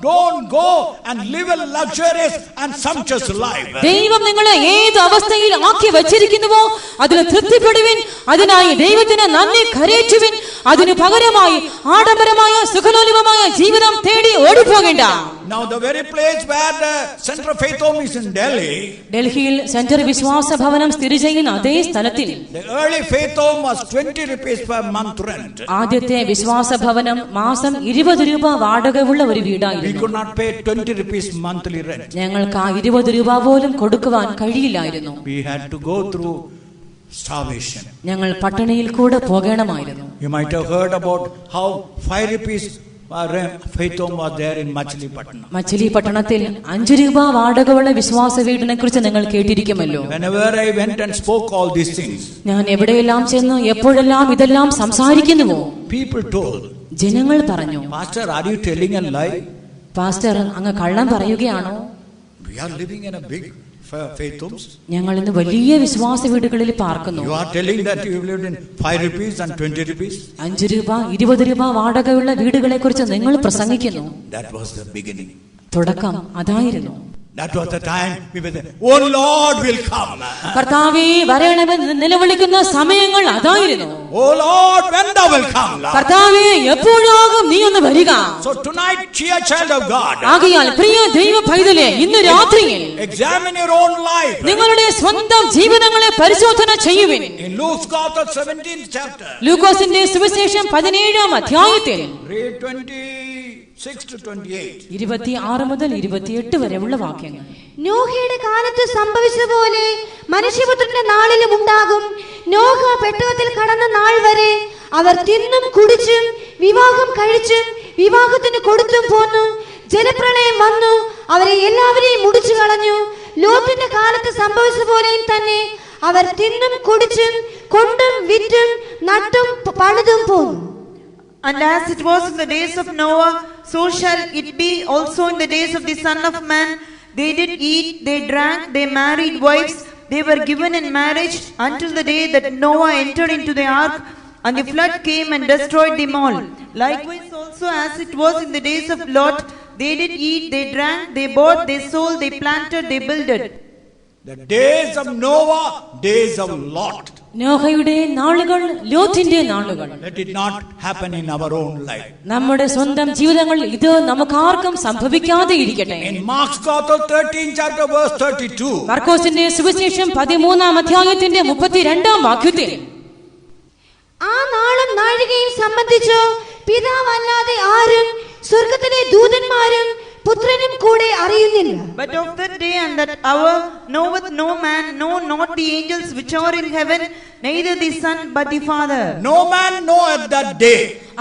don't go and live a luxurious and sumptuous life. ദൈവം നിങ്ങളെ ഏത് അവസ്ഥയിൽ ആക്കി വച്ചിരിക്കുന്നുവോ അതിന് തൃപ്തിപ്പെടുവിൻ. അതിനായി ദൈവത്തിന് നന്ദി കരേറ്റുവിൻ. അതിനു പകരമായി ആഡംബരമായ സുഖലോലുപമായ ജീവിതം തേടി ഓടിപ്പോകേണ്ട. Now the very place where the Center of Faith Home is in Delhi, ഡൽഹിയിൽ സെന്റർ വിശ്വാസ ഭവനം സ്ഥിതി ചെയ്യുന്ന അതേ സ്ഥലത്തിൽ the early Faith Home was 20 rupees per month rent. ആദ്യത്തെ വിശ്വാസ ഭവനം മാസം 20 രൂപ വാടകയുള്ള ഒരു We വീടായിരുന്നു. could not pay 20 rupees monthly rent. ഞങ്ങൾക്ക് ആ 20 രൂപ പോലും കൊടുക്കുവാൻ കഴിയില്ലായിരുന്നു. We had to go through starvation. ഞങ്ങൾ പട്ടിണിയിൽ കൂടെ പോകണമായിരുന്നു. You might have heard about how 5 rupees Faith Home was there in Machilipatnam. മച്ചിലിപട്ടണത്തിൽ 5 രൂപ വാടകയുള്ള വിശ്വാസ വീടിനെ കുറിച്ച് നിങ്ങൾ കേട്ടിരിക്കുമല്ലോ. Whenever I went and spoke all these things, ഞാൻ എവിടെയെല്ലാം ചെന്ന് എപ്പോഴെല്ലാം ഇതെല്ലാം സംസാരിക്കുന്നുവോ, people told, ജനങ്ങൾ പറഞ്ഞു, Pastor, are you telling a lie? Pastor അങ്ങ് കള്ളം പറയുകയാണോ? We are living in a big Faith Homes. ഞങ്ങൾ ഇന്ന് വലിയ വിശ്വാസ വീടുകളിൽ പാർക്കുന്നു. You are telling that you lived in 5 rupees and 20 rupees? 5 രൂപ 20 രൂപ വാടകയുള്ള വീടുകളെ കുറിച്ച് നിങ്ങൾ പ്രസംഗിക്കുന്നു. That was the beginning. തുടക്കം അതായിരുന്നു. That was the time we were there. Oh Lord will come. കർത്താവേ വരണമെന്ന് നിലവിളിക്കുന്ന സമയങ്ങൾ അതായിരുന്നു. Oh Lord, when thou will come. കർത്താവേ എപ്പോഴാകും നീ ഒന്ന് വരിക. So tonight, dear child of God, ആകയാൽ പ്രിയ ദൈവ പൈതലേ, ഇന്ന് രാത്രിയിൽ examine your own life. നിങ്ങളുടെ സ്വന്തം ജീവിതങ്ങളെ പരിശോധന ചെയ്യുവിൻ. In Luke's Gospel 17th chapter, ലൂക്കോസിന്റെ സുവിശേഷം 17-ാം അധ്യായത്തിൽ read 26 to 28. 26 മുതൽ 28 വരെയുള്ള വാക്യങ്ങൾ. നോഹയുടെ കാലത്ത് സംഭവിച്ചതുപോലെ മനുഷ്യപുത്രന്റെ നാളിലും ഉണ്ടാകും. നോഹ പെട്ടകത്തിൽ കടന്ന നാൾ വരെ അവർ തിന്നും കുടിച്ചും വിവാഹം കഴിച്ചും വിവാഹത്തിന് കൊടുത്തും പോന്നു. ജലപ്രളയം വന്നു, അവരെ എല്ലാവരെയും മുടിച്ചു കളഞ്ഞു. ലോത്തിന്റെ കാലത്ത് സംഭവിച്ചതുപോലെയും തന്നെ അവർ തിന്നും കുടിച്ചും കൊണ്ടും വിറ്റും നട്ടും പണിതും പോന്നു. And as it was in the days of Noah, so shall it be also in the days of the Son of Man. They did eat, they drank, they married wives, they were given in marriage until the day that Noah entered into the ark. and the flood came and destroyed them all. Likewise also as it was in the days of Lot, they did eat, they drank, they bought, they sold, they planted, they builded. The days of Noah, days of Lot. നോഹയുടെ നാളുകൾ, ലോത്തിന്റെ നാളുകൾ. Let it not happen in our own life. നമ്മുടെ സ്വന്തം ജീവിതങ്ങളിൽ ഇത് നമുക്കാർക്കും സംഭവിക്കാതെ ഇരിക്കട്ടെ. In Mark's Gospel 13 chapter verse 32. മർക്കോസിന്റെ സുവിശേഷം 13-ാം അധ്യായത്തിന്റെ 32-ാം വാക്യത്തിൽ ആ നാളും നാഴികയും സംബന്ധിച്ചു പിതാവല്ലാതെ ആരും സ്വർഗ്ഗത്തിലെ ദൂതന്മാരും പുത്രനും കൂടെ അറിയുന്നില്ല. But of that day and that hour knoweth no man, no, not the angels which are in heaven, neither the Son but the Father. No man knoweth that day.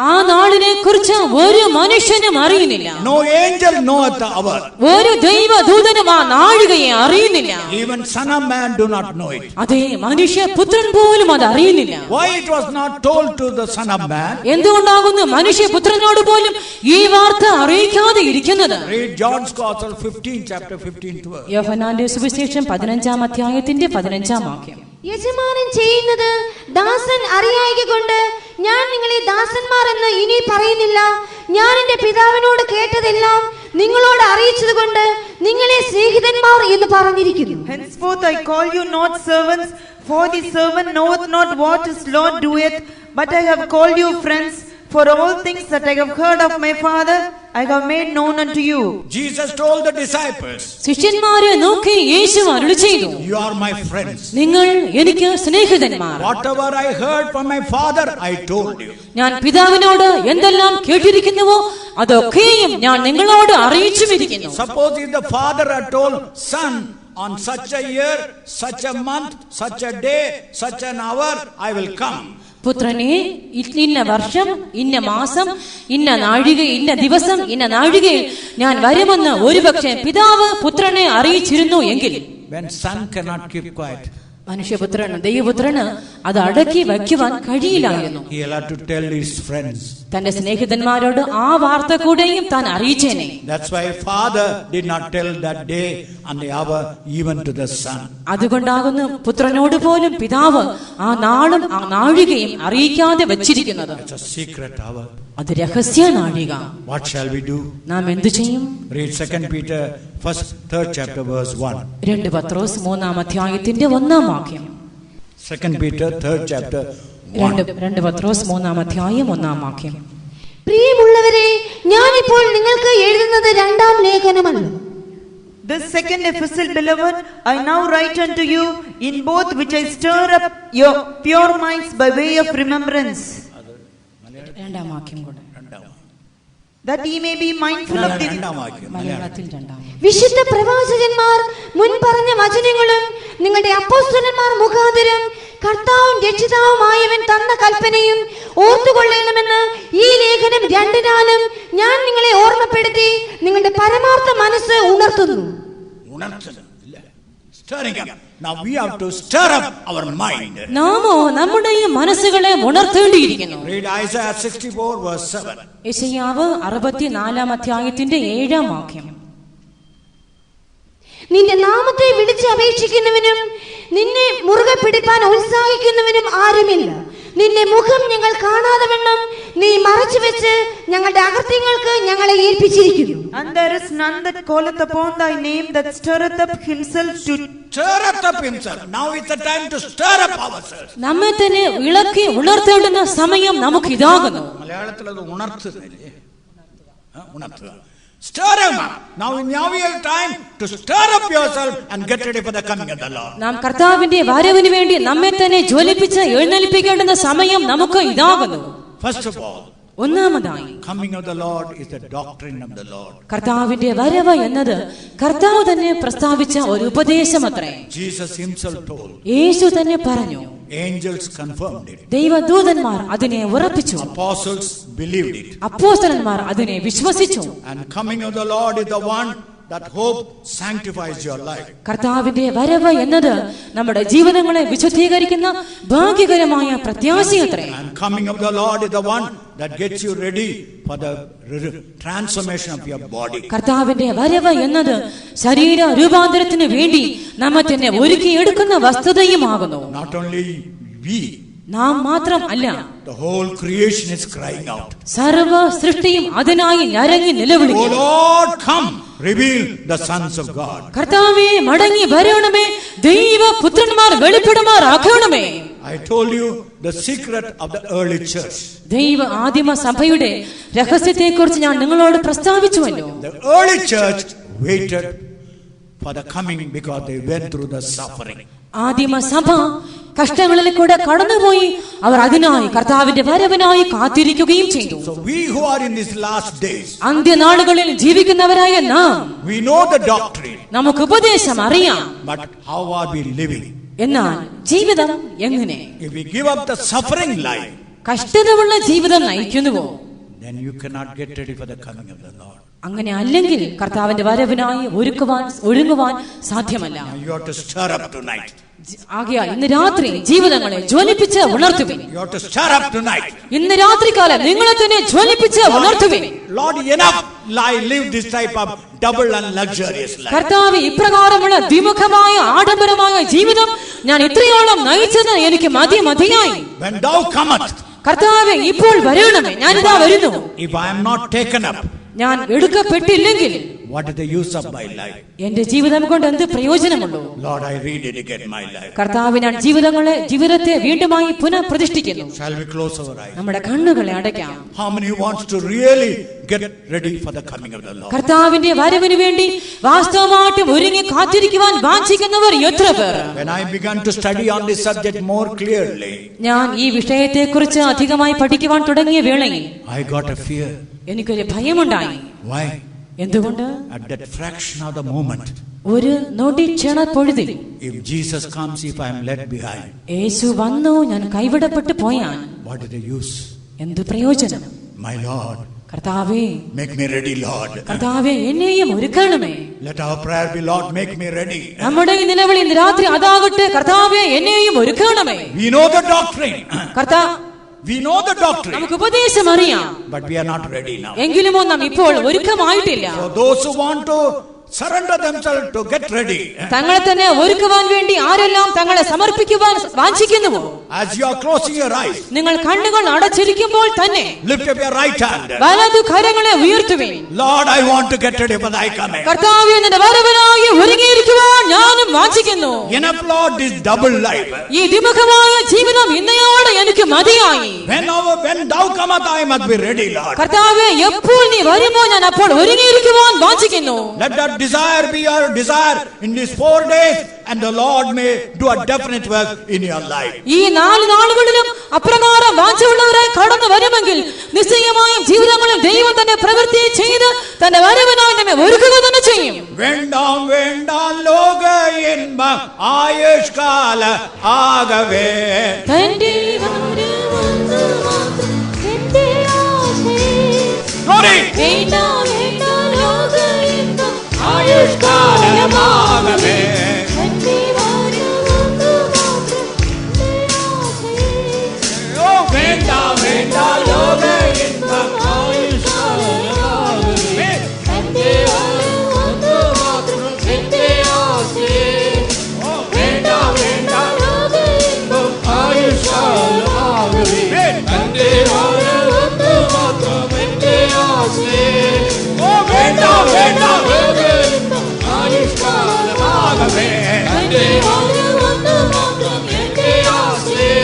ആ നാളിനെ കുറിച്ച് ഒരു മനുഷ്യനും അറിയുന്നില്ല. No angel knoweth the hour. ഒരു ദൈവദൂതനും ആ നാഴികയെ അറിയുന്നില്ല. Even Son of Man do not know it. അതേ, മനുഷ്യപുത്രൻ പോലും അത് അറിയുന്നില്ല. Why it was not told to the Son of Man? എന്തുകൊണ്ടാകുന്നു മനുഷ്യപുത്രനോട് പോലും ഈ വാർത്ത അറിയിക്കാതെ ഇരിക്കുന്നത്? Read John's Gospel 15 chapter 15-12. യോഹന്നാന്റെ സുവിശേഷം 15-ാം അധ്യായത്തിന്റെ 15-ാം വാക്യം. യജമാനൻ ചെയ്യുന്നത് ദാസൻ അറിയായികൊണ്ട് ഞാൻ നിങ്ങളെ ദാസന്മാർ എന്ന് ഇനി പറയുന്നില്ല. ഞാൻ എന്റെ പിതാവിനോട് കേട്ടതെല്ലാം നിങ്ങളോട് അറിയിച്ചതുകൊണ്ട് നിങ്ങളെ സ്നേഹിതന്മാർ എന്ന് പറഞ്ഞിരിക്കുന്നു. Henceforth I call you not servants, for the servant knoweth not what his Lord doeth, but I have called you friends. For all things that I have heard of my Father, I have made known unto you. Jesus told the disciples, ശിഷ്യന്മാരെ നോക്കി യേശു അരുളി ചെയ്തു, you are my friends. നിങ്ങൾ എനിക്ക് സ്നേഹിതന്മാർ. Whatever I heard from my Father, I told you. ഞാൻ പിതാവിനോട് എന്തെല്ലാം കേട്ടിരിക്കുന്നുവോ അതൊക്കെയും ഞാൻ നിങ്ങളോട് അറിയിച്ചുമിരിക്കുന്നു. Suppose if the Father had told Son, on such a year, such a month, such a day, such an hour, I will come. പുത്രനെ ഇന്ന വർഷം, ഇന്ന മാസം, ഇന്ന നാഴിക, ഇന്ന ദിവസം, ഇന്ന നാഴികയിൽ ഞാൻ വരുമെന്ന് ഒരുപക്ഷെ പിതാവ് പുത്രനെ അറിയിച്ചിരുന്നു എങ്കിൽ, When Son cannot keep quiet, മനുഷ്യപുത്രന്, ദൈവപുത്രന് അത് അടക്കി വയ്ക്കുവാൻ കഴിയില്ലായിരുന്നു. he had to tell his friends. തന്റെ സ്നേഹിതന്മാരോട് ആ വാർത്ത കൂടെയും താൻ അറിയിച്ചേനെ. That's why Father did not tell that day and the hour even to the Son. അതുകൊണ്ടാകുന്നു പുത്രനോട് പോലും പിതാവ് ആ നാളും ആ നാഴികയും അറിയിക്കാതെ വച്ചിരിക്കുന്നത്. It's a secret hour. അത് രഹസ്യ നാഴിക. What shall we do? നാം എന്തു ചെയ്യും? Read 2 Peter 3rd chapter verse 1. 2 പത്രോസ് 3-ാം അധ്യായത്തിന്റെ 1-ാം വാക്യം. 2 Peter 3rd chapter 1. 2 പത്രോസ് 3-ാം അധ്യായം 1-ാം വാക്യം. പ്രിയമുള്ളവരെ, ഞാനിപ്പോൾ നിങ്ങൾക്ക് എഴുതുന്നത് രണ്ടാം ലേഖനമല്ല. This second epistle, beloved, I now write unto you, in both which I stir up your pure minds by way of remembrance. 2-ാം വാക്യം കൂടെ. That ye may be mindful of the മലയാളത്തിൽ 2-ാം. വിശുദ്ധ പ്രവാചകന്മാർ മുൻപറഞ്ഞ വചനങ്ങളും നിങ്ങളുടെ അപ്പോസ്തലന്മാർ മുഖാന്തരം കർത്താവും രക്ഷിതാവുമായവൻ തന്ന കൽപ്പനയും ഓർത്തുകൊള്ളണമെന്ന് ഈ ലേഖനം രണ്ടിനാലും ഞാൻ നിങ്ങളെ ഓർമ്മപ്പെടുത്തി നിങ്ങളുടെ പരമാർത്ഥ മനസ്സ് ഉണർത്തുന്നു. Stirring up. Now we have to stir up our mind. നാമോ നമ്മുടെ ഈ മനസ്സുകളെ ഉണർത്തേണ്ടിയിരിക്കുന്നു. Read Isaiah 64 verse 7. യെശയ്യാവ് 64-ാം അധ്യായത്തിന്റെ 7-ാം വാക്യം. നിന്റെ നാമത്തെ വിളിച്ച് അപേക്ഷിക്കുന്നവനും നിന്നെ മുറുകെ പിടിപ്പാൻ ഉത്സാഹിക്കുന്നവനും ആരുമില്ല. നിന്റെ മുഖം ഞങ്ങൾ കാണാതെ വണ്ണം നീ മറച്ചു വെച്ച് ഞങ്ങളുടെ അകൃത്യങ്ങൾക്ക് ഞങ്ങളെ ഏൽപ്പിച്ചിരിക്കുന്നു. And there is none that calleth upon thy name, that stirreth up himself to stir up himself. Now is the time to stir up ourselves. നമ്മെ തന്നെ ഇളക്കി ഉണർത്തേണ്ടുന്ന സമയം നമുക്ക് ഇതാകുന്നു. മലയാളത്തിൽ അത് ഉണർത്തുന്നില്ലേ? ഉണർത്തുക. Stir him up. Now we have time to stir up yourself and get ready for the coming of the Lord. നാം കർത്താവിന്റെ വരവിന് വേണ്ടി നമ്മെ തന്നെ ജ്വലിപ്പിച്ച് എഴുന്നേൽപ്പിക്കേണ്ടുന്ന സമയം നമുക്ക് ഇതാകുന്നു. First of all, ഒന്നാമതായി coming of the Lord is the doctrine of the Lord. കർത്താവിന്റെ വരവ് എന്നത് കർത്താവ് തന്നെ പ്രസ്താവിച്ച ഒരു ഉപദേശമത്രേ. Jesus himself told. യേശു തന്നെ പറഞ്ഞു. Angels confirmed it. ദൈവദൂതന്മാർ അതിനെ ഉറപ്പിച്ചു. Apostles believed it. അപ്പോസ്തലന്മാർ അതിനെ വിശ്വസിച്ചു. And coming of the Lord is the one that hope sanctifies your life. കർത്താവിന്റെ വരവ് എന്നത് നമ്മുടെ ജീവിതങ്ങളെ വിശുദ്ധീകരിക്കുന്ന ഭാഗ്യകരമായ പ്രത്യാശയത്രേ. And coming of the Lord is the one that gets you ready for the transformation of your body. കർത്താവിന്റെ വരവ് എന്നത് ശരീര രൂപാന്തരത്തിന് വേണ്ടി നമ്മെ തന്നെ ഒരുക്കിയെടുക്കുന്ന വസ്തുതയുമാകുന്നു. Not only we, നാം മാത്രം അല്ല, the whole creation is crying out. സർവ സൃഷ്ടിയും അതിനായി ഞരങ്ങി Oh നിലവിളിക്കുന്നു. Lord, come, reveal the sons of God. കർത്താവേ, മടങ്ങി വരണമേ, ദൈവപുത്രന്മാർ വെളിപ്പെടുമാറാക്കണമേ. I told you the secret of the early church. ദൈവ ആദിമ സഭയുടെ രഹസ്യത്തെക്കുറിച്ച് ഞാൻ നിങ്ങളോട് പ്രസ്താവിച്ചുവല്ലോ. The early church waited for the coming because they went through the suffering. ആദിമ സഭ കഷ്ടങ്ങളിൽ കൂടെ കടന്നുപോയി. അവർ അതിനായി കർത്താവിന്റെ വരവിനായി കാത്തിരിക്കുകയും ചെയ്തു. So we who are in these last days, അന്ത്യനാളുകളിൽ ജീവിക്കുന്നവരായ നാം, we know the doctrine, നമുക്ക് ഉപദേശം അറിയാം. but how are we living? എന്നാൽ ജീവിതം എങ്ങനെ? If we give up the suffering life, കഷ്ടതയുള്ള ജീവിതം നയിക്കുന്നുവോ, then you cannot get ready for the coming of the Lord. അങ്ങനെ അല്ലെങ്കിൽ കർത്താവിന്റെ വരവിനായി ഒരുങ്ങുവാൻ സാധ്യമല്ല. You have to stir up tonight. ആകയാൽ ഇന്ന് രാത്രി ജീവിതങ്ങളെ ജ്വലിപ്പിച്ച് ഉണർത്തുവിൻ. You have to stir up tonight. ഇന്ന് രാത്രികാലം നിങ്ങളെ തന്നെ ജ്വലിപ്പിച്ച് ഉണർത്തുവിൻ. Lord, enough live this type of double and luxurious life. കർത്താവേ, ഇപ്രകാരമുള്ള ദ്വിമുഖമായ ആഡംബരമായ ജീവിതം ഞാൻ ഇത്രയോളം നയിച്ചത് എനിക്ക് മതിയായി. When thou comest, കർത്താവേ, ഇപ്പോൾ വരണമേ, ഞാനിതാ വരുന്നു. if I am not taken up, ഞാൻ എടുക്കപ്പെട്ടില്ലെങ്കിൽ what is the use of my life? എന്റെ ജീവിതം കൊണ്ട് എന്ത് പ്രയോജനമുള്ളൂ? Lord, I rededicate my life. കർത്താവേ, ഞാൻ ജീവിതത്തെ വീണ്ടുമായി പുനഃപ്രതിഷ്ഠിക്കുന്നു. Shall we close our eyes? നമ്മുടെ കണ്ണുകളെ അടയ്ക്കാം. How many wants to really get ready for the coming of the Lord? കർത്താവിന്റെ വരവിന് വേണ്ടി വാസ്തവമായിട്ടും ഒരുങ്ങി കാത്തിരിക്കുവാൻ വാഞ്ചിക്കുന്നവർ എത്ര പേർ? When I began to study on this subject more clearly, ഞാൻ ഈ വിഷയത്തെക്കുറിച്ച് അധികമായി പഠിക്കുവാൻ തുടങ്ങിയ വേളയിൽ I got a fear. എനിക്കൊരു ഭയമുണ്ടായി. Why? എന്തുകൊണ്ട്? At that fraction of the moment, ഒരു നൊടി ക്ഷണപ്പൊഴുതിൽ if Jesus comes, if I am left behind, യേശു വന്നു, ഞാൻ കൈവിടപ്പെട്ടു പോയാൽ what is the use? എന്ത് പ്രയോജനം? My Lord, കർത്താവേ, make me ready, Lord. കർത്താവേ, എന്നെയും ഒരുക്കണമേ. Let our prayer be, Lord, make me ready. നമ്മുടെ ഈ നിലവിളി ഇന്ന് രാത്രി അതാകട്ടെ, കർത്താവേ, എന്നെയും ഒരുക്കണമേ. We know the doctrine. We know the doctrine, നമുക്ക് ഉപദേശം അറിയാം, but we are not ready now. എങ്കിലും നാം ഇപ്പോൾ ഒരുക്കമായിട്ടില്ല. So those who want to surrender themselves to get ready, തങ്ങളെ തന്നെ ഒരുക്കുവാൻ വേണ്ടി ആരെല്ലാം തങ്ങളെ സമർപ്പിക്കുവാൻ വാഞ്ചിക്കുന്നുവോ, as you are closing your eyes, നിങ്ങൾ കണ്ണുകൾ അടച്ചിരിക്കുമ്പോൾ തന്നെ lift up your right hand. വലതു കരങ്ങളെ ഉയർത്തുവിൻ. Lord, I want to get ready for thy coming. കർത്താവേ, നിന്റെ വരവിനായി ഒരുങ്ങിയിരിക്കുവാൻ ഞാനും വാഞ്ചിക്കുന്നു. Enough, Lord, this double life. ഈ ദ്വിമുഖമായ ജീവിതം ഇന്നയോടെ എനിക്ക് മതിയായി. When thou comest, I must be ready, Lord. കർത്താവേ, എപ്പോൾ നീ വരുമോ ഞാൻ അപ്പോൾ ഒരുങ്ങിയിരിക്കുവാൻ വാഞ്ചിക്കുന്നു. Let that desire be your desire in these 4 days, and the Lord may do a definite work in your life. ഈ 4 നാളുകളിലും അപ്രകാരം വാഞ്ചയുള്ളവരായി കടന്നു വരുമെങ്കിൽ നിശ്ചയമായും ജീവിതങ്ങളിൽ ദൈവം തന്നെ പ്രവൃത്തി ചെയ്ത് തന്റെ വരവിനായി നമ്മെ ഒരുക്കുക തന്നെ ചെയ്യും. വേണ്ടാം ലോക ഇൻപം ആയുഷ്കാല ആകവേ. തന്റെ വരവൊന്നു മാത്രം എന്റെ ആശയേ. വേണ്ട ലോക ഇൻപം ആയുഷ്കാലമാകവേ. തന്റെ വരവൊന്നു മാത്രം എന്റെ ആശയേ. വേണ്ട ലോക ഇൻപം ആയുഷ്കാലമാകവേ. തന്റെ വരവൊന്നു മാത്രം എന്റെ ആശയേ. വേണ്ട ലോക ഇൻപം ആയുഷ്കാലമാകവേ. തന്റെ വരവൊന്നു മാത്രം എന്റെ ആശയേ. വേണ്ട ലോക ഇൻപം ആയുഷ്കാലമാകവേ. തന്റെ വരവൊന്നു മാത്രം എന്റെ ആശയേ.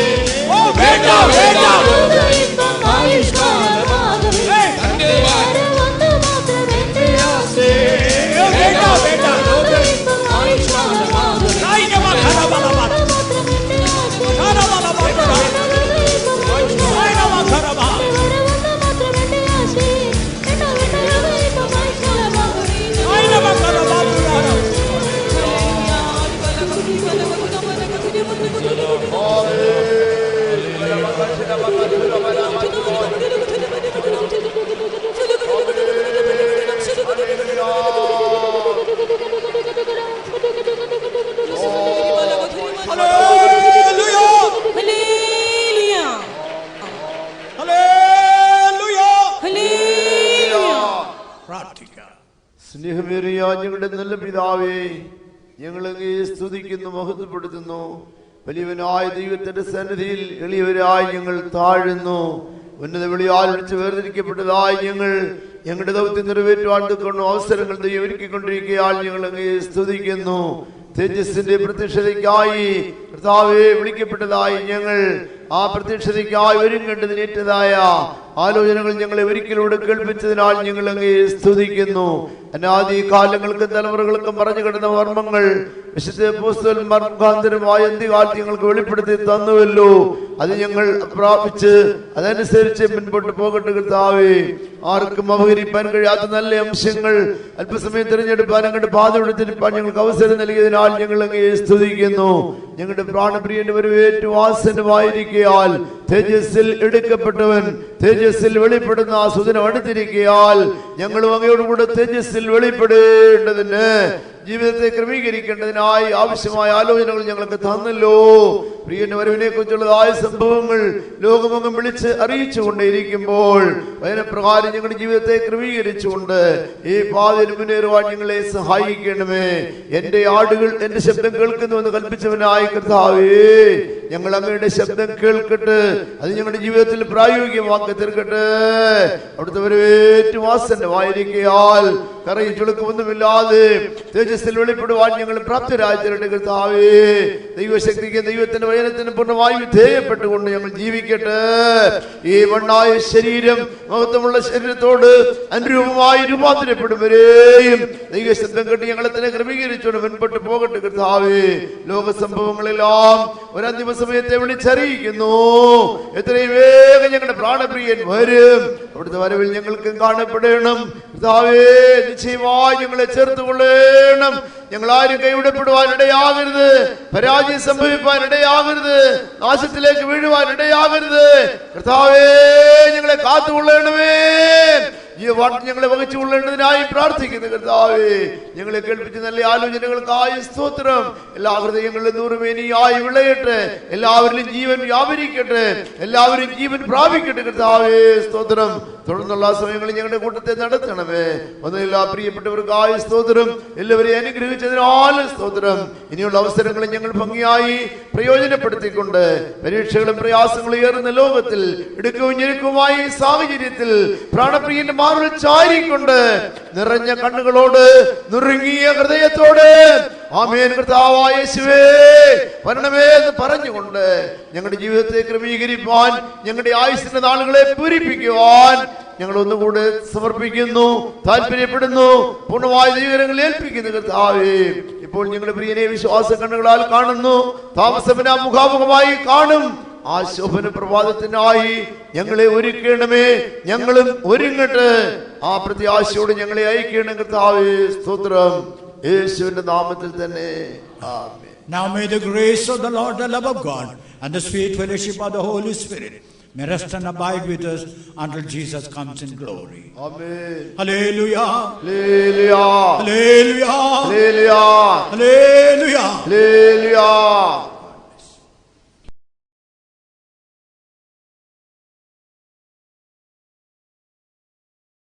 വേണ്ട ലോക ഇൻപം ആയുഷ്കാലമാകവേ. തന്റെ വരവൊന്നു മാത്രം എന്റെ ആശയേ. വേണ്ട ലോക ഇൻപം ആയുഷ്കാലമാകവേ. സ്നേഹമേറിയ ഞങ്ങളുടെ നല്ല പിതാവേ, ഞങ്ങളങ്ങേ സ്തുതിക്കുന്നു, മഹത്വപ്പെടുത്തുന്നു. വലിയവനായ ദൈവത്തിന്റെ സന്നിധിയിൽ എളിയവരായി ഞങ്ങൾ താഴുന്നു. ഉന്നത വിളിയാൽ വിളിച്ച് വേർതിരിക്കപ്പെട്ടതായി ഞങ്ങൾ ഞങ്ങളുടെ ദൗത്യം നിറവേറ്റുവാൻ കൊണ്ട് അവസരങ്ങൾ ദൈവം ഒരുക്കിക്കൊണ്ടിരിക്കുകയാൽ ഞങ്ങൾ അങ്ങയെ സ്തുതിക്കുന്നു. തേജസ്സിന്റെ പ്രത്യക്ഷതയ്ക്കായി കർത്താവേ വിളിക്കപ്പെട്ടതായി ഞങ്ങൾ ആ പ്രത്യക്ഷതയ്ക്കായി ഒരുങ്ങേണ്ടതിനേറ്റതായ ആലോചനകൾ ഞങ്ങളെ ഒരിക്കലൂടെ കേൾപ്പിച്ചതിനാൽ ഞങ്ങൾ അങ്ങയെ സ്തുതിക്കുന്നു. അനാദി കാലങ്ങൾക്കും തലമുറകൾക്കും പറഞ്ഞു കിടന്ന മർമ്മങ്ങൾ വിശുദ്ധ അപ്പോസ്തലന്മാർ മുഖാന്തരമായ അന്ത്യകാലത്ത് ഞങ്ങൾക്ക് വെളിപ്പെടുത്തി തന്നുവല്ലോ. അത് ഞങ്ങൾ പ്രാപിച്ച് അതനുസരിച്ച് മുൻപോട്ട് പോകട്ടെ കർത്താവേ. ആർക്കും അപഹരിപ്പാൻ കഴിയാത്ത നല്ല അംശങ്ങൾ അല്പസമയം തിരഞ്ഞെടുപ്പാൻ അങ്ങോട്ട് പാതയെടുത്തിരിപ്പാൻ ഞങ്ങൾക്ക് അവസരം നൽകിയതിനാൽ ഞങ്ങൾ അങ്ങയെ സ്തുതിക്കുന്നു. ഞങ്ങളുടെ പ്രാണപ്രിയന്റെ വരവേറ്റു ആസന്നമായിരിക്കയാൽ തേജസ്സിൽ എടുക്കപ്പെട്ടവൻ തേജസ്സിൽ വെളിപ്പെടുന്ന ആ സുദിനം അടുത്തിരിക്കയാൽ ഞങ്ങളും അങ്ങയോടുകൂടെ തേജസ്സിൽ വെളിപ്പെടേണ്ടതിന് ജീവിതത്തെ ക്രമീകരിക്കേണ്ടതിനായി ആവശ്യമായ ആലോചനകൾ ഞങ്ങൾക്ക് തന്നല്ലോ. പ്രിയന്റെ വരവിനെ കുറിച്ചുള്ളതായ സംഭവങ്ങൾ ലോകമൊന്നും വിളിച്ച് അറിയിച്ചുകൊണ്ടേയിരിക്കുമ്പോൾ അതിനപ്രകാരം ഞങ്ങളുടെ ജീവിതത്തെ ക്രമീകരിച്ചുകൊണ്ട് ഈ പാതയിൽ മുന്നേറുവാൻ ഞങ്ങളെ സഹായിക്കണമേ. എന്റെ ആടുകൾ എന്റെ ശബ്ദം കേൾക്കുന്നുവെന്ന് കൽപ്പിച്ചവനായ കർത്താവേ, ഞങ്ങൾ അങ്ങയുടെ ശബ്ദം കേൾക്കട്ടെ, അത് ഞങ്ങളുടെ ജീവിതത്തിൽ പ്രായോഗികമാക്കി തീർക്കട്ടെ. അവിടുത്തെ വരവേറ്റു ആസന്നമായിരിക്കയാൽ കറയും ചുളുക്കമൊന്നുമില്ലാതെ തേജസ്സിൽ വെളിപ്പെടുവാൻ ഞങ്ങൾ പ്രാപ്തരായി തീരട്ടെ കർത്താവേ. ദൈവശക്തിക്ക് ദൈവത്തിന്റെ വചനത്തിന് പൂർണ്ണമായി വിധേയപ്പെട്ടുകൊണ്ട് ഞങ്ങൾ ജീവിക്കട്ടെ. ഈ മണ്ണായ ശരീരം മഹത്വമുള്ള ശരീരത്തോട് അനുരൂപമായി രൂപാന്തരപ്പെടുവരെയും ദൈവശബ്ദം കേട്ട് ഞങ്ങളെ തന്നെ ക്രമീകരിച്ചുകൊണ്ട് മുൻപോട്ട് പോകട്ടെ കർത്താവേ. ലോക സംഭവങ്ങളെല്ലാം ഒരന്തിമ സമയത്തെ വിളിച്ചറിയിക്കുന്നു. എത്രയും വേഗം ഞങ്ങളുടെ പ്രാണപ്രിയൻ വരും. അവിടുത്തെ വരവിൽ ഞങ്ങൾക്ക് കാണപ്പെടണം കർത്താവേ. നിശ്ചയമായി ഞങ്ങളെ ചേർത്ത് കൊള്ളണം. ഞങ്ങൾ ആരും കൈവിടപ്പെടുവാൻ ഇടയാകരുത്, പരാജയം സംഭവിപ്പാൻ ഇടയാകരുത്, നാശത്തിലേക്ക് വീഴുവാൻ ഇടയാകരുത് കർത്താവേ. ഞങ്ങളെ കാത്തുകൊള്ളണമേ. ഈ വാട്ട് ഞങ്ങളെ വഹിച്ചു കൊള്ളേണ്ടതിനായി പ്രാർത്ഥിക്കുന്നു കർത്താവേ. ഞങ്ങളെ കേൾപ്പിച്ച നല്ല ആലോചനകൾക്കായി സ്തോത്രം. എല്ലാ ഹൃദയങ്ങളിലും നൂറുമേനിയായി വിളയട്ടെ, എല്ലാവരിലും ജീവൻ വ്യാപരിക്കട്ടെ, എല്ലാവരും ജീവൻ പ്രാപിക്കട്ടെ കർത്താവേ. സ്തോത്രം. തുടർന്നുള്ള സമയങ്ങളിൽ ഞങ്ങളുടെ കൂട്ടത്തെ നടത്തണമേ. ഒന്നെല്ലാ പ്രിയപ്പെട്ടവർക്കായി സ്തോത്രം. എല്ലാവരെയും അനുഗ്രഹിച്ചതിനാൽ സ്തോത്രം. ഇനിയുള്ള അവസരങ്ങൾ ഞങ്ങൾ ഭംഗിയായി പ്രയോജനപ്പെടുത്തിക്കൊണ്ട് പരീക്ഷകളും പ്രയാസങ്ങളും ഏറുന്ന ലോകത്തിൽ ഇടുക്കവും ഞെരുക്കവുമായി സാഹചര്യത്തിൽ പ്രാണപ്രിയന്റെ മാറിൽ ചാരിക്കൊണ്ട് നിറഞ്ഞ കണ്ണുകളോട് നുറുങ്ങിയ ഹൃദയത്തോട് ആമേൻ കർത്താവായ യേശുവേ വരണമേ എന്ന് പറഞ്ഞുകൊണ്ട് ഞങ്ങളുടെ ജീവിതത്തെ ക്രമീകരിപ്പാൻ, ഞങ്ങളുടെ ആയുസ്സിന്റെ നാളുകളെ പൂരിപ്പിക്കുവാൻ ഞങ്ങൾ ഒന്നുകൂടെ സമർപ്പിക്കുന്നു, താല്പര്യപ്പെടുന്നു, പൂർണ്ണമായ ദൈവകരങ്ങളിൽ ഏൽപ്പിക്കുന്നു കർത്താവേ. ഇപ്പോൾ ഞങ്ങളുടെ പ്രിയനെ വിശ്വാസ കണ്ണുകളാൽ കാണുന്നു, താമസമിനാ മുഖാമുഖമായി കാണും. ആ ശോഭന പ്രഭാതത്തിനായി ഞങ്ങളെ ഒരുക്കണമേ. ഞങ്ങളും ഒരുങ്ങട്ടെ. ആ പ്രത്യാശയോട് ഞങ്ങളെ അയക്കണം കർത്താവേ. സ്തോത്രം. യേശുവിന്റെ നാമത്തിൽ തന്നെ ആമേൻ. Now may the grace of the Lord, the love of God, and the sweet fellowship of the Holy Spirit may rest and abide with us until Jesus comes in glory. Amen. Hallelujah. Hallelujah. Hallelujah. Hallelujah. Hallelujah.